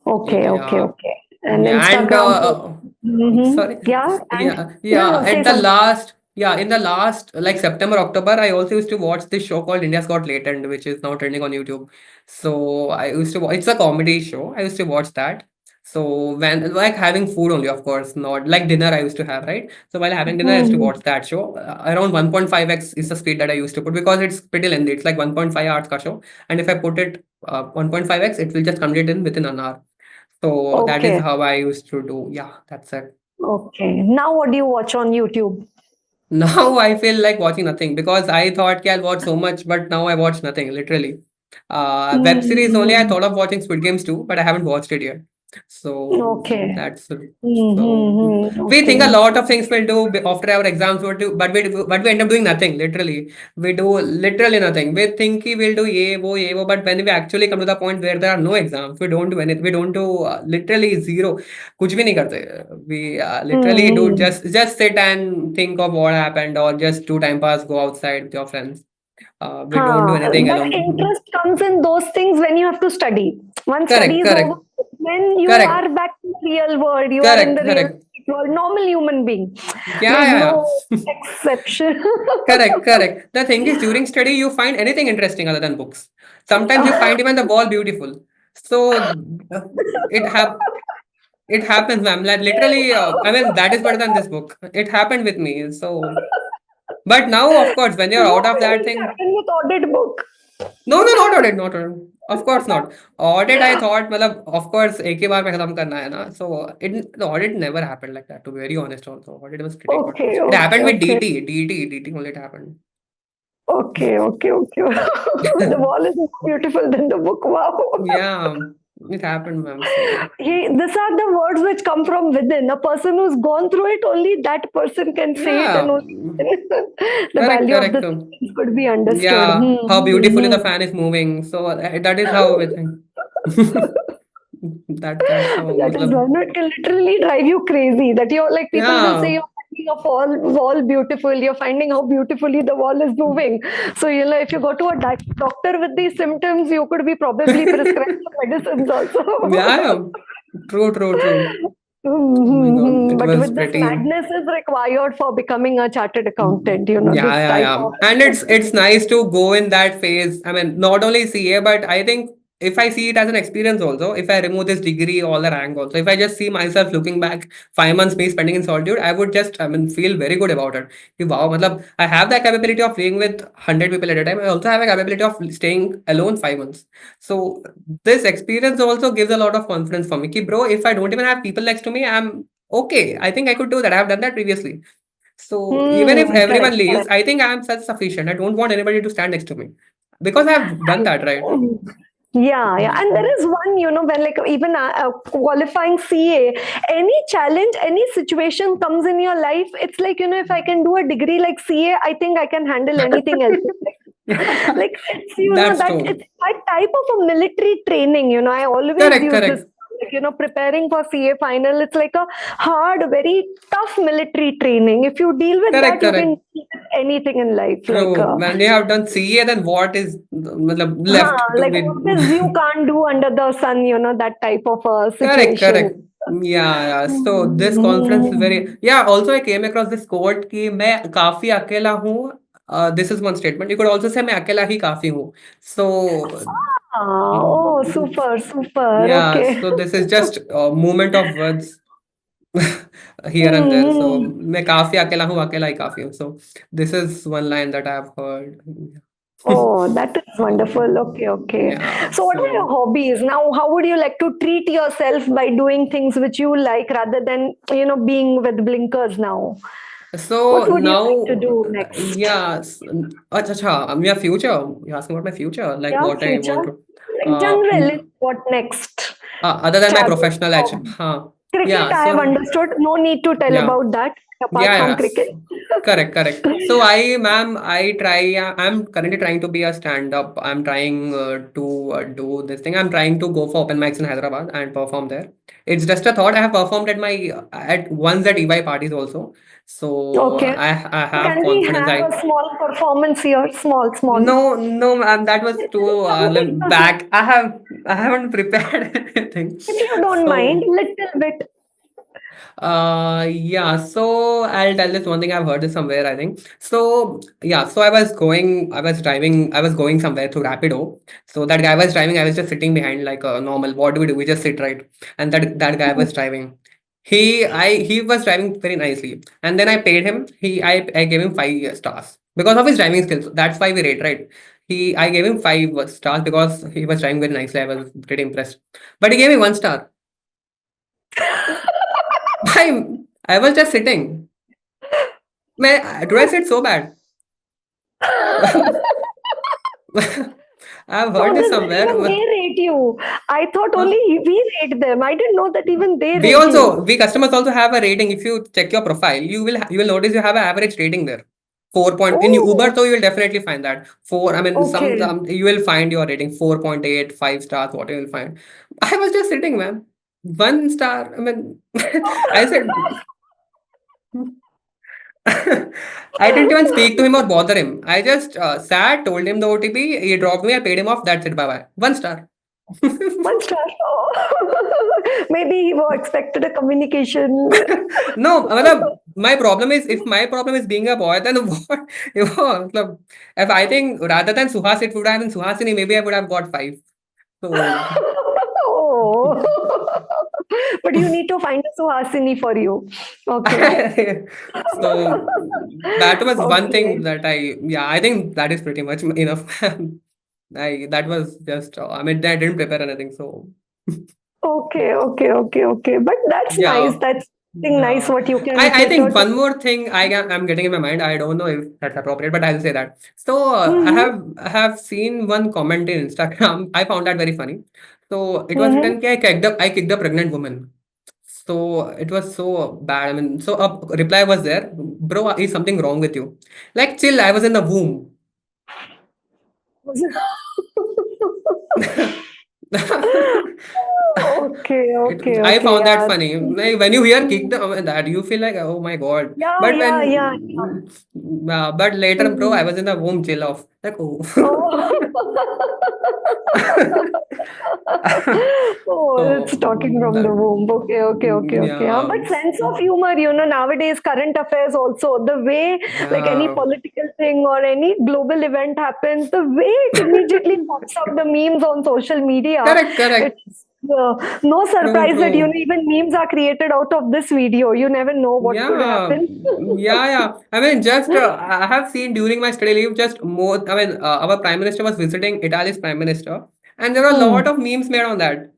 Okay, okay, Yeah. okay. And Yeah, and Instagram. Mm-hmm. sorry, Yeah. And yeah, no, no, say at the something. last, yeah, in the last like September, October, I also used to watch this show called India's Got Latent, which is now trending on YouTube. So I used to watch, it's a comedy show. I used to watch that. So when like having food only, of course, not like dinner I used to have, right? So while having dinner, I used to Mm-hmm. watch that show. Around 1.5x is the speed that I used to put because it's pretty lengthy. It's like 1.5 hours ka show, and if I put it 1.5x, it will just complete in within an hour. So that is Okay. how I used to do. Yeah, that's it. Okay. Now what do you watch on YouTube? Now I feel like watching nothing because I thought okay, I'll watch so much, but now I watch nothing, literally. Web series only I Mm-hmm. thought of watching Squid Games too, but I haven't watched it yet. So Okay. that's it. So Mm-hmm. we think a Okay. lot of things we'll do after our exams, but we end up doing nothing. Literally, we do literally nothing. We think कि we'll do ye wo, but when we actually come to the point where there are no exams, we don't do anything. We don't do literally zero. कुछ भी नहीं करते. We literally do Mm-hmm. just sit and think of what happened, or just do time pass, go outside with your friends. We don't do anything But alone. interest comes in those things when you have to study. Once study Correct, is over, correct, when you are correct, back in the real world, you are in correct, the real correct. world, normal human being. Yeah, There's yeah, no yeah. exception. Correct, correct. The thing is, during study, you find anything interesting other than books. Sometimes you find even the wall beautiful. So uh, it hap it happens, ma'am. Like literally, I mean, that is better than this book. It happened with me. So, but now, of course, when you're No out of way that it thing, happened with audit book. no, no, not audit, not audit. Of course not. Audit, I thought, मतलब, of course, एक ही बार में खत्म करना है ना. So the audit never happened like that. To be very honest, also, audit was pretty good. Okay, It okay, happened with okay. DT only it happened. Okay, okay, okay. The wall is more beautiful than the book. Wow. Yeah, it happened, ma'am. So, These are the words which come from within. A person who's gone through it, only that person can say it, and yeah, only the correct, value of the correct. sentence could be understood. Yeah, Hmm, how hmm, beautifully the hmm. fan is moving. So that is how we think. That's how, That is matlab, one. It can literally drive you crazy. That you're like, people will say yeah, you're finding a wall beautiful. You're finding how beautifully the wall is moving. So you know, if you go to a doctor with these symptoms, you could be probably prescribed some medicines yeah, also. yeah. True, true, true. Oh my God, Mhm. it But was with this pretty. madness is required for becoming a chartered accountant, Yeah, this yeah, type yeah. of. And it's nice to go in that phase. I mean, not only CA, but I think if I see it as an experience also, if I remove this degree, all the rank also, if I just see myself looking back 5 months me spending in solitude, I would just, I mean, feel very good about it. कि Wow, matlab, I have the capability of being with 100 people at a time. I also have a capability of staying alone 5 months. So this experience also gives a lot of confidence for me. Ki, bro, if I don't even have people next to me, I'm okay. I think I could do that. I have done that previously. So even if everyone Correct, leaves, correct. I think I am self-sufficient. I don't want anybody to stand next to me because I've done that, right? Yeah, yeah. And there is one, when like even qualifying CA, any challenge, any situation comes in your life, it's like, if I can do a degree like CA, I think I can handle anything else. Like it's, That's that it's true. that type of a military training, I always Correct, use this. correct, Like, preparing for CA final, it's like a hard, very tough military training. If you deal with correct, that, you correct. can deal with anything in life. Like, True. When you have done CA, then what is matlab, left to like be? what is you can't do under the sun, that type of a Correct, situation. correct. Yeah, yeah. So this conference is Hmm. very, yeah. Also, I came across this quote कि मैं काफी अकेला हूँ. This is one statement. You could also say मैं अकेला ही काफी हूँ. So Oh, super, super. Yeah, Okay. so this is just a movement of words here and there. So Hmm. मैं काफी अकेला हूँ, अकेला ही काफी हूँ. So this is one line that I've heard. Oh, that is wonderful. Okay, okay. Yeah, So, what are your so hobbies now? How would you like to treat yourself by doing things which you like rather than, being with blinkers now? What so would you like to now, do next? yeah, acha, your future. You're asking about my future, like Yeah, what I future. want to. Like Uh, general, mm, what next? Other than my Travel, professional edge, hobby. huh? Cricket, Yeah, I have so understood. No need to tell yeah. about that apart Yeah, from yeah, cricket. correct, correct. So I'm currently trying to be a stand-up. I'm trying to do this thing. I'm trying to go for open mics in Hyderabad and perform there. It's just a thought. I have performed at once at EY parties also. So Okay. I So have can we confidence. have a small performance here? Small, small. No, no, ma'am, that was too Something, something. back. I haven't prepared anything. If you don't mind, So little bit. yeah, so I'll tell this one thing. I've heard this somewhere, I think. So yeah, so I was driving, I was going somewhere through Rapido. So that guy was driving, I was just sitting behind like a normal. What do we do? We just sit, right? And that guy was driving. He was driving very nicely. And then I paid him. I gave him 5 stars because of his driving skills. That's why we rate, right? I gave him 5 stars because he was driving very nicely. I was pretty impressed. But he gave me 1 star. I was just sitting. Man, do I sit so bad? I've So heard this this somewhere. even they rate you. I thought Huh? only we rate them. I didn't know that even they We rate also, you. we customers also have a rating. If you check your profile, you will notice you have an average rating there. 4 point in Uber, Oh, so you will definitely find that. Four, I mean, okay. you will find your rating 4.8, 5 stars, what you will find. I was just sitting, man. 1 star. I mean, I said, I didn't even speak to him or bother him. I just sat, told him the OTP, he dropped me, I paid him off, that's it, bye bye. 1 star. 1 star. Oh. Maybe he was expected a communication. No, my problem is if my problem is being a boy, then what? Matlab, if I think rather than Suhas, it would have been Suhasini, maybe I would have got 5. So, Oh. But you need to find a Suhasini for you. Okay. so that was one thing Okay. that yeah, I think that is pretty much enough. That was just, I mean, I didn't prepare anything, so Okay, okay, okay, okay. But that's nice. yeah. That's something nice Yeah. what you can I cater think to. one more thing I'm getting in my mind. I don't know if that's appropriate, but I'll say that. So Mm-hmm. I have seen one comment in Instagram. I found that very funny. So it was Mm-hmm. written, कि I kicked a pregnant woman. So it was so bad. I mean, so a reply was there, bro, is something wrong with you? Like, chill, I was in the womb. Okay, okay, I okay. found that Yeah. funny. Like when you hear kick that, you feel like, oh my God. Yeah, But yeah, yeah, when, but later, bro, I yeah. was in the womb, chill off. Like, oh. Oh. Oh, it's So, talking from the that, womb. Okay, okay, okay, okay. yeah, But sense of humor, nowadays, current affairs also, the way, like any yeah, political thing or any global event happens, the way it immediately pops up the memes on social media, correct, correct. it's no True, surprise that, true. even memes are created out of this video. You never know what could Yeah, happen. yeah, yeah. I mean, just I have seen during my study leave just more. I mean, our prime minister was visiting Italy's prime minister, and there are a lot Hmm. of memes made on that.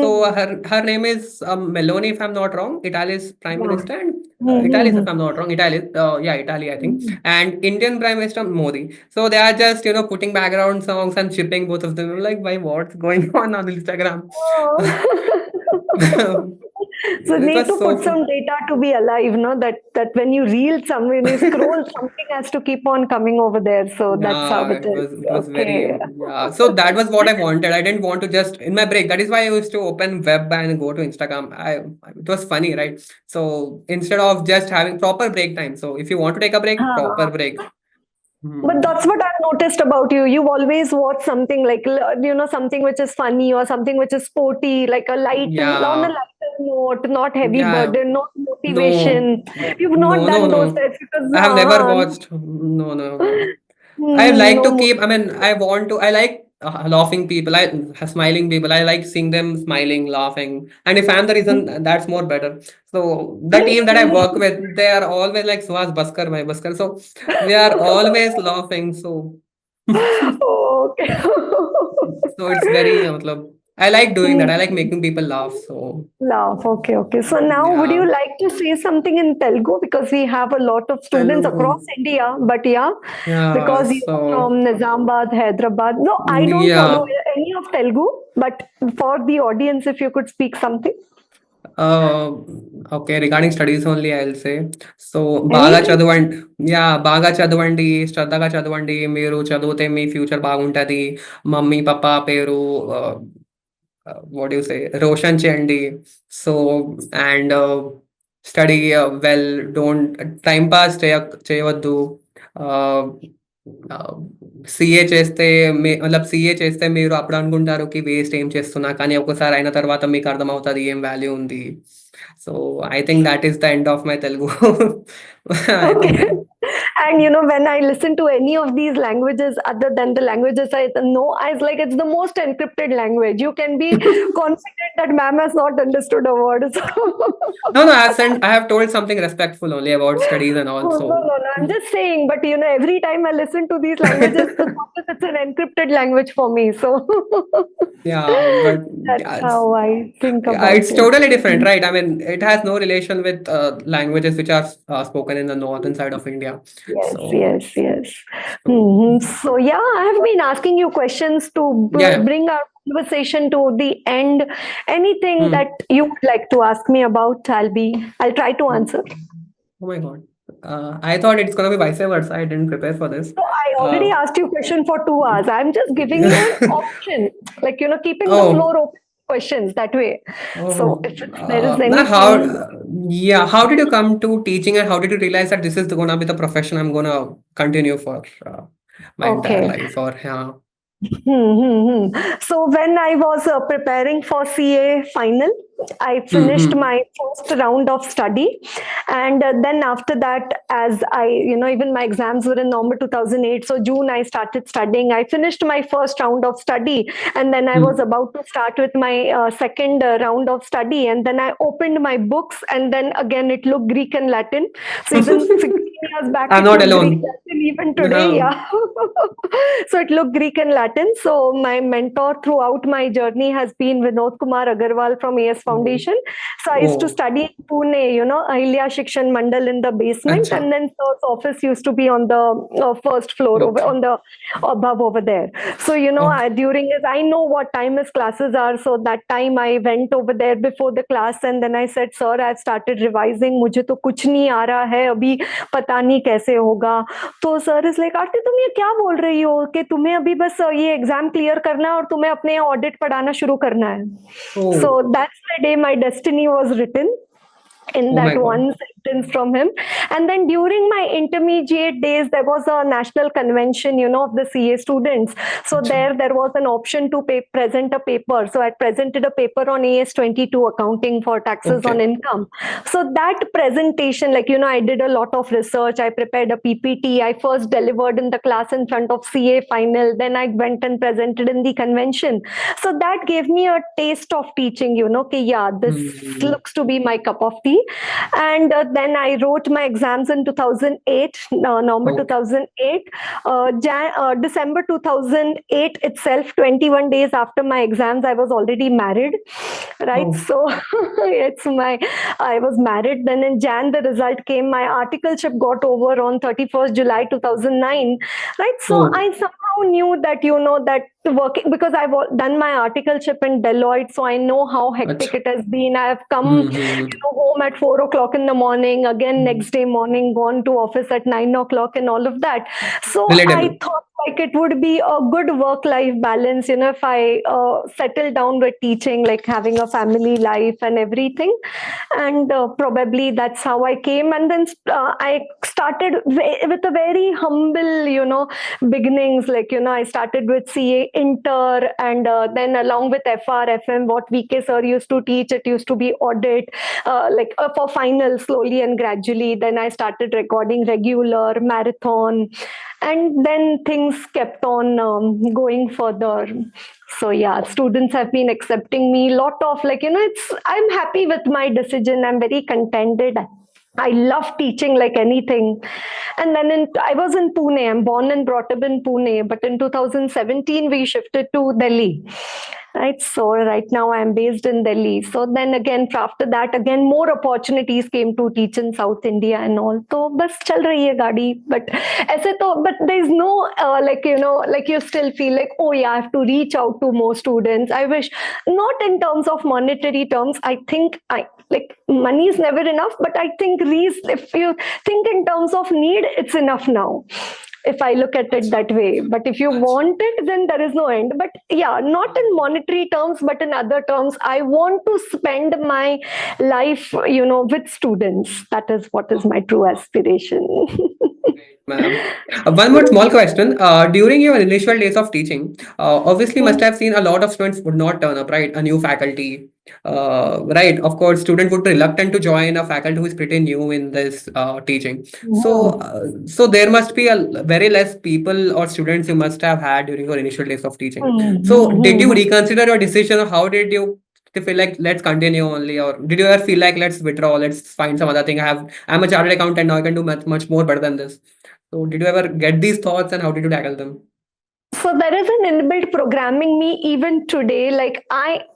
So Hmm. her name is Meloni, if I'm not wrong, Italy's prime Yeah. minister, and Hmm. Italy's, if Hmm. I'm not wrong, Italy, yeah, Italy, I think, Hmm. and Indian prime minister Modi. So they are just putting background songs and shipping both of them. I'm like, why? What's going on Instagram? Oh. So It need was to put so. some data to be alive, no? That when you reel some, when you scroll, something has to keep on coming over there. So that's how Yeah, it is. it was Okay. very yeah. So that was what I wanted. I didn't want to just in my break. That is why I used to open web and go to Instagram. It was funny, right? So instead of just having proper break time. So if you want to take a break, proper Huh. break. But Hmm. that's what I've noticed about you. You always watch something like, something which is funny or something which is sporty, like on a Yeah, lighter note, not heavy yeah. burden, not No, motivation. You've not no, no, done those no. types because, I have never watched. No, no, no. I like no to more. keep. I mean, I want to. I like laughing people, smiling people. I like seeing them smiling, laughing. And if I'm the reason, that's more better. So the team that I work with, they are always like Suhas Baskar, my Baskar. So we are always laughing. So Okay. so it's very, I like doing that. I like making people laugh. So Laugh. Okay, okay. So now, would you yeah, like to say something in Telugu? Because we have a lot of students Telugu. across India. But yeah, Yeah. because you are So from Nizamabad, Hyderabad. No, I don't follow yeah. any of Telugu. But for the audience, if you could speak something, Uh, okay, regarding studies only, I'll say. So, బాగా anything. చదవండి. Yeah, బాగా చదవండి, శ్రద్ధగా చదవండి. మీరు చదివితే మీ future బాగుంటది. Mummy, పప్పా పేరు వాట్ యు సే రోషన్ చేయండి. So, and study well. Don't time pass చేయవద్దు. సీఏ చేస్తే సీఏ చేస్తే మీరు అప్పుడు అనుకుంటారు కి వేస్ట్ ఏం చేస్తున్నా, కానీ ఒకసారి అయిన తర్వాత మీకు అర్థమవుతది ఏం వాల్యూ ఉంది. So I think that is the end of my Telugu. I think Okay. And when I listen to any of these languages other than the languages I know, I was like, it's the most encrypted language. You can be confident that ma'am has not understood a word. no, I have told something respectful only about studies and all. Oh, no, So no, no. I'm just saying, but every time I listen to these languages, it's an encrypted language for me. So yeah, but that's yeah, how I think about it's it. totally different, right? I mean, it has no relation with languages which are spoken in the northern side of India. Yes, So, yes, yes. so So, yeah, I have been asking you questions to yeah. bring our conversation to the end. Anything that Hmm. you would like to ask me about, I'll try to answer. Oh my God. I thought it's gonna be vice versa. I didn't prepare for this. So, I already Uh, asked you question for 2 hours. I'm just giving you an option, like, keeping the floor oh, open for questions that way. So, oh. if there is Now how? anything. Yeah. How did you come to teaching, and how did you realize that this is gonna be the profession I'm gonna continue for my entire Okay. life? Or yeah. So when I was preparing for CA final, I finished Hmm. my first round of study, and then after that, as I, even my exams were in November 2008, so June I started studying. I finished my first round of study, and then I was Hmm. about to start with my second round of study, and then I opened my books, and then again it looked Greek and Latin. So even 16 years back, I'm it not looked Greek alone. Latin. Even today, yeah. So it looked Greek and Latin. So my mentor throughout my journey has been Vinod Kumar Agarwal from AS Oh. Foundation. So I used to Oh. study in Pune, Ahilya Shikshan Mandal in the basement, Acha. and then sir's office used to be on the first floor over Okay. on the above over there. So Okay. during is I know what time his classes are. So that time I went over there before the class, and then I said, "Sir, I've started revising. मुझे तो कुछ नहीं आ रहा है अभी, पता नहीं कैसे होगा." तो सर इज लाइक, आरती तुम ये क्या बोल रही हो कि तुम्हें अभी बस ये एग्जाम क्लियर करना है और तुम्हें अपने ऑडिट पढ़ाना शुरू करना है. So Oh. that's the day my destiny was written, in Oh my that God. one sentence from him. And then during my intermediate days, there was a national convention, of the CA students. So Acha. there was an option to present a paper. So I presented a paper on AS 22, accounting for taxes on Okay. income. So that presentation, like, I did a lot of research. I prepared a PPT. I first delivered in the class in front of CA final. Then I went and presented in the convention. So that gave me a taste of teaching, okay, yeah, this Hmm. looks to be my cup of tea. And then I wrote my exams in 2008, November Okay. 2008. December 2008 itself, 21 days after my exams, I was already married, right? Oh. So I was married. Then in Jan, the result came. My articleship got over on 31st July 2009, right? So Oh. I somehow knew that, that working, because I've done my articleship in Deloitte, so I know how hectic Acha. it has been. I have come, Hmm. home at 4 o'clock in the morning, again Hmm. next day morning, gone to office at 9 o'clock, and all of that. So I Relatable. thought like it would be a good work-life balance, if I settle down with teaching, like having a family life and everything. And probably that's how I came. And then I started with a very humble, beginnings. Like, I started with CA Inter, and then along with FRFM, what VK sir used to teach, it used to be audit, for final, slowly and gradually. Then I started recording regular, marathon, and then things things kept on going further. So yeah, students have been accepting me. Lot of I'm happy with my decision. I'm very contented. I love teaching like anything. And then I was in Pune. I'm born and brought up in Pune, but in 2017 we shifted to Delhi. Right. So right now I'm based in Delhi. So then again, after that, again more opportunities came to teach in South India and all. So bas chal rahi hai gaadi. But there's no like you still feel like, oh yeah, I have to reach out to more students. I wish, not in terms of monetary terms. I think like money is never enough, but I think if you think in terms of need, it's enough now, if I look at it that way. But if you want it, then there is no end. But yeah, not in monetary terms, but in other terms, I want to spend my life, with students. That is what is my true aspiration. Ma'am. One more small question. During your initial days of teaching, obviously must have seen a lot of students would not turn up, right? A new faculty, right? Of course, student would be reluctant to join a faculty who is pretty new in this teaching. So there must be a very less people or students you must have had during your initial days of teaching. So did you reconsider your decision, or how did you feel like let's continue only, or did you ever feel like let's withdraw, let's find some other thing? I'm a chartered accountant now, I can do much more better than this. So did you ever get these thoughts, and how did you tackle them? So there is an inbuilt programming me even today. Like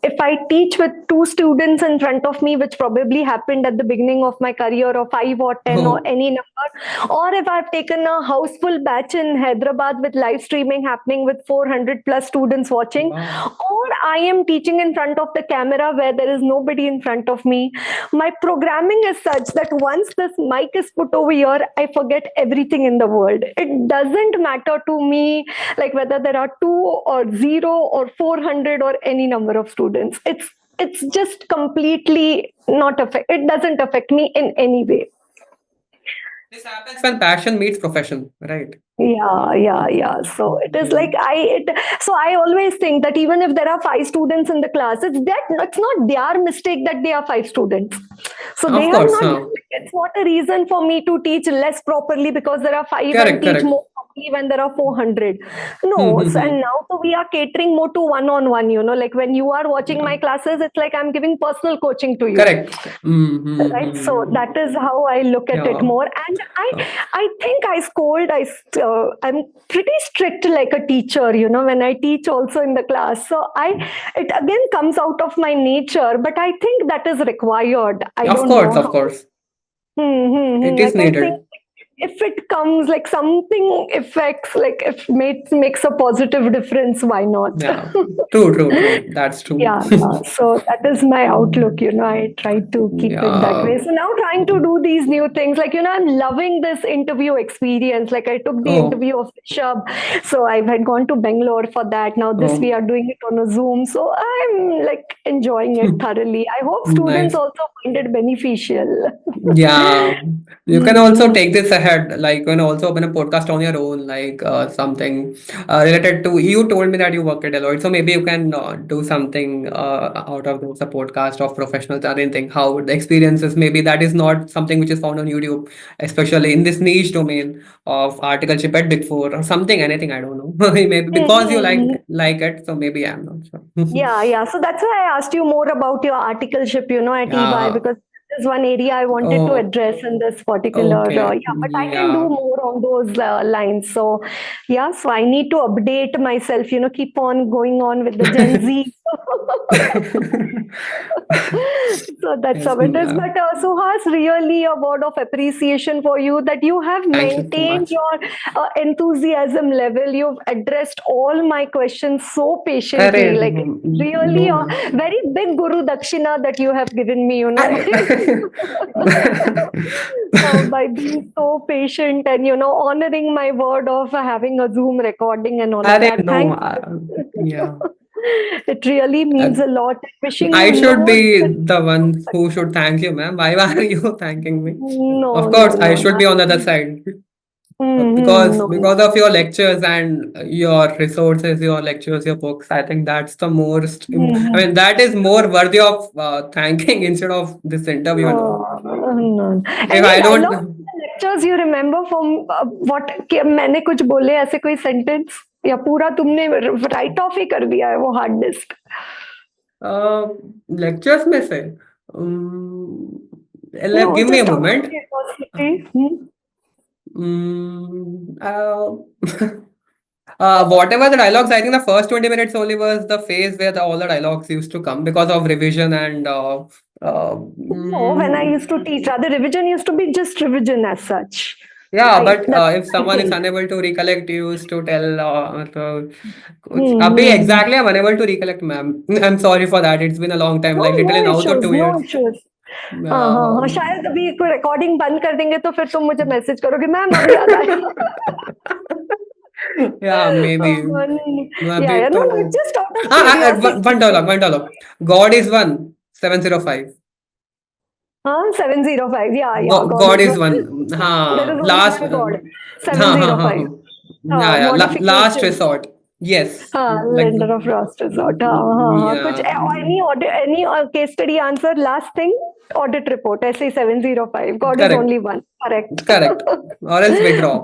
if I teach with 2 students in front of me, which probably happened at the beginning of my career, or 5 or 10 or Oh, any number, or if I've taken a houseful batch in Hyderabad with live streaming happening with 400 plus students watching, wow. or I am teaching in front of the camera where there is nobody in front of me, my programming is such that once this mic is put over here, I forget everything in the world. It doesn't matter to me like whether there are 2 or 0 or 400 or any number of students. It's just completely not affect. It doesn't affect me in any way. This happens when passion meets profession, right? Yeah. So it is like so I always think that even if there are 5 students in the class, it's not their mistake that they are 5 students. So they Of are course. not, it's not a reason for me to teach less properly because there are 5 and Correct, teach correct. more properly when there are 400. Hmm, No, hmm, so, hmm. and now so we are catering more to one-on-one, like when you are watching Yeah. my classes, it's like I'm giving personal coaching to you. Correct. Hmm, hmm, Right, so hmm. that is how I look at it Yeah. more. And i Uh, i think I scold, I'm pretty strict like a teacher, when I teach also in the class. So it again comes out of my nature, but I think that is required. I of don't know course, of how. course. It is Like I think needed. if it comes like something affects, like if makes a positive difference, why not? Yeah. True. That's true. Yeah, so that is my outlook. I try to keep it that Yeah. way. So now trying to do these new things, like, I'm loving this interview experience. Like I took the Oh, interview of Shab. So I had gone to Bangalore for that. Now this we oh. are doing it on a Zoom. So I'm like enjoying it thoroughly. I hope students Nice. also find it beneficial. Yeah, you can also Mhm. take this ahead. Like, you can also open a podcast on your own, like something related to. You told me that you work at Deloitte, so maybe you can do something out of this, a podcast of professionals or anything. How the experiences, maybe that is not something which is found on YouTube, especially in this niche domain of articleship at Big Four or something, anything. I don't know. Maybe because you Mhm. like it, so maybe I'm not sure. Yeah. So that's why I asked you more about your articleship, at EY, Yeah. because there's one area I wanted to Oh, address in this particular, okay. yeah, but I can do Yeah. more on those lines. So, yeah, so I need to update myself, keep on going on with the Gen Z. So that's Yes, how it is. ma'am. But Suhas, really a word of appreciation for you that you have Thank you so maintained much. your enthusiasm level. You've addressed all my questions so Arre, patiently. Like no, really a ma'am. very big Guru Dakshina that you have given me, I- by being so patient and, honoring my word of having a Zoom recording and all of Arre, that. no, Thank you. yeah. It really Uh, means a lot. Wishing you I should loads be and the loads of one who success. should thank you, ma'am. Why are you thanking me? No, Of no, course, I no, should no. be on the other side. Mm-hmm, Because no, no. because of your lectures and your resources, your lectures, your books, I think that's the most. I Mm-hmm. mean, that is more worthy of thanking instead of this interview and all. No. If Any I dialogue don't. lectures you remember from what कि मैंने कुछ बोले ऐसे कोई sentence या पूरा तुमने write off ही कर दिया है वो hard disk? लेक्चर्स में से No, give me a just out of moment. curiosity. Whatever the dialogues, I think the first 20 minutes only was the phase where all the dialogues used to come because of revision and No, when I used to teach, rather revision used to be just revision as such. yeah, Right, but that's if someone is right. unable to recollect, you used to tell abhi exactly I'm unable to recollect, ma'am. I'm sorry for that. It's been a long time, No, like literally no now to issues, 2 no years. issues. हाँ हाँ हाँ, शायद अभी कोई recording बंद कर देंगे तो फिर तुम मुझे मैसेज करोगे मैम अब याद आया. Yeah, maybe. Yeah, अभी yeah, तो no, no, just out of curiosity. one dialogue. God is one. 705. हाँ, 705. Yeah, yeah, God God is is one. one. There हाँ, is only last. one God. हाँ हाँ हाँ 705. हाँ. Yeah, yeah. Last Modification. resort. Yes. हाँ, Like lender of last resort. हाँ हाँ हाँ. कुछ yeah. any case study answer? Last thing, audit report. ऐसे ही 705. God is Correct. only one. Correct. Correct. Or else withdraw.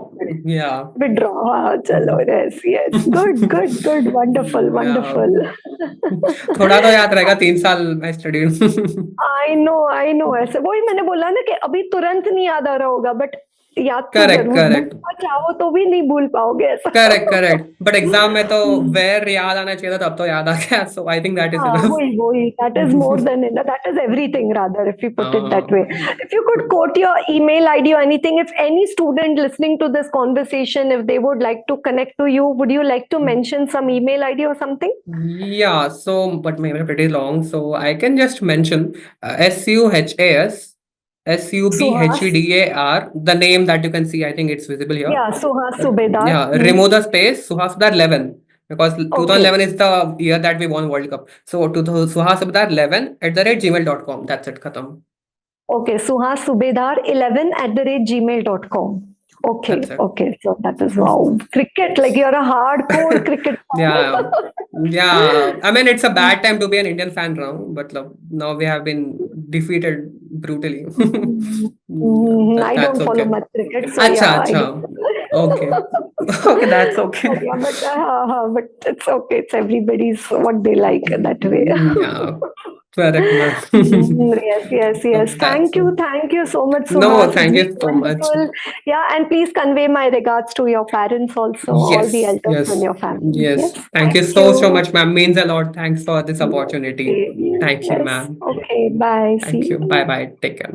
Yeah. Withdraw. हाँ, चलो. Yes, yes. Good, good, good. Wonderful, Yeah. wonderful. थोड़ा तो याद रहेगा 3 साल मैं स्टडी. I know. ऐसे वही मैंने बोला ना कि अभी तुरंत नहीं याद आ रहा होगा, बट याद तो Correct, जरूर correct. भूलना चाहो तो भी नहीं भूल पाओगे ऐसा. Correct. But एग्जाम में तो where याद आना चाहिए था तब तो याद आ गया. So I think that is हाँ, enough. वही. That is more than enough. That is everything, rather, if you put it that way. If you could quote your email ID or anything, if any student listening to this conversation, if they would like to connect to you, would you like to mention some email ID or something? Yeah, so but my email is pretty long, so I can just mention SUHAS Suhas. SUBHEDAR, the name that you can see. I think it's visible here. Yeah, Suhas Subedar. Yeah, remove the space. Suhas Subhedar 11 because Okay. 2011 is the year that we won World Cup. So to the Suhas Subhedar 11 @gmail.com. That's it. Khatam. Okay, Suhas Subedar 11 @gmail.com. Okay, That's it. okay. So that is wow. Cricket, like you're a hardcore cricket fan. Yeah. I mean, it's a bad time to be an Indian fan now, but now we have been defeated brutally. I don't That's follow okay. much cricket, so Acha, yeah. acha. Okay. Okay, that's okay. But it's okay. It's everybody's what they like that way. Yeah. Correct, ma'am. Yes. Thank you so much, No, Suhas. thank It's you been so much. wonderful. Yeah, and please convey my regards to your parents also, all the elders in your family. Yes. Yes. Thank you so much, ma'am. Means a lot. Thanks for this opportunity. Okay, Thank you, yes. ma'am. Okay, bye. See Thank you. you. Bye. Take care.